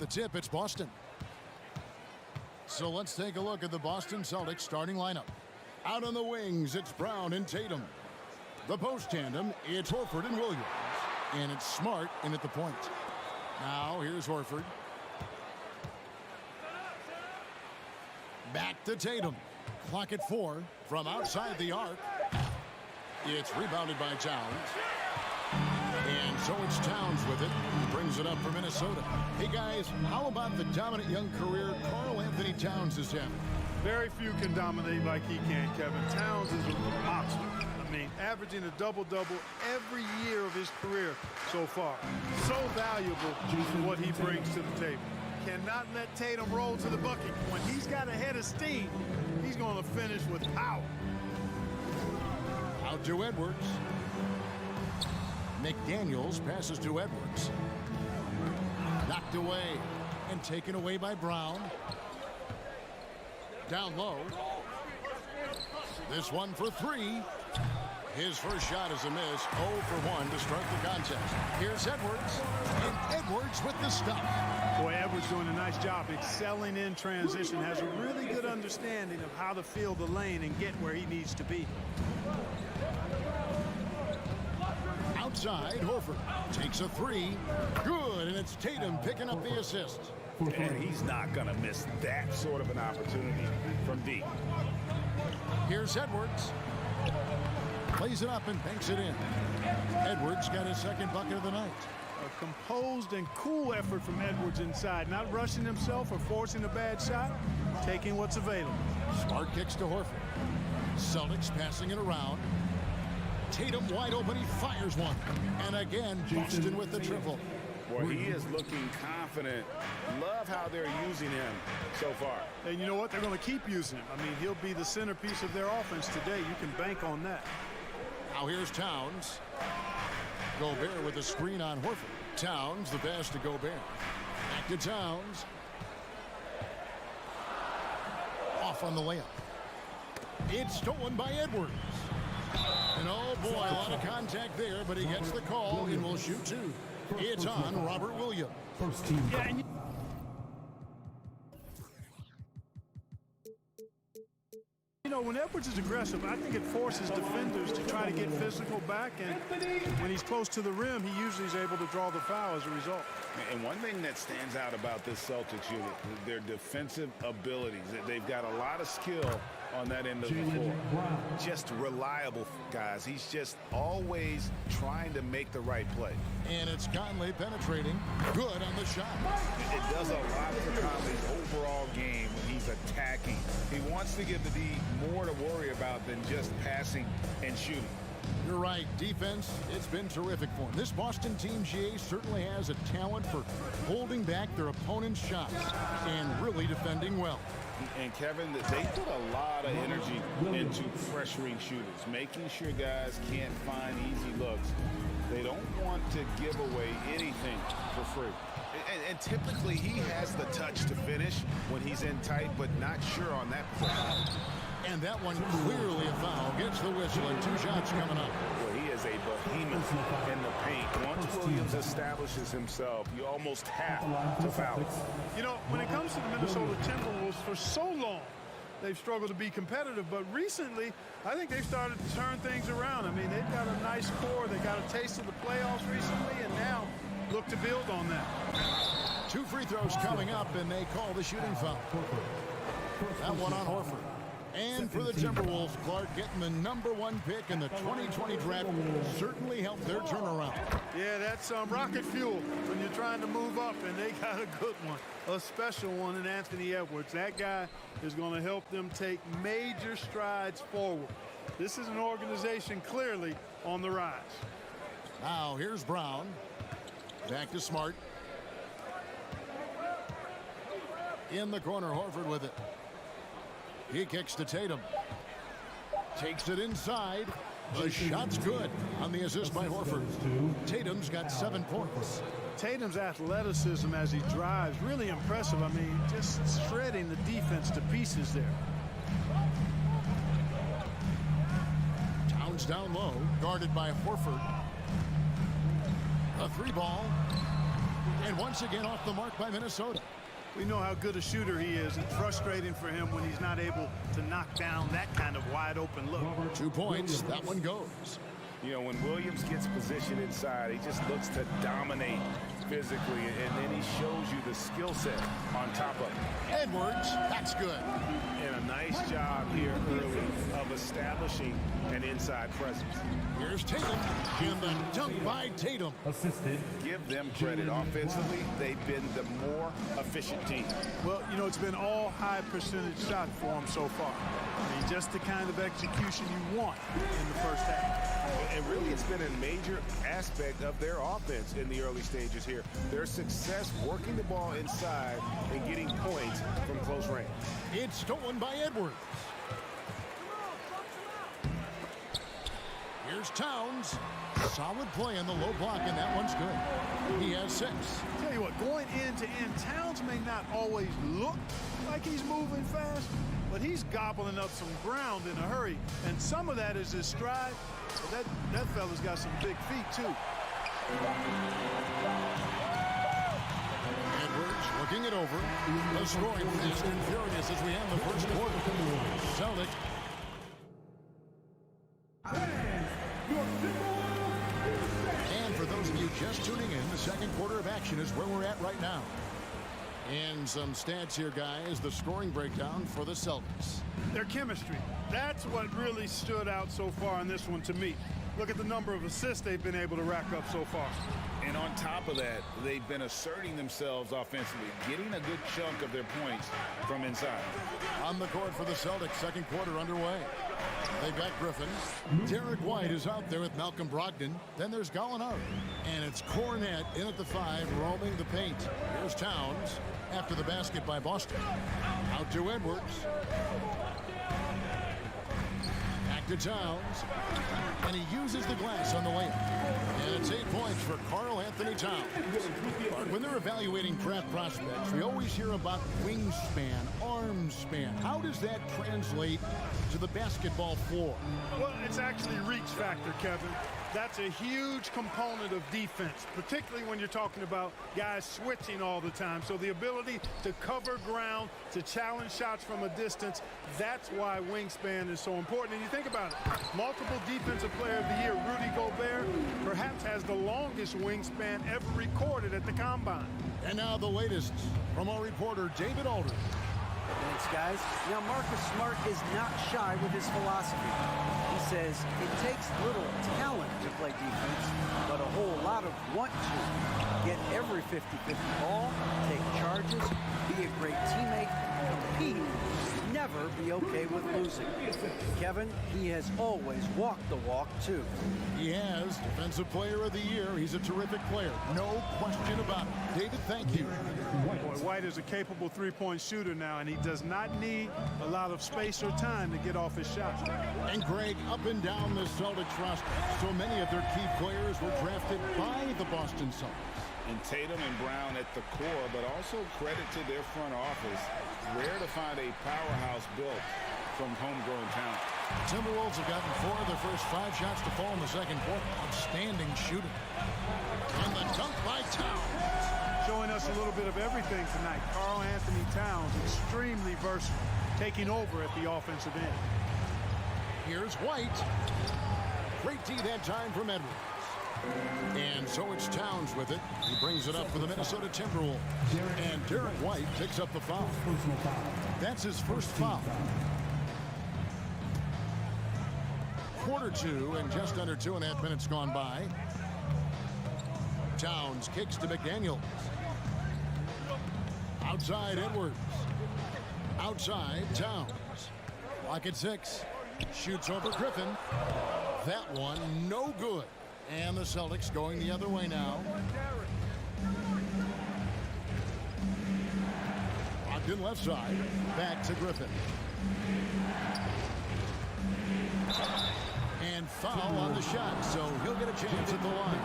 the tip, it's Boston. So let's take a look at the Boston Celtics starting lineup. Out on the wings, it's Brown and Tatum. The post tandem, it's Horford and Williams. And it's Smart in at the point. Now, here's Horford. Back to Tatum. Clock at 4 from outside the arc. It's rebounded by Towns. And so it's Towns with it. He brings it up for Minnesota. Hey, guys, how about the dominant young career Karl Anthony Towns has had? Very few can dominate like he can, Kevin. Towns is a monster. I mean, averaging a double-double every year of his career so far. So valuable to what he brings to the table. Cannot let Tatum roll to the bucket. When he's got a head of steam, he's going to finish with power. Out to Edwards. McDaniels passes to Edwards. Knocked away and taken away by Brown. Down low. This one for 3. His first shot is a miss. 0 for 1 to start the contest. Here's Edwards. And Edwards with the stop. Boy, Edwards doing a nice job excelling in transition. Has a really good understanding of how to fill the lane and get where he needs to be. Outside, Horford takes a 3. Good, and it's Tatum picking up the assist. And he's not going to miss that sort of an opportunity from deep. Here's Edwards. Plays it up and banks it in. Edwards got his second bucket of the night. A composed and cool effort from Edwards inside. Not rushing himself or forcing a bad shot. Taking what's available. Smart kicks to Horford. Celtics passing it around. Tatum wide open. He fires one. And again, Boston with the triple. Boy, he is looking confident. Love how they're using him so far. And you know what? They're going to keep using him. I mean, he'll be the centerpiece of their offense today. You can bank on that. Now here's Towns. Gobert with a screen on Horford. Towns, the pass to Gobert. Back to Towns. Off on the layup. It's stolen by Edwards. And oh boy, a lot of contact there, but he gets the call and will shoot 2. It's on Robert Williams. First team. Yeah, and you know, when Edwards is aggressive, I think it forces defenders to try to get physical back, and when he's close to the rim, he usually is able to draw the foul as a result. And one thing that stands out about this Celtics unit, their defensive abilities. They've got a lot of skill on that end of the floor. Just reliable, guys. He's just always trying to make the right play. And it's Conley penetrating. Good on the shot. It does a lot for Conley's overall game when he's attacking. He wants to give the D more to worry about than just passing and shooting. You're right. Defense, it's been terrific for him. This Boston team, GA, certainly has a talent for holding back their opponent's shots and really defending well. And Kevin, they put a lot of energy into pressuring shooters, making sure guys can't find easy looks. They don't want to give away anything for free. And typically he has the touch to finish when he's in tight, but not sure on that possession. And that one clearly a foul. Gets the whistle and 2 shots coming up. Well, he is a behemoth in the paint. Once Williams establishes himself, you almost have to foul him. You know, when it comes to the Minnesota Timberwolves, for so long, they've struggled to be competitive, but recently, I think they've started to turn things around. I mean, they've got a nice core. They got a taste of the playoffs recently, and now look to build on that. 2 free throws coming up, and they call the shooting foul. That one on Horford. And for the Timberwolves, Clark getting the #1 pick in the 2020 draft certainly helped their turnaround. Yeah, that's rocket fuel when you're trying to move up, and they got a good one, a special one in Anthony Edwards. That guy is going to help them take major strides forward. This is an organization clearly on the rise. Now here's Brown. Back to Smart. In the corner, Horford with it. He kicks to Tatum. Takes it inside. The shot's good on the assist by Horford. Tatum's got 7 points. Tatum's athleticism as he drives, really impressive. I mean, just shredding the defense to pieces there. Towns down low, guarded by Horford. A 3 ball. And once again off the mark by Minnesota. We know how good a shooter he is. It's frustrating for him when he's not able to knock down that kind of wide open look. 2 points. That one goes. You know, when Williams gets positioned inside, he just looks to dominate physically, and then he shows you the skill set on top of it. Edwards, that's good. And a nice job here early of establishing an inside presence. Here's Tatum, and the dunk by Tatum. Assisted. Give them credit. Offensively, they've been the more efficient team. Well, you know, it's been all high percentage shot for him so far. I mean, just the kind of execution you want in the first half. And really, it's been a major aspect of their offense in the early stages here. Their success working the ball inside and getting points from close range. It's stolen by Edwards. Here's Towns. Solid play on the low block, and that one's good. He has 6. Tell you what, going end to end, Towns may not always look like he's moving fast, but he's gobbling up some ground in a hurry. And some of that is his stride. But that fella's got some big feet, too. Edwards looking it over. The scoring fast and furious as we end the first quarter. Celtics. And for those of you just tuning in, the second quarter of action is where we're at right now. And some stats here, guys. The scoring breakdown for the Celtics. Their chemistry. That's what really stood out so far in this one to me. Look at the number of assists they've been able to rack up so far. And on top of that, they've been asserting themselves offensively, getting a good chunk of their points from inside. On the court for the Celtics, second quarter underway. They got Griffin. Derek White is out there with Malcolm Brogdon. Then there's Gallinari. And it's Cornette in at the 5, roaming the paint. Here's Towns after the basket by Boston. Out to Edwards. Back to Towns. And he uses the glass on the layup. And it's 8 points for Karl Anthony Towns. When they're evaluating draft prospects, we always hear about wingspan, arm span. How does that translate to the basketball floor? Well, it's actually reach factor, Kevin. That's a huge component of defense, particularly when you're talking about guys switching all the time. So the ability to cover ground, to challenge shots from a distance, that's why wingspan is so important. And you think about it, multiple defensive player of the year, Rudy Gobert, perhaps has the longest wingspan ever recorded at the Combine. And now the latest from our reporter, David Aldridge. Thanks, guys. Now, Marcus Smart is not shy with his philosophy. He says it takes little talent to play defense, but a whole lot of want to. Get every 50-50 ball, take charges, be a great teammate, compete, never be okay with losing. Kevin, he has always walked the walk, too. He has Defensive Player of the Year. He's a terrific player. No question about it. David, thank you. Boy, White is a capable three-point shooter now, and he does not need a lot of space or time to get off his shot. And Greg, up and down the Celtics roster, so many of their key players were drafted by the Boston Celtics. And Tatum and Brown at the core, but also credit to their front office. Rare to find a powerhouse built from homegrown talent. Timberwolves have gotten 4 of their first 5 shots to fall in the second quarter. Outstanding shooting. And the dunk by Towns. Showing us a little bit of everything tonight. Karl Anthony Towns, extremely versatile, taking over at the offensive end. Here's White. Great D that time from Edwards. And so it's Towns with it. He brings it up for the Minnesota Timberwolves. And Derek White picks up the foul. That's his first foul. Quarter 2 and just under 2.5 minutes gone by. Towns kicks to McDaniels. Outside Edwards. Outside Towns. Clock at 6. Shoots over Griffin. That one no good. And the Celtics going the other way now. Ogden left side. Back to Griffin. And foul on the shot, so he'll get a chance at the line.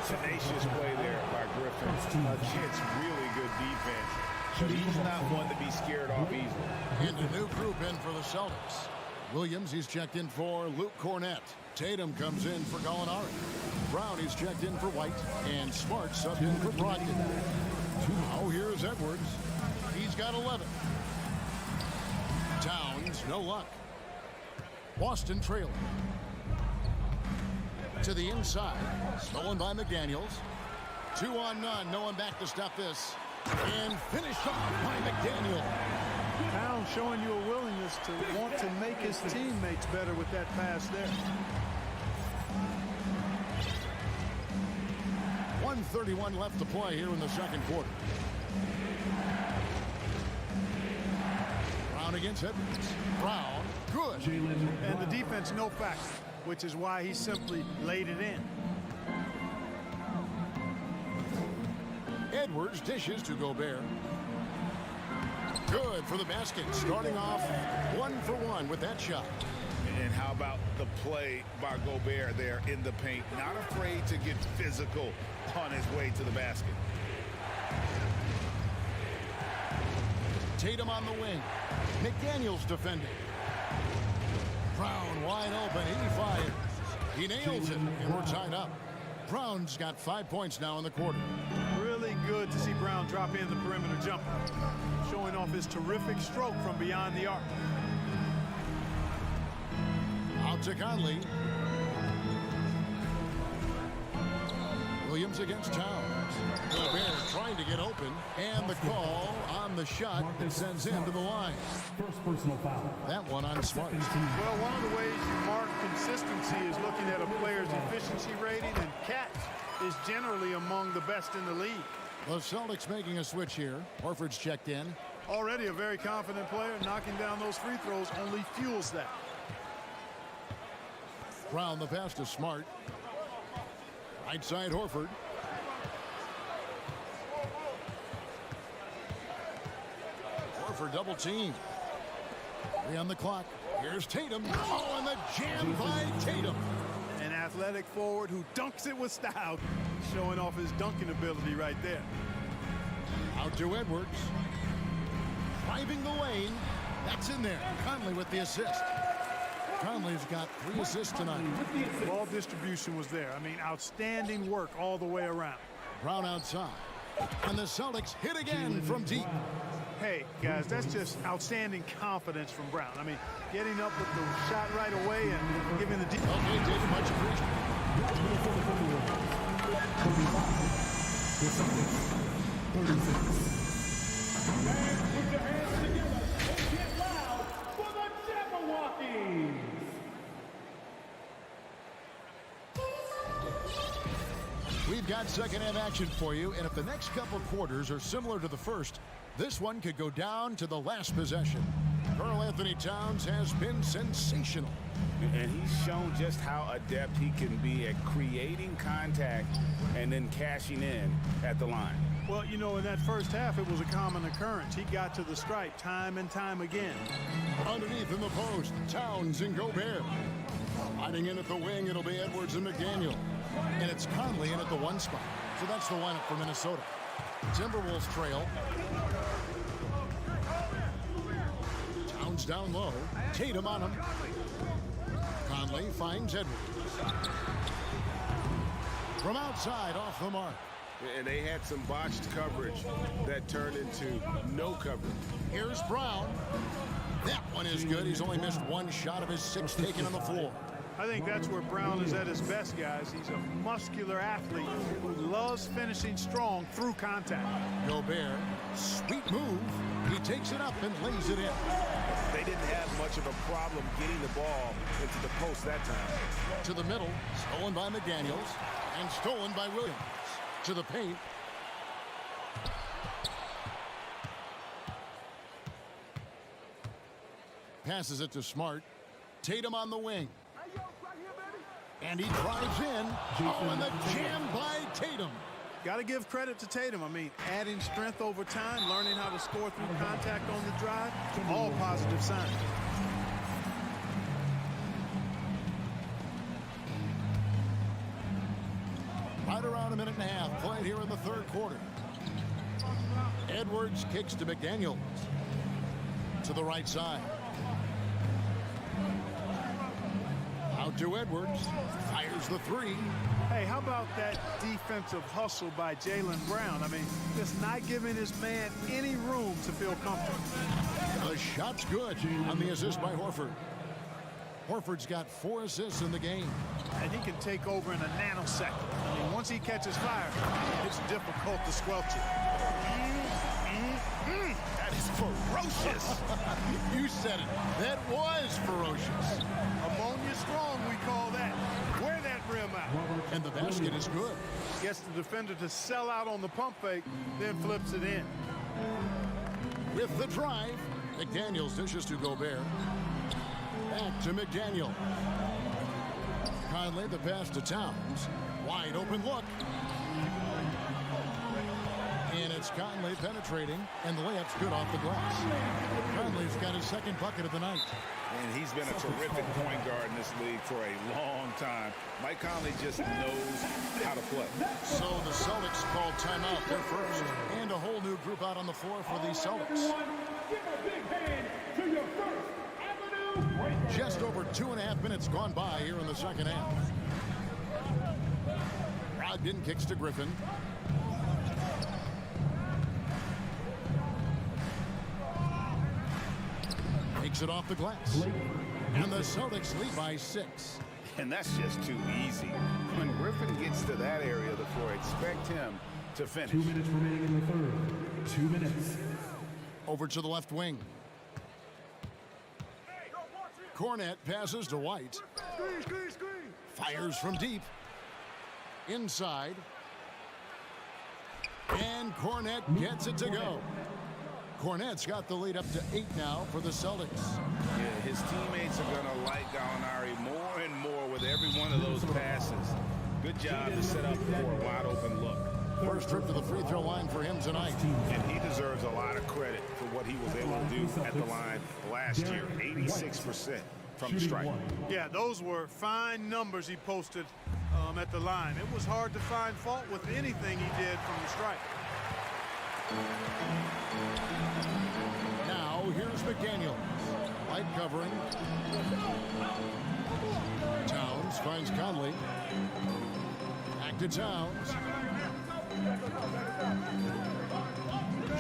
Tenacious play there by Griffin against really good defense. But he's not one to be scared off easily. And a new group in for the Celtics. Williams, he's checked in for Luke Cornette. Tatum comes in for Gallinari. Brown is checked in for White. And Smart subbed in for Brogdon. Now here's Edwards. He's got 11. Towns, no luck. Boston trailing. To the inside. Stolen by McDaniels. 2 on none. No one back to stop this. And finished off by McDaniel. Towns showing you a willingness to want to make his teammates better with that pass there. 1:31 left to play here in the second quarter. Brown against Edwards. Brown, good. And the defense no factor, which is why he simply laid it in. Edwards dishes to Gobert. Good for the basket. Starting off 1 for 1 with that shot. And how about the play by Gobert there in the paint? Not afraid to get physical on his way to the basket. Tatum on the wing. McDaniels defending. Brown wide open. He fires. He nails it, and we're tied up. Brown's got 5 points now in the quarter. Really good to see Brown drop in the perimeter jumper, showing off his terrific stroke from beyond the arc. Out to Conley. Williams against Towns. Gobert trying to get open, and the call on the shot that sends him to the line. First personal foul. That one on Smart. Well, one of the ways you mark consistency is looking at a player's efficiency rating, and catch is generally among the best in the league. The Celtics making a switch here. Horford's checked in. Already a very confident player. Knocking down those free throws only fuels that. Brown the pass to Smart. Right side Horford. Horford double team. 3 on the clock. Here's Tatum. Oh, and the jam by Tatum. An athletic forward who dunks it with style. Showing off his dunking ability right there. Out to Edwards. Driving the lane. That's in there. Conley with the assist. Conley's got 3 assists tonight. Ball distribution was there. I mean, outstanding work all the way around. Brown outside. And the Celtics hit again from deep. Hey, guys, that's just outstanding confidence from Brown. I mean, getting up with the shot right away and giving the deep. Okay, David, much appreciated. And put your hands together and get loud for the Jabberwockies. We've got second half action for you, and if the next couple quarters are similar to the first, this one could go down to the last possession. Karl Anthony Towns has been sensational. And he's shown just how adept he can be at creating contact and then cashing in at the line. Well, you know, in that first half, it was a common occurrence. He got to the stripe time and time again. Underneath in the post, Towns and Gobert. Hiding in at the wing, it'll be Edwards and McDaniel. And it's Conley in at the 1 spot. So that's the lineup for Minnesota. Timberwolves trail. Towns down low. Tatum on him. Conley finds Edwards. From outside, off the mark. And they had some botched coverage that turned into no coverage. Here's Brown. That one is good. He's only missed 1 shot of his 6 taken on the floor. I think that's where Brown is at his best, guys. He's a muscular athlete who loves finishing strong through contact. Gobert, sweet move. He takes it up and lays it in. They didn't have much of a problem getting the ball into the post that time. To the middle, stolen by McDaniels, and stolen by Williams. To the paint. Passes it to Smart. Tatum on the wing. And he drives in. Oh, and the jam by Tatum. Got to give credit to Tatum. I mean, adding strength over time, learning how to score through contact on the drive, all positive signs. Right around a minute and a half played here in the third quarter. Edwards kicks to McDaniels. To the right side. Out to Edwards. Fires the three. Hey, how about that defensive hustle by Jaylen Brown? I mean, just not giving his man any room to feel comfortable. The shot's good on the assist by Horford. Horford's got 4 assists in the game. And he can take over in a nanosecond. I mean, once he catches fire, it's difficult to squelch it. That is ferocious. You said it. That was ferocious. Ammonia strong, we call that. Wear that rim out. And the basket is good. Gets the defender to sell out on the pump fake, then flips it in. With the drive, McDaniels dishes to Gobert. Back to McDaniel. Conley the pass to Towns. Wide open look. And it's Conley penetrating, and the layup's good off the glass. Conley's got his second bucket of the night. And he's been a terrific point guard in this league for a long time. Mike Conley just knows how to play. So the Celtics called timeout, their first, and a whole new group out on the floor for the Celtics. Just over 2.5 minutes gone by here in the second half. Brogdon kicks to Griffin. Takes it off the glass. And the Celtics lead by 6. And that's just too easy. When Griffin gets to that area of the floor, expect him to finish. 2 minutes remaining in the third. 2 minutes. Over to the left wing. Cornette passes to White. Fires from deep. Inside. And Cornette gets it to go. Cornette's got the lead up to 8 now for the Celtics. Yeah, his teammates are going to like Gallinari more and more with every one of those passes. Good job to set up for a wide open look. First trip to the free throw line for him tonight. And he deserves a lot of credit for what he was able to do at the line last year. 86% from the stripe. Yeah, those were fine numbers he posted at the line. It was hard to find fault with anything he did from the stripe. Now here's McDaniel. Light covering. Towns finds Conley. Back to Towns.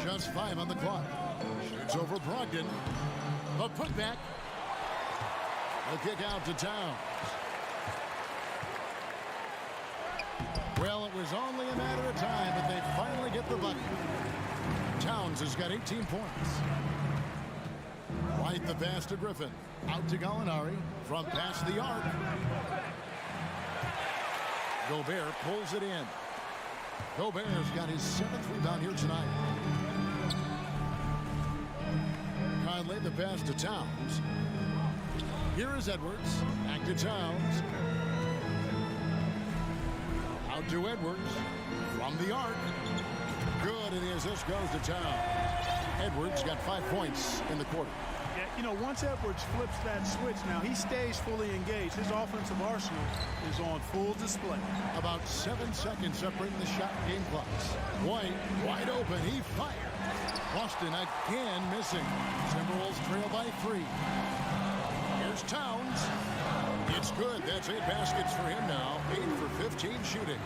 Just 5 on the clock. Shoots over Brogdon. The putback. The kick out to Towns. Well, it was only a matter of time, but they finally get the bucket. Towns has got 18 points. Right the pass to Griffin. Out to Gallinari from past the arc. Gobert pulls it in. Gobert's got his 7th rebound here tonight. Conley the pass to Towns. Here is Edwards. Back to Towns. Out to Edwards. From the arc. Good, and the assist goes to Towns. Edwards got 5 points in the quarter. Yeah, you know, once Edwards flips that switch now, he stays fully engaged. His offensive arsenal is on full display. About 7 seconds separating the shot game clocks. White, wide open, he fired. Boston again missing. Timberwolves trail by 3. Here's Towns. It's good. That's 8 baskets for him now. 8 for 15 shooting.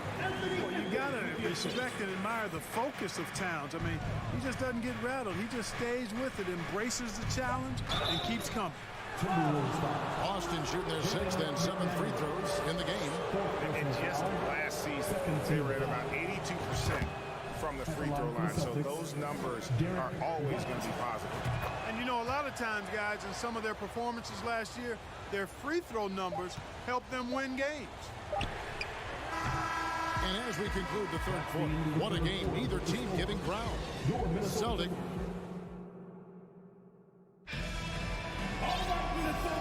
Well, you got to respect and admire the focus of Towns. I mean, he just doesn't get rattled. He just stays with it, embraces the challenge, and keeps coming. Boston shooting their 6th and 7th free throws in the game. And just last season, they were at about 82% from the free throw line. So those numbers are always going to be positive. And you know, a lot of times, guys, in some of their performances last year, their free throw numbers helped them win games. And as we conclude the third quarter, what a game. Neither team giving ground. Celtic.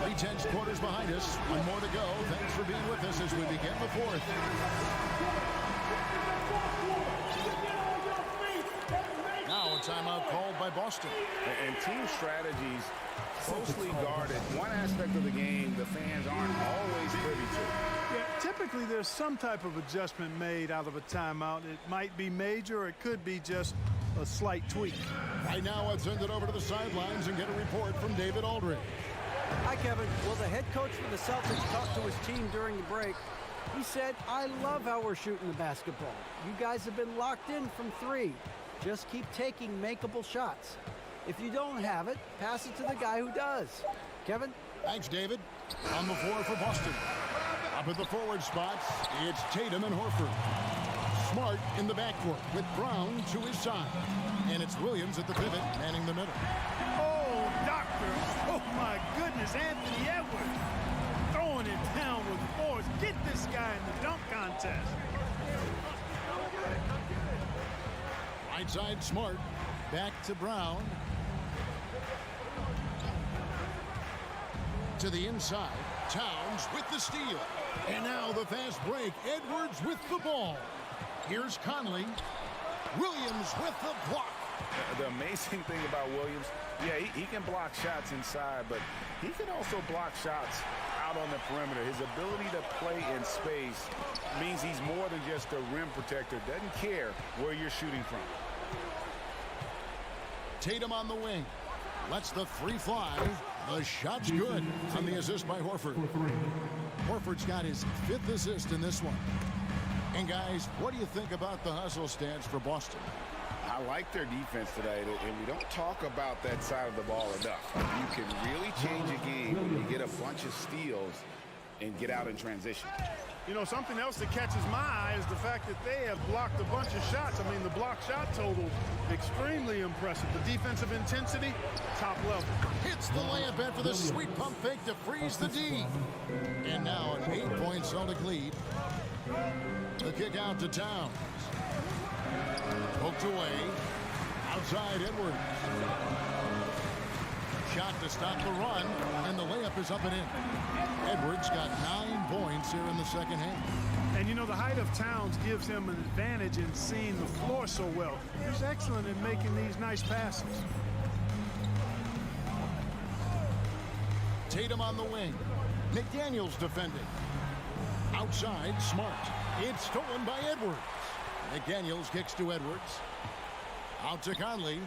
3/10 quarters behind us. 1 more to go. Thanks for being with us as we begin the 4th. Now a timeout called by Boston. And team strategies closely guarded. One aspect of the game the fans aren't always privy to. Yeah, typically there's some type of adjustment made out of a timeout. It might be major, or it could be just a slight tweak. Right now, let's send it over to the sidelines and get a report from David Aldridge. Hi, Kevin. Well, the head coach for the Celtics talked to his team during the break. He said, I love how we're shooting the basketball. You guys have been locked in from 3. Just keep taking makeable shots. If you don't have it, pass it to the guy who does. Kevin? Thanks, David. On the floor for Boston. Up at the forward spots, it's Tatum and Horford. Smart in the backcourt with Brown to his side. And it's Williams at the pivot, manning the middle. Oh, doctor. Oh, my goodness. Anthony Edwards throwing it down with force. Get this guy in the dunk contest. Right side, Smart. Back to Brown. To the inside. Towns with the steal. And now the fast break. Edwards with the ball. Here's Conley. Williams with the block. The amazing thing about Williams, yeah, he can block shots inside, but he can also block shots out on the perimeter. His ability to play in space means he's more than just a rim protector. Doesn't care where you're shooting from. Tatum on the wing. Lets the 3 fly. The shot's good on the assist by Horford. Horford's got his 5th assist in this one. And guys, what do you think about the hustle stance for Boston? I like their defense today, and we don't talk about that side of the ball enough. You can really change a game when you get a bunch of steals and get out in transition. You know, something else that catches my eye is the fact that they have blocked a bunch of shots. I mean, the block shot total, extremely impressive. The defensive intensity, top level. Hits the layup in for the sweet pump fake to freeze the D. And now an 8-point Celtic lead. The kick out to Towns. Poked away. Outside Edwards. Shot to stop the run, and the layup is up and in. Edwards got 9 points here in the second half. And you know, the height of Towns gives him an advantage in seeing the floor so well. He's excellent in making these nice passes. Tatum on the wing. McDaniels defending. Outside, Smart. It's stolen by Edwards. McDaniels kicks to Edwards. Out to Conley.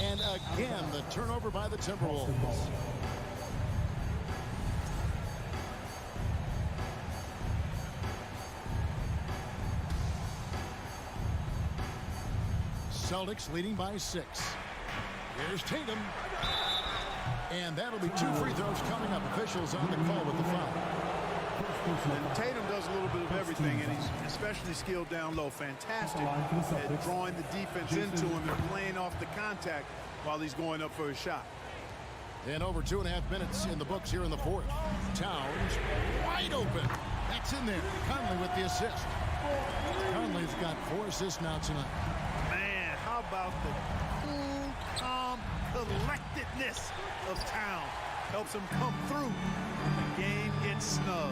And again, the turnover by the Timberwolves. Celtics leading by 6. Here's Tatum. And that'll be 2 free throws coming up. Officials on the call with the foul. And Tatum does a little bit of everything, and he's especially skilled down low. Fantastic at drawing the defense into him and playing off the contact while he's going up for his shot. And over 2.5 minutes in the books here in the 4th. Towns wide open. That's in there. Conley with the assist. Conley's got 4 assists now tonight. Man, how about the cool, calm collectedness of Towns? Helps him come through. The game gets snug.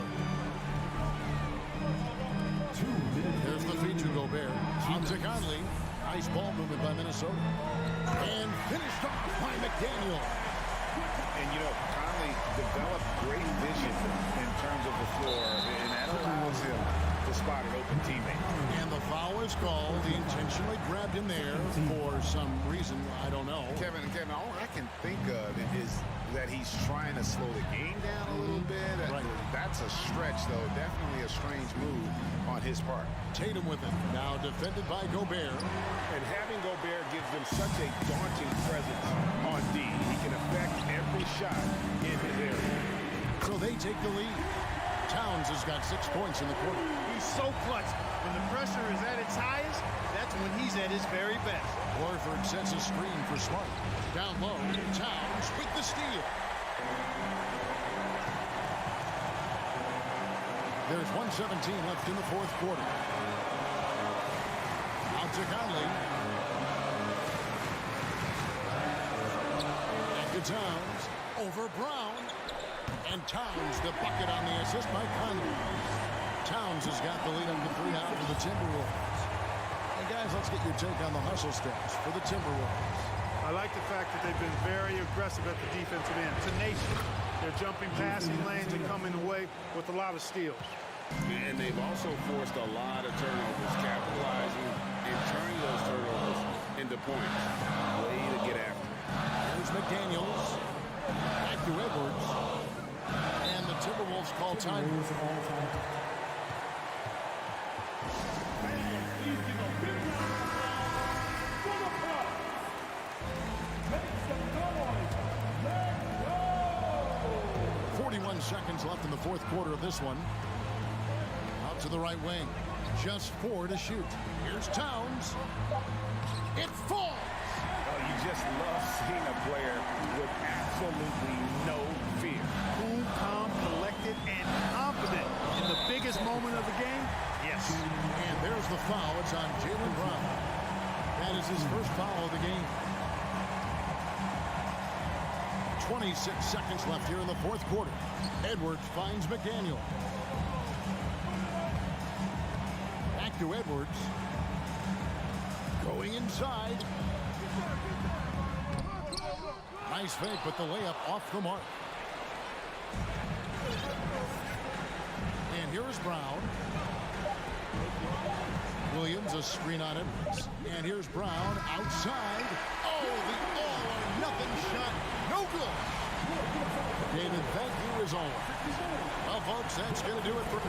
There's the feed to Gobert. Out to Conley. Nice ball movement by Minnesota. And finished off by McDaniel. And, you know, Conley developed great vision in terms of the floor, and that allows him to spot an open teammate. And the foul is called. He intentionally grabbed him there for some reason. I don't know. Kevin, all I can think of is that he's trying to slow the game down a little bit. Right. That's a stretch, though. Definitely a strange move on his part. Tatum with it. Now defended by Gobert. And having Gobert gives them such a daunting presence on D. He can affect every shot in his area. So they take the lead. Towns has got 6 points in the quarter. He's so clutch. When the pressure is at its highest, that's when he's at his very best. Horford sets a screen for Smart. Down low, Towns with the steal. There's 1:17 left in the 4th quarter. Out to Conley. Back to Towns. Over Brown. And Towns the bucket on the assist by Conley. Towns has got the lead up to 3 now for the Timberwolves. And guys, let's get your take on the hustle stats for the Timberwolves. I like the fact that they've been very aggressive at the defensive end. Tenacious. They're jumping passing lanes and coming away with a lot of steals. And they've also forced a lot of turnovers, capitalizing and turning those turnovers into points. Way to get after it. There's McDaniels. Back to Edwards. Timberwolves call time. He's in a big round for the Bucks. Make some noise. Let's go. 41 seconds left in the fourth quarter of this one. Out to the right wing. Just 4 to shoot. Here's Towns. It falls. Oh, you just love seeing a player with absolutely no fear. Cool, calm, collected, and confident in the biggest moment of the game. Yes. And there's the foul. It's on Jaylen Brown. That is his first foul of the game. 26 seconds left here in the fourth quarter. Edwards finds McDaniel. Back to Edwards. Going inside. Nice fake, but the layup off the mark. And here is Brown. Williams, a screen on Edwards. And here's Brown outside. Oh, the all-or-nothing shot. No good. David, thank you as always. Well, folks, that's going to do it for...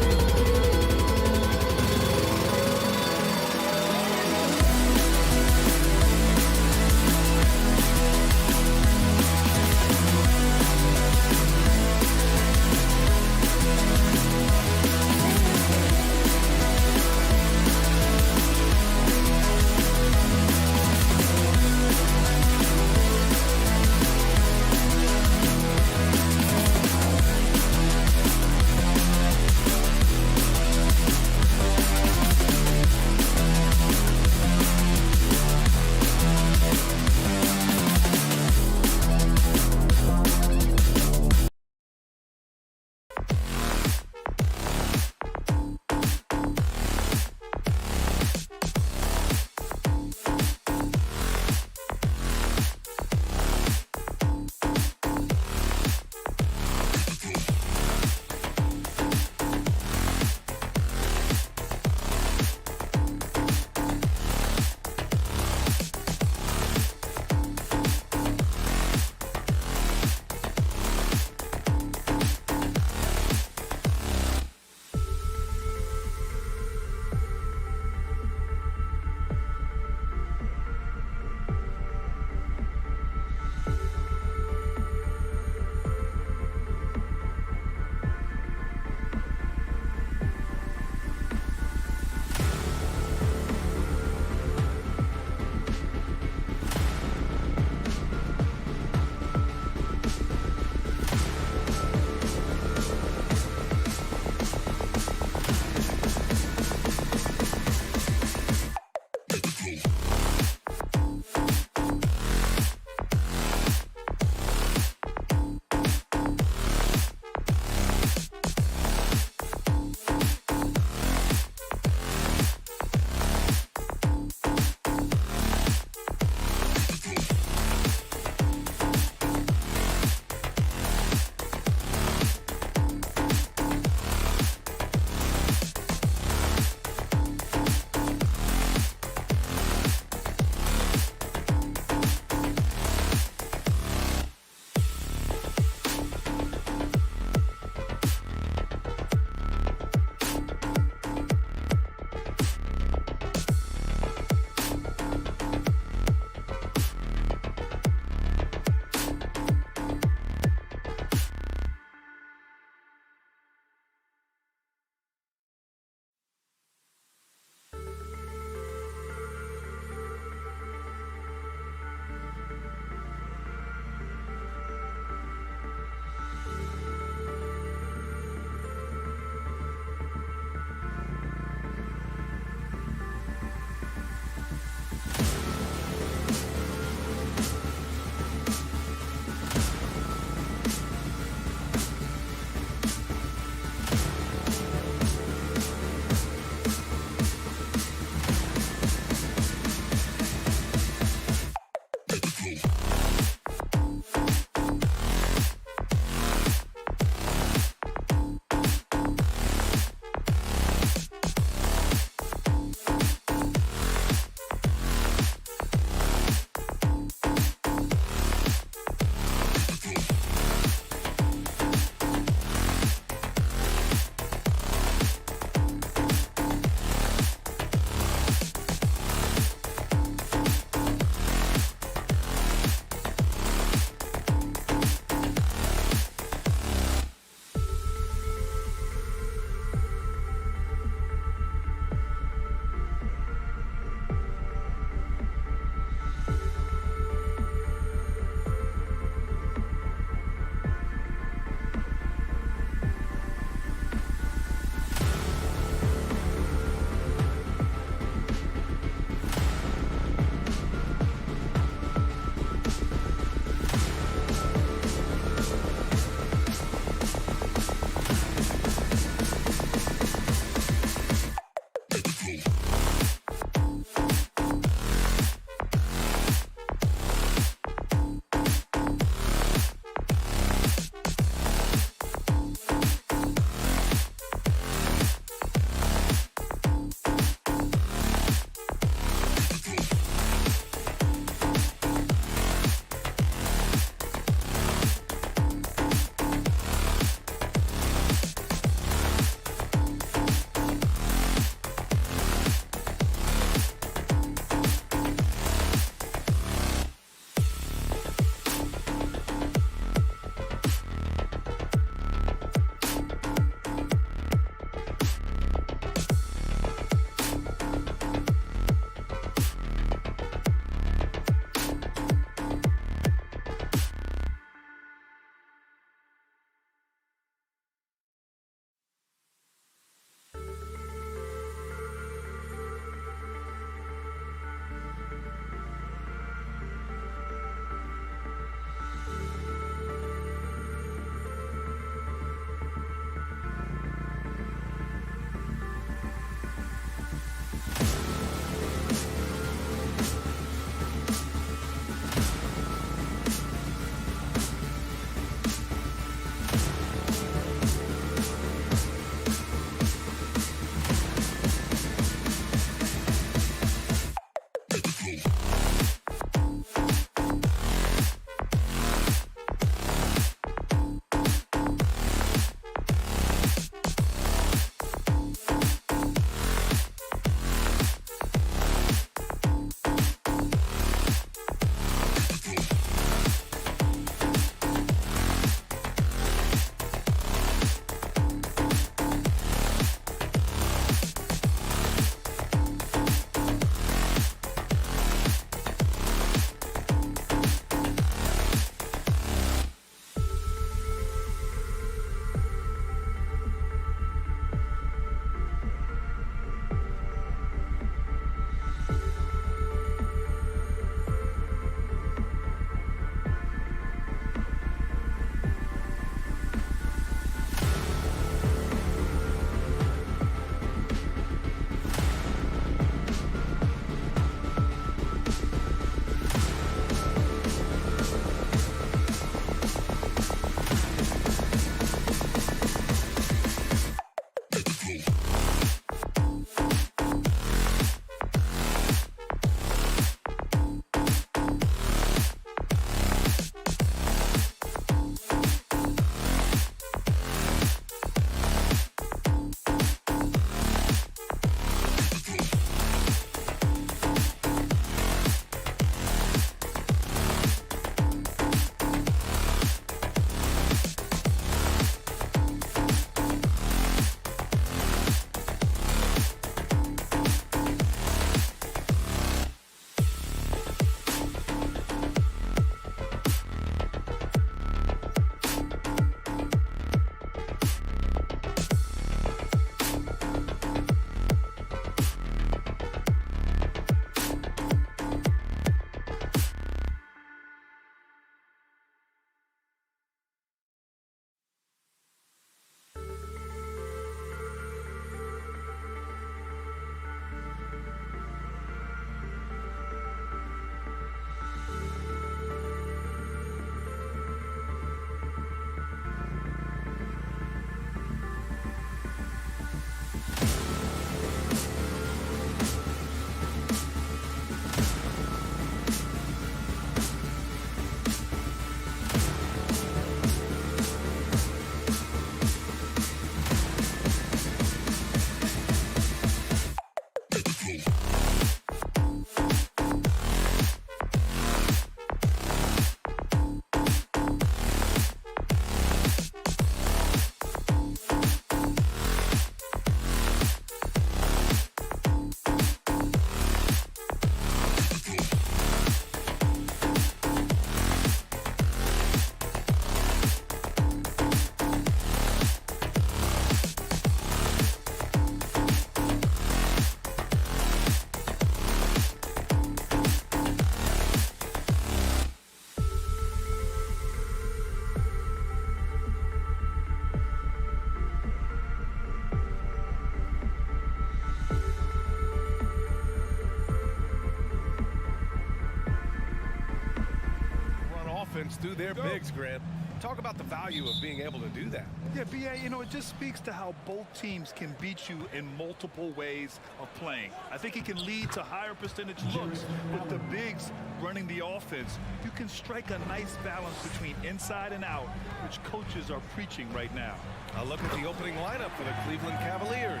defense through their bigs, Grant. Talk about the value of being able to do that. Yeah, B.A., you know, it just speaks to how both teams can beat you in multiple ways of playing. I think it can lead to higher percentage looks. With the bigs running the offense, you can strike a nice balance between inside and out, which coaches are preaching right now. A look at the opening lineup for the Cleveland Cavaliers.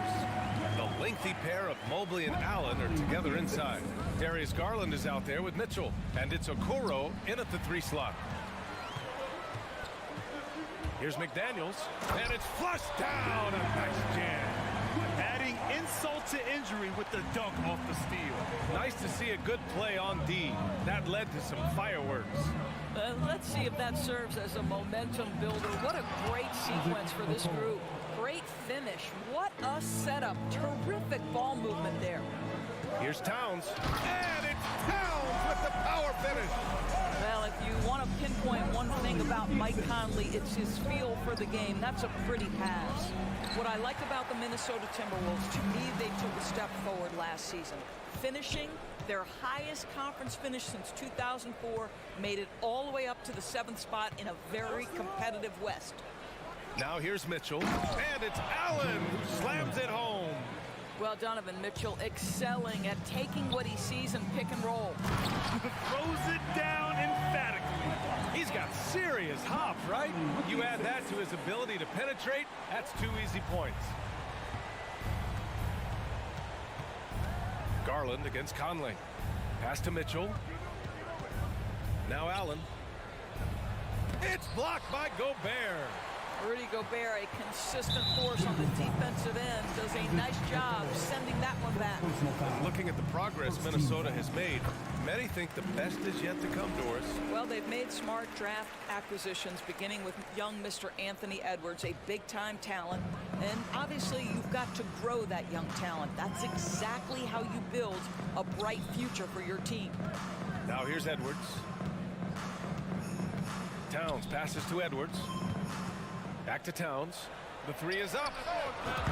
The lengthy pair of Mobley and Allen are together inside. Darius Garland is out there with Mitchell, and it's Okoro in at the 3 slot. Here's McDaniels, and it's flushed down. A nice jam. Adding insult to injury with the dunk off the steal. Nice to see a good play on D. That led to some fireworks. Let's see if that serves as a momentum builder. What a great sequence for this group. Great finish. What a setup. Terrific ball movement there. Here's Towns, and it's Towns with the power finish. Well, if you want to pinpoint one thing about Mike Conley, it's his feel for the game. That's a pretty pass. What I like about the Minnesota Timberwolves, to me, they took a step forward last season. Finishing their highest conference finish since 2004, made it all the way up to the 7th spot in a very competitive West. Now here's Mitchell, and it's Allen who slams it home. Well, Donovan Mitchell excelling at taking what he sees in pick and roll. Throws it down emphatically. He's got serious hop, right? You add that to his ability to penetrate, that's 2 easy points. Garland against Conley. Pass to Mitchell. Now Allen. It's blocked by Gobert. Rudy Gobert, a consistent force on the defensive end, does a nice job sending that one back. Looking at the progress Minnesota has made, many think the best is yet to come, Doris. Well, they've made smart draft acquisitions, beginning with young Mr. Anthony Edwards, a big-time talent. And obviously, you've got to grow that young talent. That's exactly how you build a bright future for your team. Now here's Edwards. Towns passes to Edwards. Back to Towns. The 3 is up.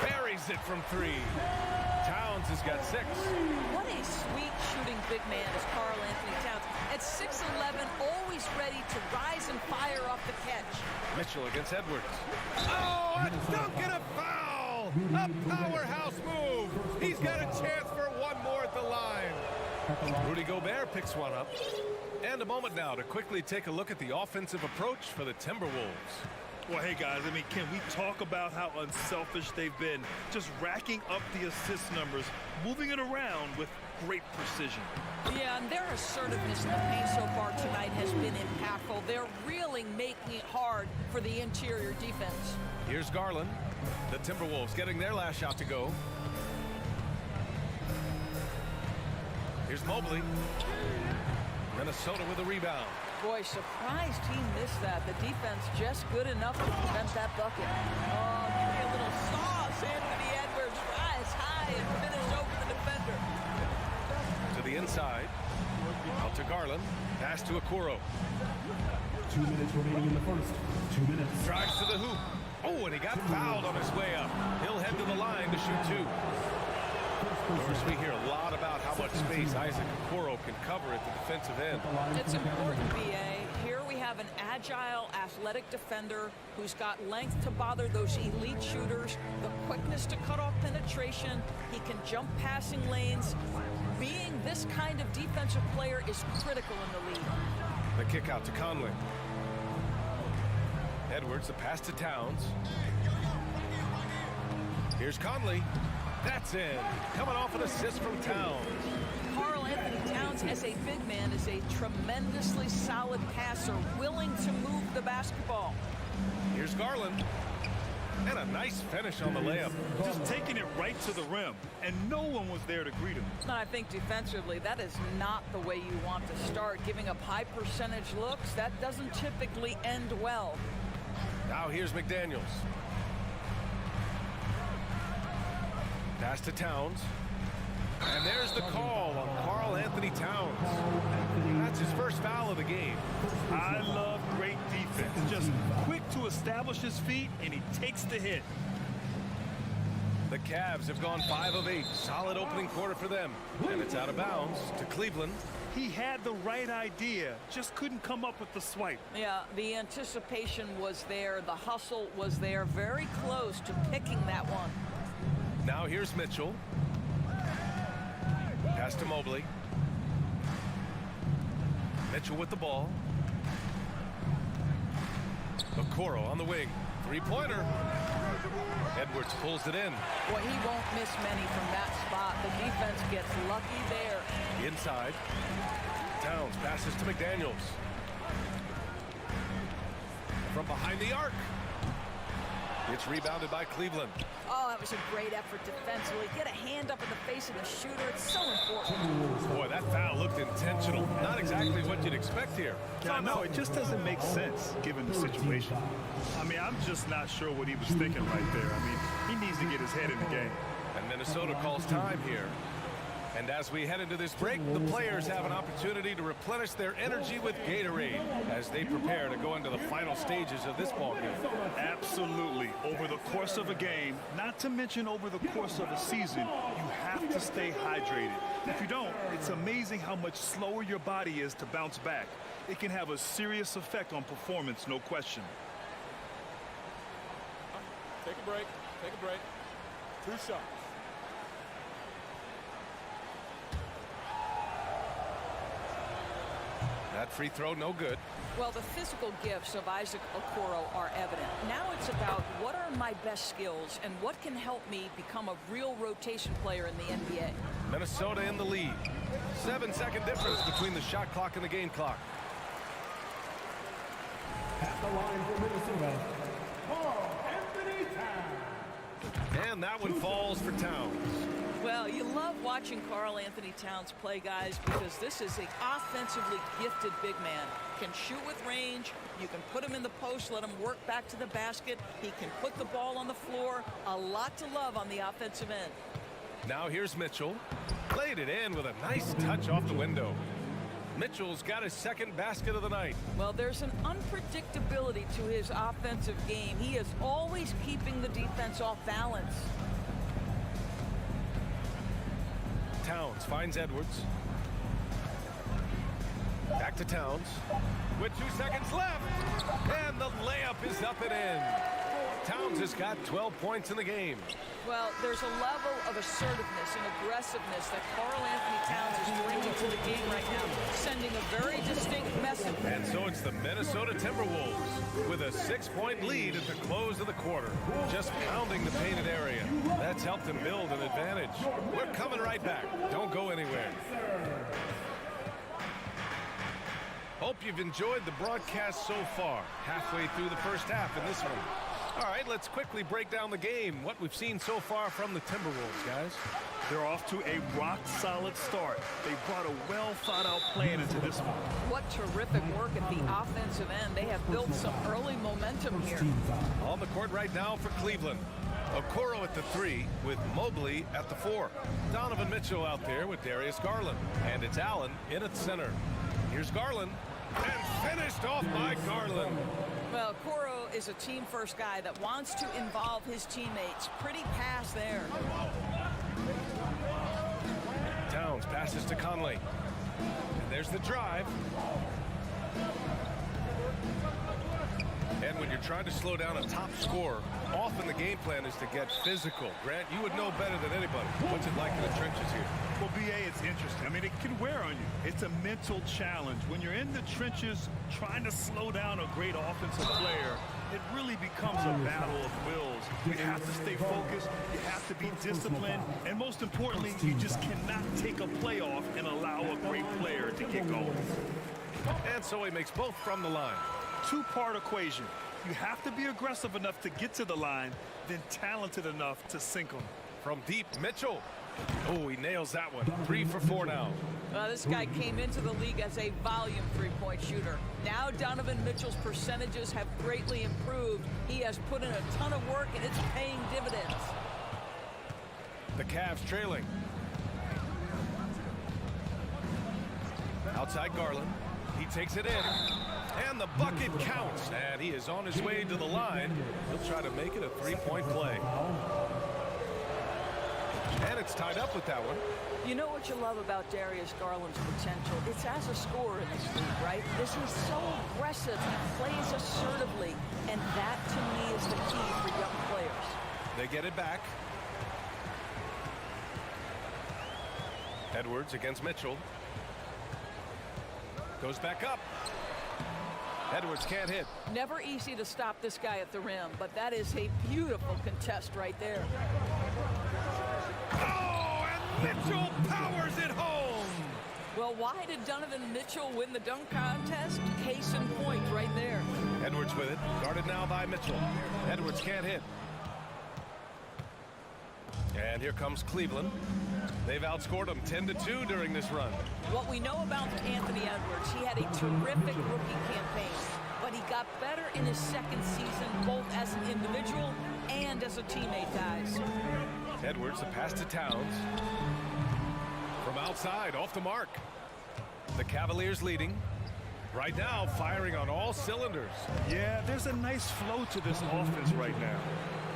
Buries it from 3. Towns has got 6. What a sweet shooting big man is Karl Anthony Towns. At 6'11", always ready to rise and fire off the catch. Mitchell against Edwards. Oh, a dunk and a foul! A powerhouse move. He's got a chance for one more at the line. Rudy Gobert picks one up. And a moment now to quickly take a look at the offensive approach for the Timberwolves. Well, hey, guys, I mean, can we talk about how unselfish they've been? Just racking up the assist numbers, moving it around with great precision. Yeah, and their assertiveness in the paint so far tonight has been impactful. They're really making it hard for the interior defense. Here's Garland. The Timberwolves getting their last shot to go. Here's Mobley. Minnesota with a rebound. Boy, surprised he missed that. The defense just good enough to prevent that bucket. Oh, give me a little sauce. Anthony Edwards rise high and finish over the defender. To the inside. Out to Garland. Pass to Okoro. 2 minutes remaining in the first. 2 minutes. Drives to the hoop. Oh, and he got fouled on his way up. He'll head to the line to shoot 2. Of course, we hear a lot about how much space Isaac Okoro can cover at the defensive end. It's important, BA. Here we have an agile, athletic defender who's got length to bother those elite shooters, the quickness to cut off penetration. He can jump passing lanes. Being this kind of defensive player is critical in the league. The kick out to Conley. Edwards, the pass to Towns. Here's Conley. That's in. Coming off an assist from Towns. Karl Anthony Towns, as a big man, is a tremendously solid passer, willing to move the basketball. Here's Garland. And a nice finish on the layup. Just taking it right to the rim, and no one was there to greet him. And I think defensively, that is not the way you want to start. Giving up high percentage looks, that doesn't typically end well. Now here's McDaniels. Pass to Towns. And there's the call on Karl Anthony Towns. That's his first foul of the game. I love great defense. Just quick to establish his feet, and he takes the hit. The Cavs have gone 5 of 8. Solid opening quarter for them. And it's out of bounds to Cleveland. He had the right idea, just couldn't come up with the swipe. Yeah, the anticipation was there. The hustle was there. Very close to picking that one. Now here's Mitchell. Pass to Mobley. Mitchell with the ball. Okoro on the wing. Three-pointer. Edwards pulls it in. Well, he won't miss many from that spot. The defense gets lucky there. Inside. Towns passes to McDaniels. From behind the arc. It's rebounded by Cleveland. Oh, that was a great effort defensively. Get a hand up in the face of the shooter. It's so important. Boy, that foul looked intentional. Not exactly what you'd expect here. Yeah, no, it just doesn't make sense given the situation. I mean, I'm just not sure what he was thinking right there. I mean, he needs to get his head in the game. And Minnesota calls time here. And as we head into this break, the players have an opportunity to replenish their energy with Gatorade as they prepare to go into the final stages of this ballgame. Absolutely. Over the course of a game, not to mention over the course of a season, you have to stay hydrated. If you don't, it's amazing how much slower your body is to bounce back. It can have a serious effect on performance, no question. Take a break. Take a break. 2 shots. That free throw, no good. Well, the physical gifts of Isaac Okoro are evident. Now it's about what are my best skills and what can help me become a real rotation player in the NBA. Minnesota in the lead. 7-second difference between the shot clock and the game clock. At the line for Minnesota, Anthony Towns. And that one falls for Towns. Well, you love watching Karl-Anthony Towns play, guys, because this is an offensively gifted big man. Can shoot with range. You can put him in the post, let him work back to the basket. He can put the ball on the floor. A lot to love on the offensive end. Now here's Mitchell. Played it in with a nice touch off the window. Mitchell's got his second basket of the night. Well, there's an unpredictability to his offensive game. He is always keeping the defense off balance. Towns finds Edwards. Back to Towns. With 2 seconds left. And the layup is up and in. Towns has got 12 points in the game. Well, there's a level of assertiveness and aggressiveness that Karl-Anthony Towns is bringing to the game right now, sending a very distinct message. And so it's the Minnesota Timberwolves with a 6-point lead at the close of the quarter. Just pounding the painted area. That's helped them build an advantage. We're coming right back. Don't go anywhere. Hope you've enjoyed the broadcast so far. Halfway through the first half in this one. All right, let's quickly break down the game. What we've seen so far from the Timberwolves, guys. They're off to a rock-solid start. They brought a well-thought-out plan into this one. What terrific work at the offensive end. They have built some early momentum here. On the court right now for Cleveland. Okoro at the 3 with Mobley at the 4. Donovan Mitchell out there with Darius Garland. And it's Allen in at center. Here's Garland. And finished off by Garland. Well, Okoro is a team-first guy that wants to involve his teammates. Pretty pass there. Towns passes to Conley. And there's the drive. And when you're trying to slow down a top scorer, often the game plan is to get physical. Grant, you would know better than anybody. What's it like in the trenches here? Well, BA, it's interesting. I mean, it can wear on you. It's a mental challenge. When you're in the trenches trying to slow down a great offensive player, it really becomes a battle of wills. You have to stay focused. You have to be disciplined. And most importantly, you just cannot take a play off and allow a great player to get going. And so he makes both from the line. Two-part equation. You have to be aggressive enough to get to the line, then talented enough to sink them. From deep, Mitchell. Oh, he nails that one. 3 for 4 now. This guy came into the league as a volume three-point shooter. Now Donovan Mitchell's percentages have greatly improved. He has put in a ton of work, and it's paying dividends. The Cavs trailing. Outside Garland. He takes it in. And the bucket counts. And he is on his way to the line. He'll try to make it a three-point play. And it's tied up with that one. You know what you love about Darius Garland's potential? It's as a scorer in this league, right? This is so aggressive. He plays assertively. And that, to me, is the key for young players. They get it back. Edwards against Mitchell. Goes back up. Edwards can't hit. Never easy to stop this guy at the rim, but that is a beautiful contest right there. Oh, and Mitchell powers it home. Well, why did Donovan Mitchell win the dunk contest? Case in point right there. Edwards with it. Guarded now by Mitchell. Edwards can't hit. And here comes Cleveland. They've outscored them 10-2 during this run. What we know about Anthony Edwards, he had a terrific rookie campaign, but he got better in his second season, both as an individual and as a teammate, guys. Edwards, the pass to Towns. From outside, off the mark. The Cavaliers leading. Right now, firing on all cylinders. Yeah, there's a nice flow to this offense right now.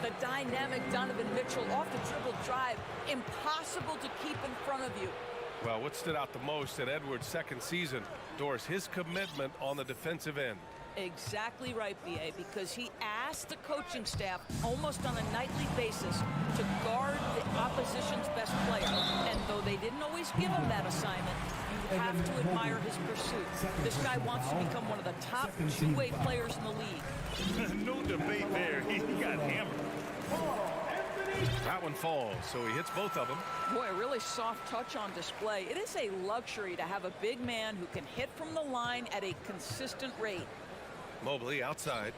The dynamic Donovan Mitchell off the dribble drive, impossible to keep in front of you. Well, what stood out the most at Edwards' second season, Doris, his commitment on the defensive end. Exactly right, B.A., because he asked the coaching staff almost on a nightly basis to guard the opposition's best player. And though they didn't always give him that assignment, you have to admire his pursuit. This guy wants to become one of the top two-way players in the league. No debate there. He got hammered. That one falls, so he hits both of them. Boy, a really soft touch on display. It is a luxury to have a big man who can hit from the line at a consistent rate. Mobley outside.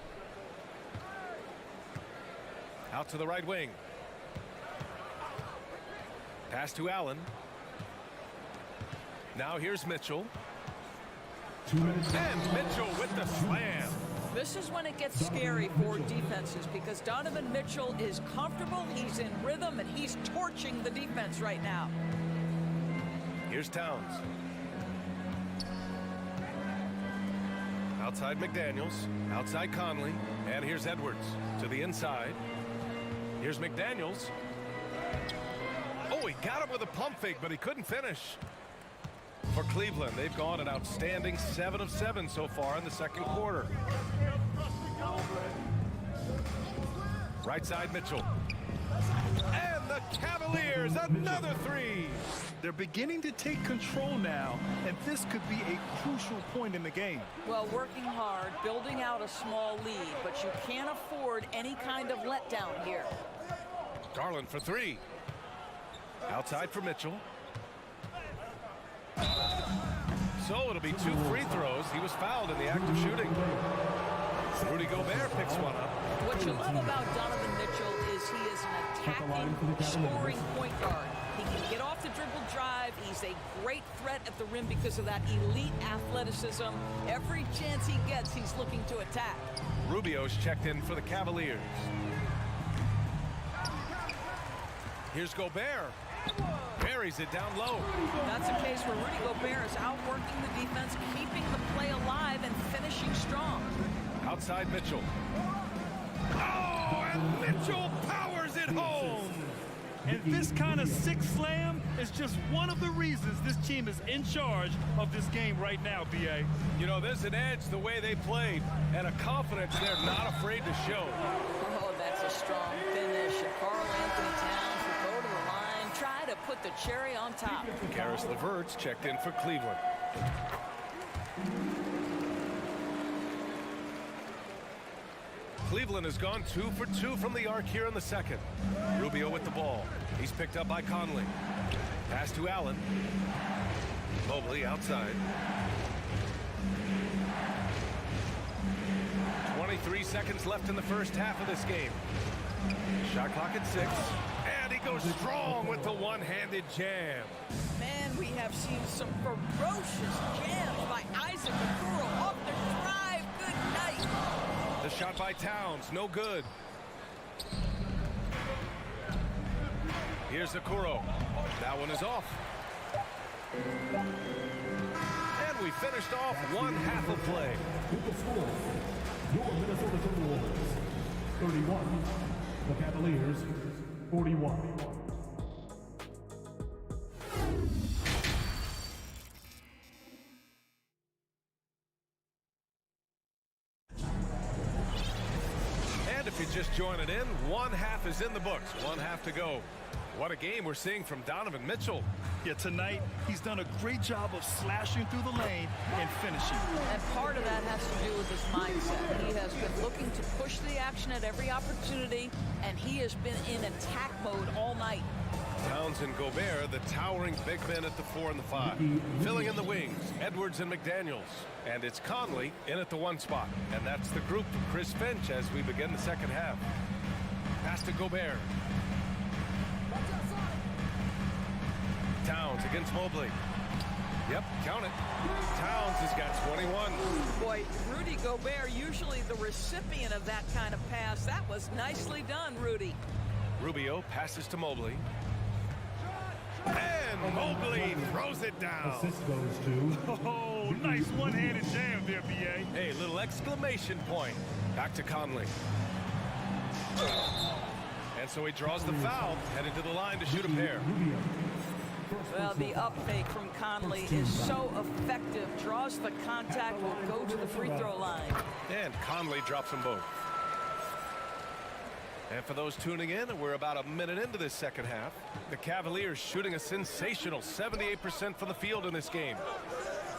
Out to the right wing. Pass to Allen. Now here's Mitchell. And Mitchell with the slam. This is when it gets scary for defenses because Donovan Mitchell is comfortable, he's in rhythm, and he's torching the defense right now. Here's Towns. Outside McDaniels, outside Conley, and here's Edwards to the inside. Here's McDaniels. Oh, he got him with a pump fake, but he couldn't finish. For Cleveland, they've gone an outstanding 7 of 7 so far in the second quarter. Right side Mitchell. And the Cavaliers, another three. They're beginning to take control now, and this could be a crucial point in the game. Well, working hard, building out a small lead, but you can't afford any kind of letdown here. Garland for three. Outside for Mitchell. So it'll be 2 free throws. He was fouled in the act of shooting. Rudy Gobert picks one up. What you love about Donovan Mitchell is he is an attacking, scoring point guard. He can get off the dribble drive. He's a great threat at the rim because of that elite athleticism. Every chance he gets, he's looking to attack. Rubio's checked in for the Cavaliers. Here's Gobert. Buries it down low. That's a case where Rudy Gobert is outworking the defense, keeping the play alive and finishing strong. Outside Mitchell. Oh, and Mitchell powers it home. And this kind of sick slam is just one of the reasons this team is in charge of this game right now, B.A. You know, there's an edge the way they played and a confidence they're not afraid to show. Oh, that's a strong finish. Carl Anthony Towns will go to the line, try to put the cherry on top. Karis LeVert's checked in for Cleveland. Cleveland has gone 2 for 2 from the arc here in the second. Rubio with the ball. He's picked up by Conley. Pass to Allen. Mobley outside. 23 seconds left in the first half of this game. Shot clock at 6. And he goes strong with the one-handed jam. Man, we have seen some ferocious jams by Isaac Okoro off the drive. Good night. The shot by Towns, no good. Here's Okoro. That one is off. And we finished off one half of play. With the score, your Minnesota Timberwolves 31, the Cavaliers 41. just joining in, one half is in the books. One half to go. What a game we're seeing from Donovan Mitchell. Yeah, tonight he's done a great job of slashing through the lane and finishing. And part of that has to do with his mindset. He has been looking to push the action at every opportunity, and he has been in attack mode all night. Towns and Gobert, the towering big men at the 4 and the 5. Filling in the wings, Edwards and McDaniels. And it's Conley in at the 1 spot. And that's the group for Chris Finch as we begin the second half. Pass to Gobert. Towns against Mobley. Yep, count it. Towns has got 21. Boy, Rudy Gobert, usually the recipient of that kind of pass. That was nicely done, Rudy. Rubio passes to Mobley. And Mobley throws it down. Assist goes to... Oh, nice one-handed jam there, B.A. Hey, little exclamation point. Back to Conley. And so he draws the foul, headed to the line to shoot a pair. Well, the up fake from Conley is so effective. Draws the contact, will go to the free throw line. And Conley drops them both. And for those tuning in, we're about a minute into this second half. The Cavaliers shooting a sensational 78% from the field in this game.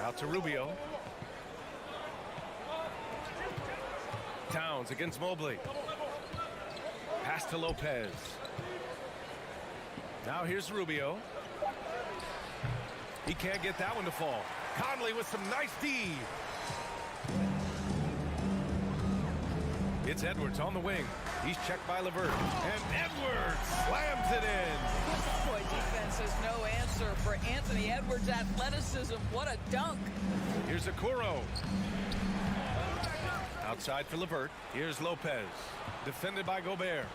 Out to Rubio. Towns against Mobley. Pass to Lopez. Now here's Rubio. He can't get that one to fall. Conley with some nice D. It's Edwards on the wing. He's checked by LeVert. And Edwards slams it in. Boy, defense has no answer for Anthony Edwards' athleticism. What a dunk. Here's Okoro. Outside for LeVert. Here's Lopez. Defended by Gobert.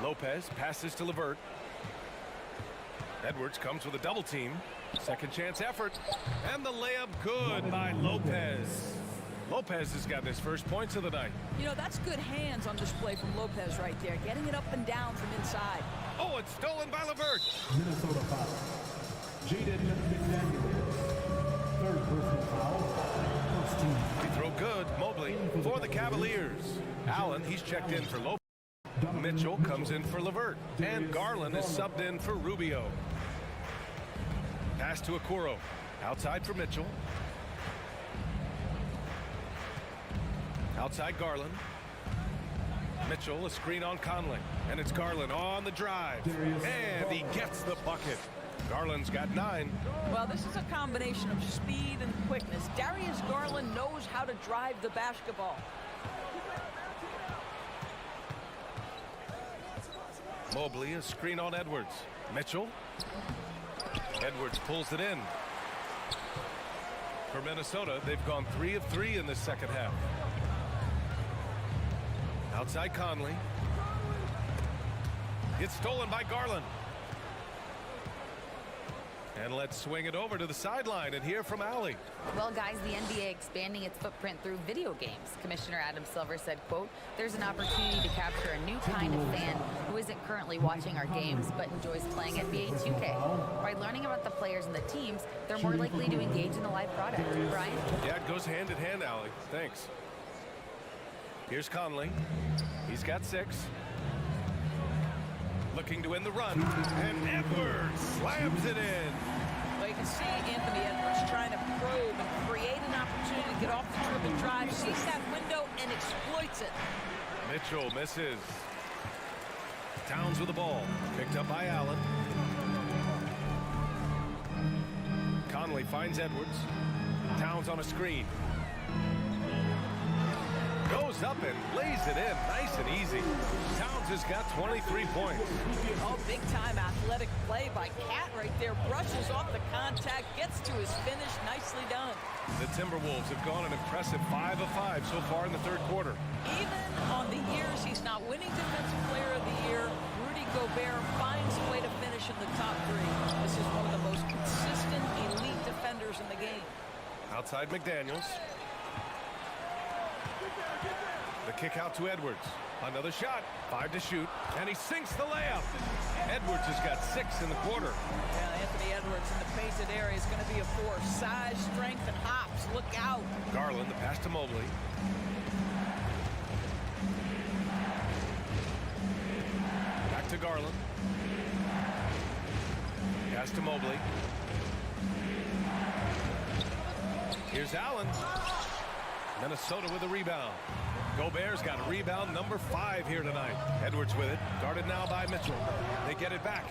Lopez passes to LeVert. Edwards comes with a double team. Second chance effort. And the layup good by Lopez. Lopez has got his first points of the night. You know, that's good hands on display from Lopez right there. Getting it up and down from inside. Oh, it's stolen by LeVert. Minnesota foul. Jaden McDaniels. Third personal foul. First team. Free throw good. Mobley for the Cavaliers. Allen, he's checked in for Lopez. Mitchell comes in for LeVert. And Garland is subbed in for Rubio. Pass to Okoro. Outside for Mitchell. Outside Garland. Mitchell, a screen on Conley. And it's Garland on the drive. And he gets the bucket. Garland's got 9. Well, this is a combination of speed and quickness. Darius Garland knows how to drive the basketball. Mobley, a screen on Edwards. Mitchell. Edwards pulls it in. For Minnesota, they've gone 3 of 3 in this second half. Outside Conley. It's stolen by Garland. And let's swing it over to the sideline and hear from Allie. Well, guys, the NBA expanding its footprint through video games. Commissioner Adam Silver said, quote, there's an opportunity to capture a new kind of fan who isn't currently watching our games but enjoys playing NBA 2K. By learning about the players and the teams, they're more likely to engage in the live product. Brian? Yeah, it goes hand in hand, Allie. Thanks. Here's Conley. He's got 6. Looking to win the run. And Edwards slams it in. Well, you can see Anthony Edwards trying to probe and create an opportunity to get off the dribble drive, sees that window, and exploits it. Mitchell misses. Towns with the ball. Picked up by Allen. Conley finds Edwards. Towns on a screen. Goes up and lays it in nice and easy. Towns has got 23 points. Oh, big-time athletic play by Cat right there. Brushes off the contact, gets to his finish. Nicely done. The Timberwolves have gone an impressive 5 of 5 so far in the third quarter. Even on the years he's not winning Defensive Player of the Year, Rudy Gobert finds a way to finish in the top 3. This is one of the most consistent elite defenders in the game. Outside McDaniels. The kick out to Edwards. Another shot. 5 to shoot. And he sinks the layup. Edwards has got 6 in the quarter. Yeah, Anthony Edwards in the painted area is going to be a force. Size, strength, and hops. Look out. Garland, the pass to Mobley. to Garland. Pass to Mobley. Here's Allen. Minnesota with a rebound. Gobert's got a rebound number 5 here tonight. Edwards with it. Guarded now by Mitchell. They get it back.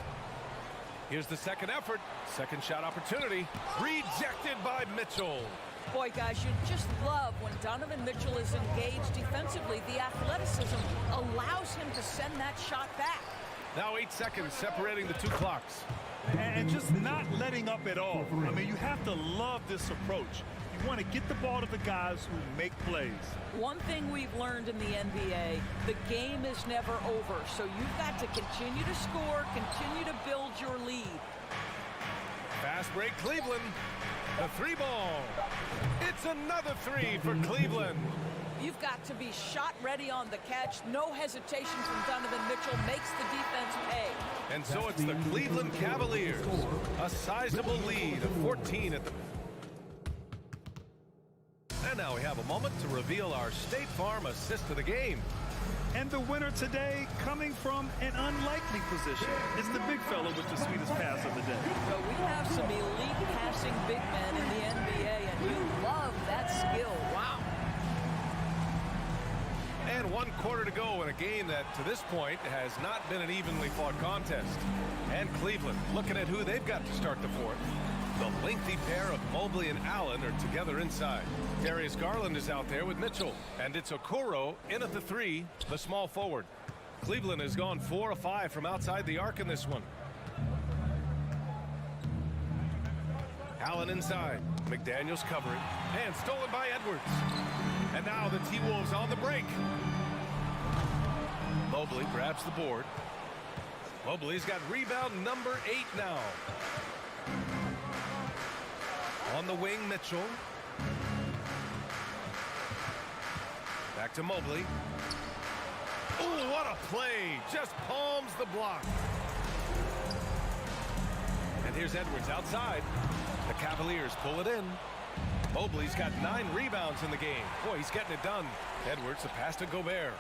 Here's the second effort. Second shot opportunity. Rejected by Mitchell. Boy, guys, you just love when Donovan Mitchell is engaged defensively. The athleticism allows him to send that shot back. Now 8 seconds separating the two clocks. And just not letting up at all. I mean, you have to love this approach. You want to get the ball to the guys who make plays. One thing we've learned in the NBA, the game is never over. So you've got to continue to score, continue to build your lead. Fast break, Cleveland. The 3 ball. It's another 3 for Cleveland. You've got to be shot ready on the catch. No hesitation from Donovan Mitchell. Makes the defense pay. And so it's the Cleveland Cavaliers. A sizable lead of 14 at the... And now we have a moment to reveal our State Farm assist of the game. And the winner today coming from an unlikely position. It's the big fella with the sweetest pass of the day. So we have some elite passing big men in the NBA, and you love that skill. Wow. And 1 quarter to go in a game that, to this point, has not been an evenly fought contest. And Cleveland looking at who they've got to start the fourth. The lengthy pair of Mobley and Allen are together inside. Darius Garland is out there with Mitchell. And it's Okoro in at the 3, the small forward. Cleveland has gone 4 of 5 from outside the arc in this one. Allen inside. McDaniels covering. And stolen by Edwards. And now the T-Wolves on the break. Mobley grabs the board. Mobley's got rebound number 8 now. On the wing, Mitchell. Back to Mobley. Oh, what a play. Just palms the block. And here's Edwards outside. The Cavaliers pull it in. Mobley's got 9 rebounds in the game. Boy, he's getting it done. Edwards, the pass to Gobert.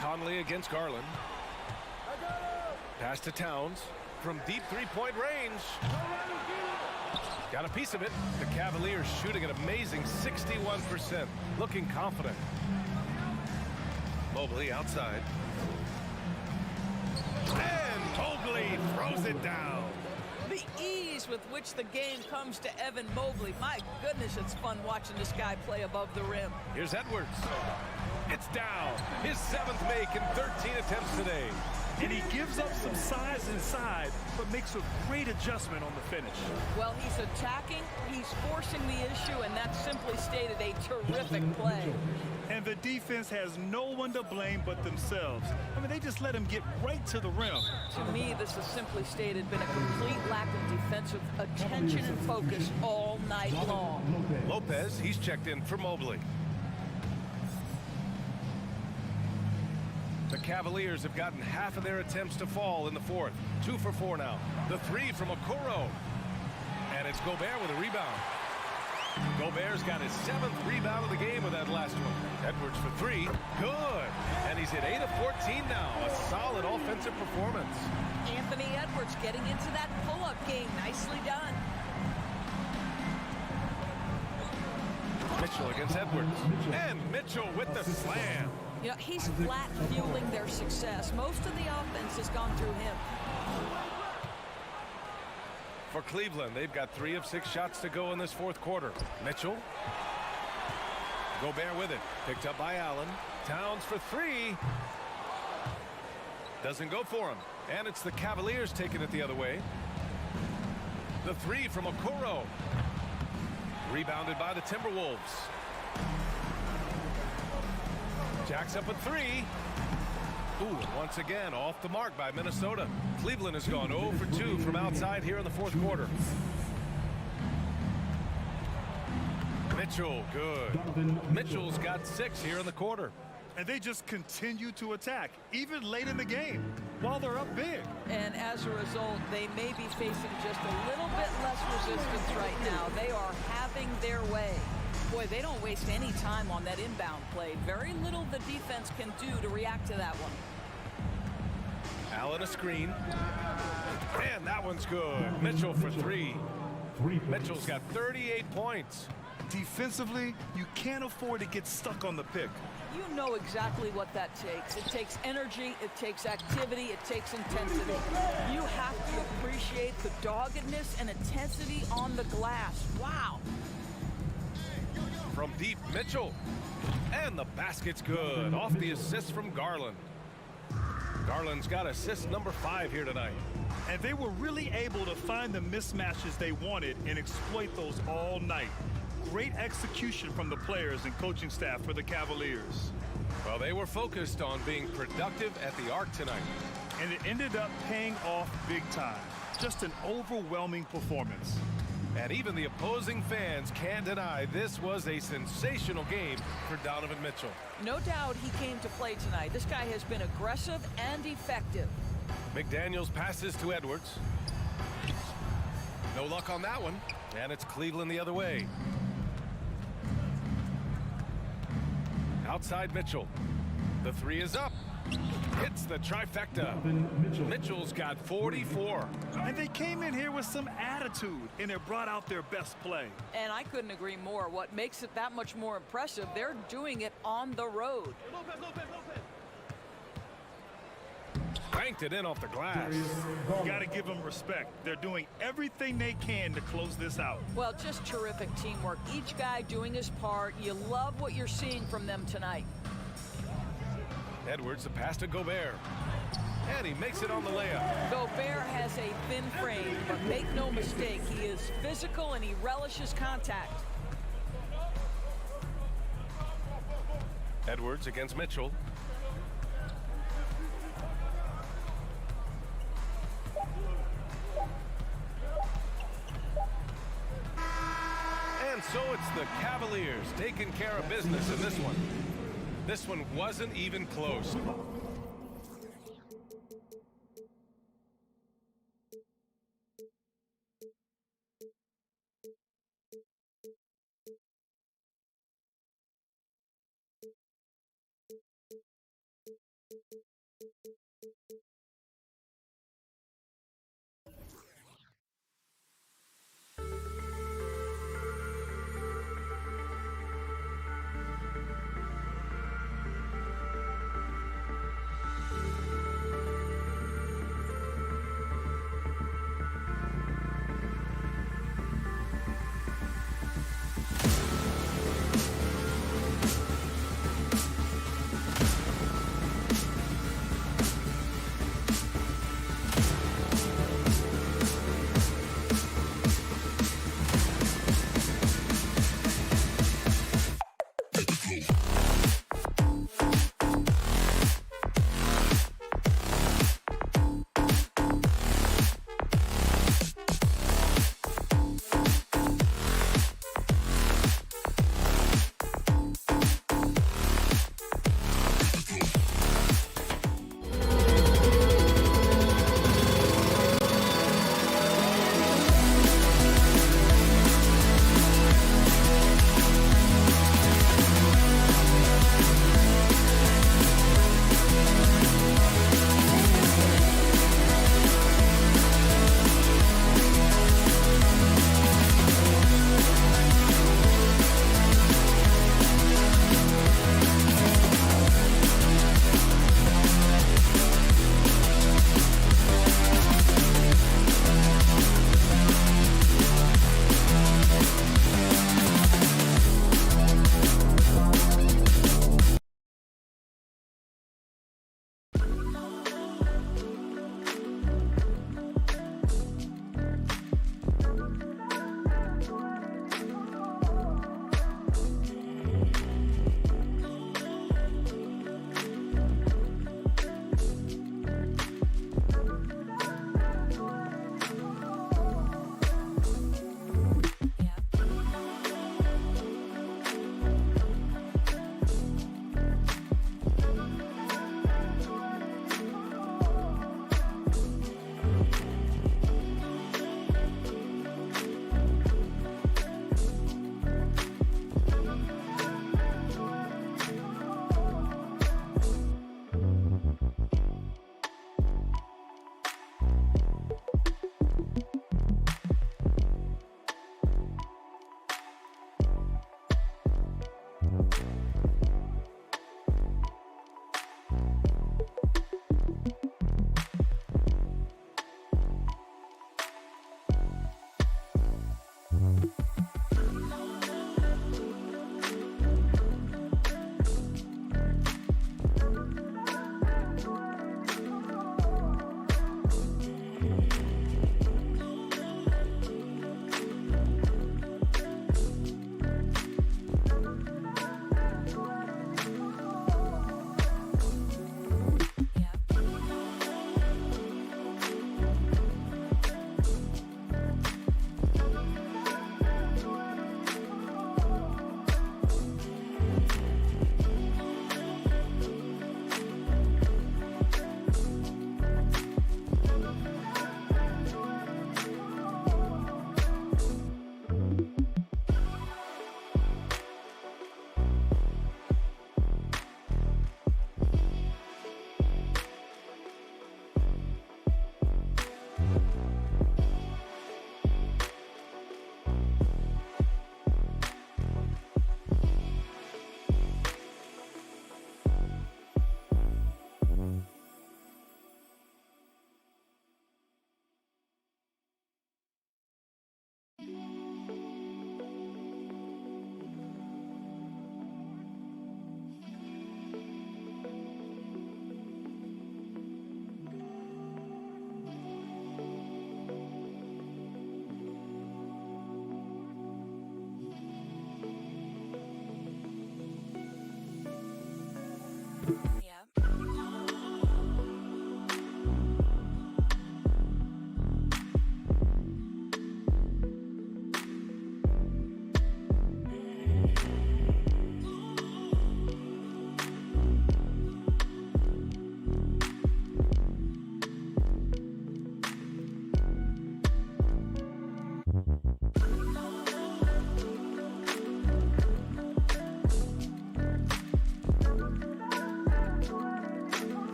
Conley against Garland. Pass to Towns from deep 3-point range. Got a piece of it. The Cavaliers shooting an amazing 61%. Looking confident. Mobley outside. And Mobley throws it down. The ease with which the game comes to Evan Mobley. My goodness, it's fun watching this guy play above the rim. Here's Edwards. It's down. His 7th make in 13 attempts today. And he gives up some size inside, but makes a great adjustment on the finish. Well, he's attacking, he's forcing the issue, and that's simply stated a terrific play. And the defense has no one to blame but themselves. I mean, they just let him get right to the rim. To me, this has simply stated been a complete lack of defensive attention and focus all night long. Lopez, he's checked in for Mobley. The Cavaliers have gotten half of their attempts to fall in the fourth. 2 for 4 now. The 3 from Okoro. And it's Gobert with a rebound. Gobert's got his 7th rebound of the game with that last one. Edwards for 3. Good. And he's at 8 of 14 now. A solid offensive performance. Anthony Edwards getting into that pull-up game. Nicely done. Mitchell against Edwards. And Mitchell with the slam. You know, he's flat fueling their success. Most of the offense has gone through him. For Cleveland, they've got 3 of 6 shots to go in this fourth quarter. Mitchell. Gobert with it. Picked up by Allen. Towns for 3. Doesn't go for him. And it's the Cavaliers taking it the other way. The 3 from Okoro. Rebounded by the Timberwolves. Jacks up a 3. Ooh, once again off the mark by Minnesota. Cleveland has gone 0 for 2 from outside here in the fourth quarter. Mitchell, good. Mitchell's got 6 here in the quarter. And they just continue to attack, even late in the game, while they're up big. And as a result, they may be facing just a little bit less resistance right now. They are having their way. Boy, they don't waste any time on that inbound play. Very little the defense can do to react to that one. Allen a screen. And that one's good. Mitchell for three. Mitchell's got 38 points. Defensively, you can't afford to get stuck on the pick. You know exactly what that takes. It takes energy, it takes activity, it takes intensity. You have to appreciate the doggedness and intensity on the glass. Wow. From deep, Mitchell. And the basket's good. Off the assist from Garland. Garland's got assist number 5 here tonight. And they were really able to find the mismatches they wanted and exploit those all night. Great execution from the players and coaching staff for the Cavaliers. Well, they were focused on being productive at the arc tonight. And it ended up paying off big time. Just an overwhelming performance. And even the opposing fans can't deny this was a sensational game for Donovan Mitchell. No doubt he came to play tonight. This guy has been aggressive and effective. McDaniels passes to Edwards. No luck on that one. And it's Cleveland the other way. Outside Mitchell. The 3 is up. Hits the trifecta. Mitchell's got 44. And they came in here with some attitude, and it brought out their best play. And I couldn't agree more. What makes it that much more impressive, they're doing it on the road. Banked it in off the glass. You got to give them respect. They're doing everything they can to close this out. Well, just terrific teamwork. Each guy doing his part. You love what you're seeing from them tonight. Edwards, the pass to Gobert. And he makes it on the layup. Gobert has a thin frame, but make no mistake, he is physical and he relishes contact. Edwards against Mitchell. And so it's the Cavaliers taking care of business in this one. This one wasn't even close.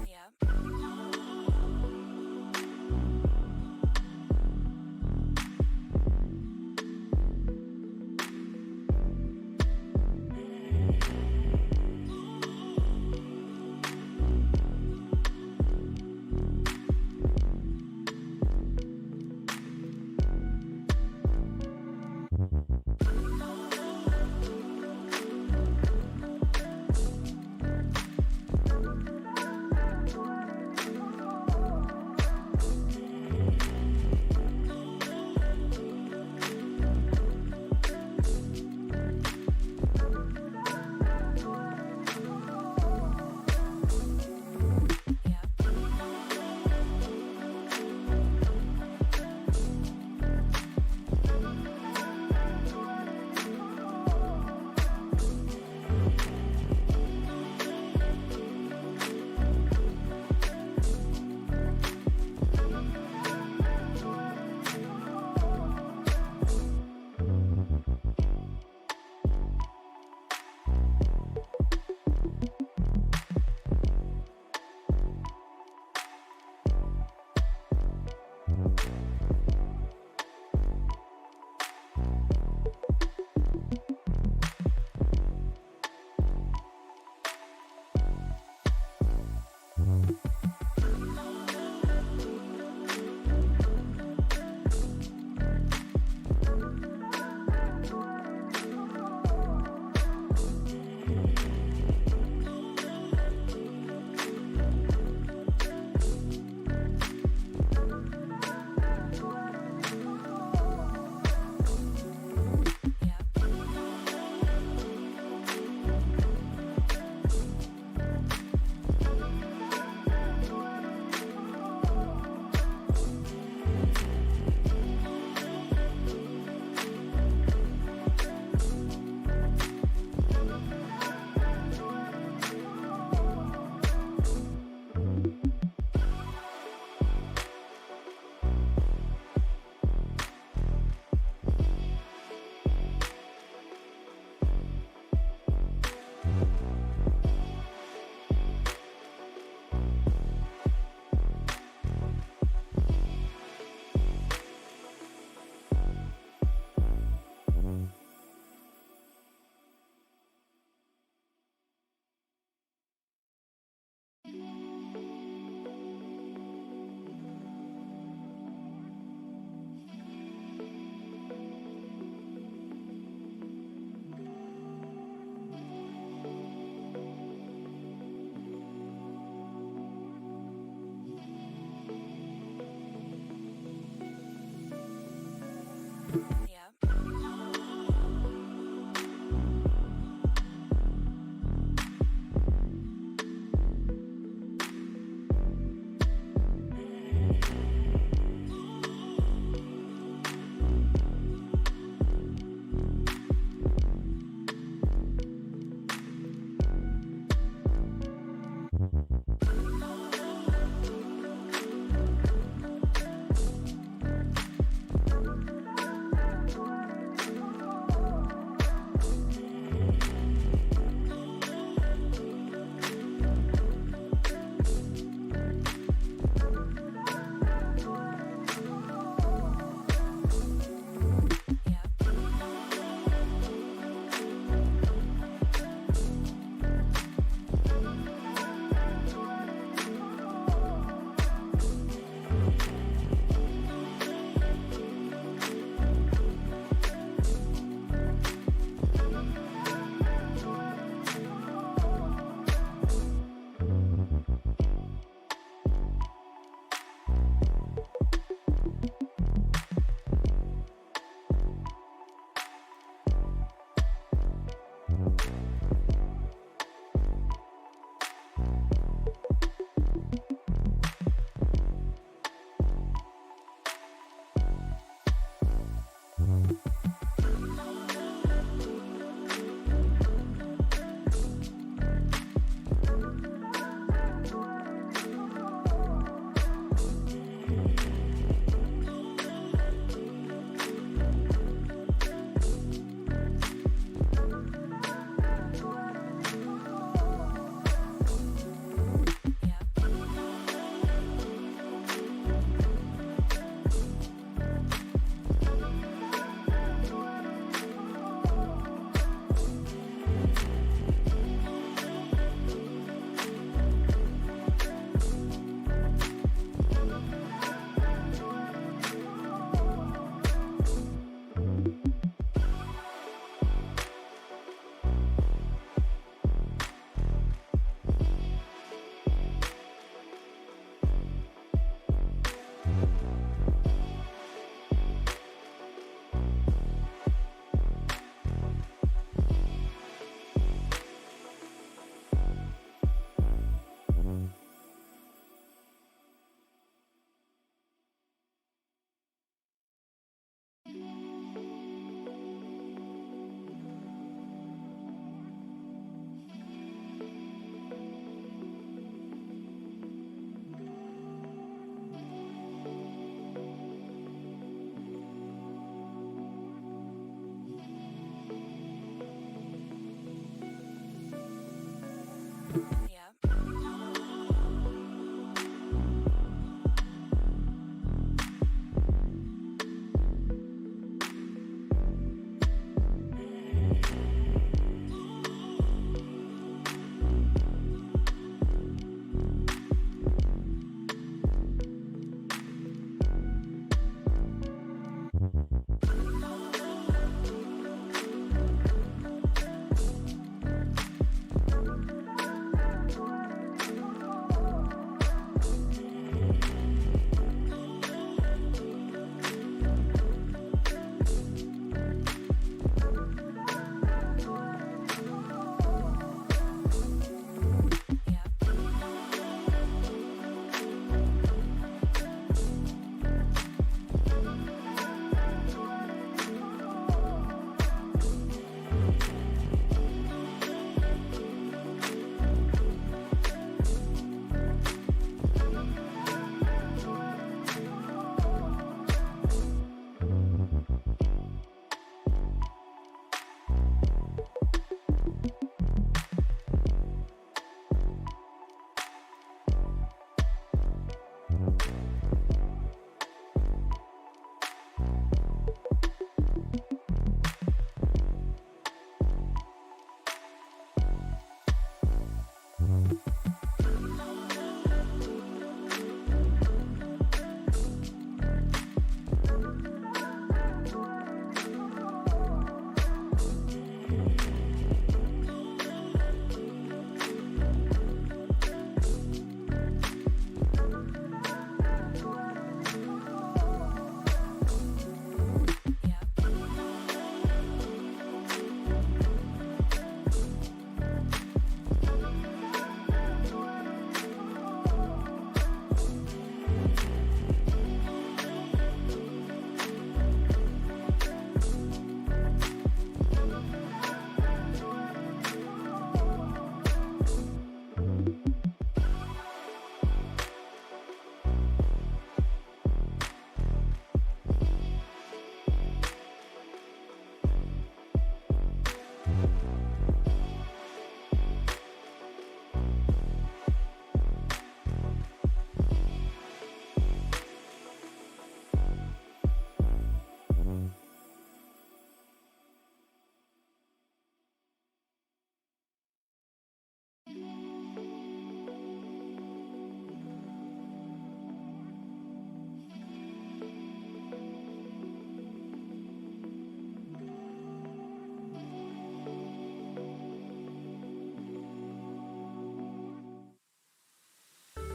Yeah.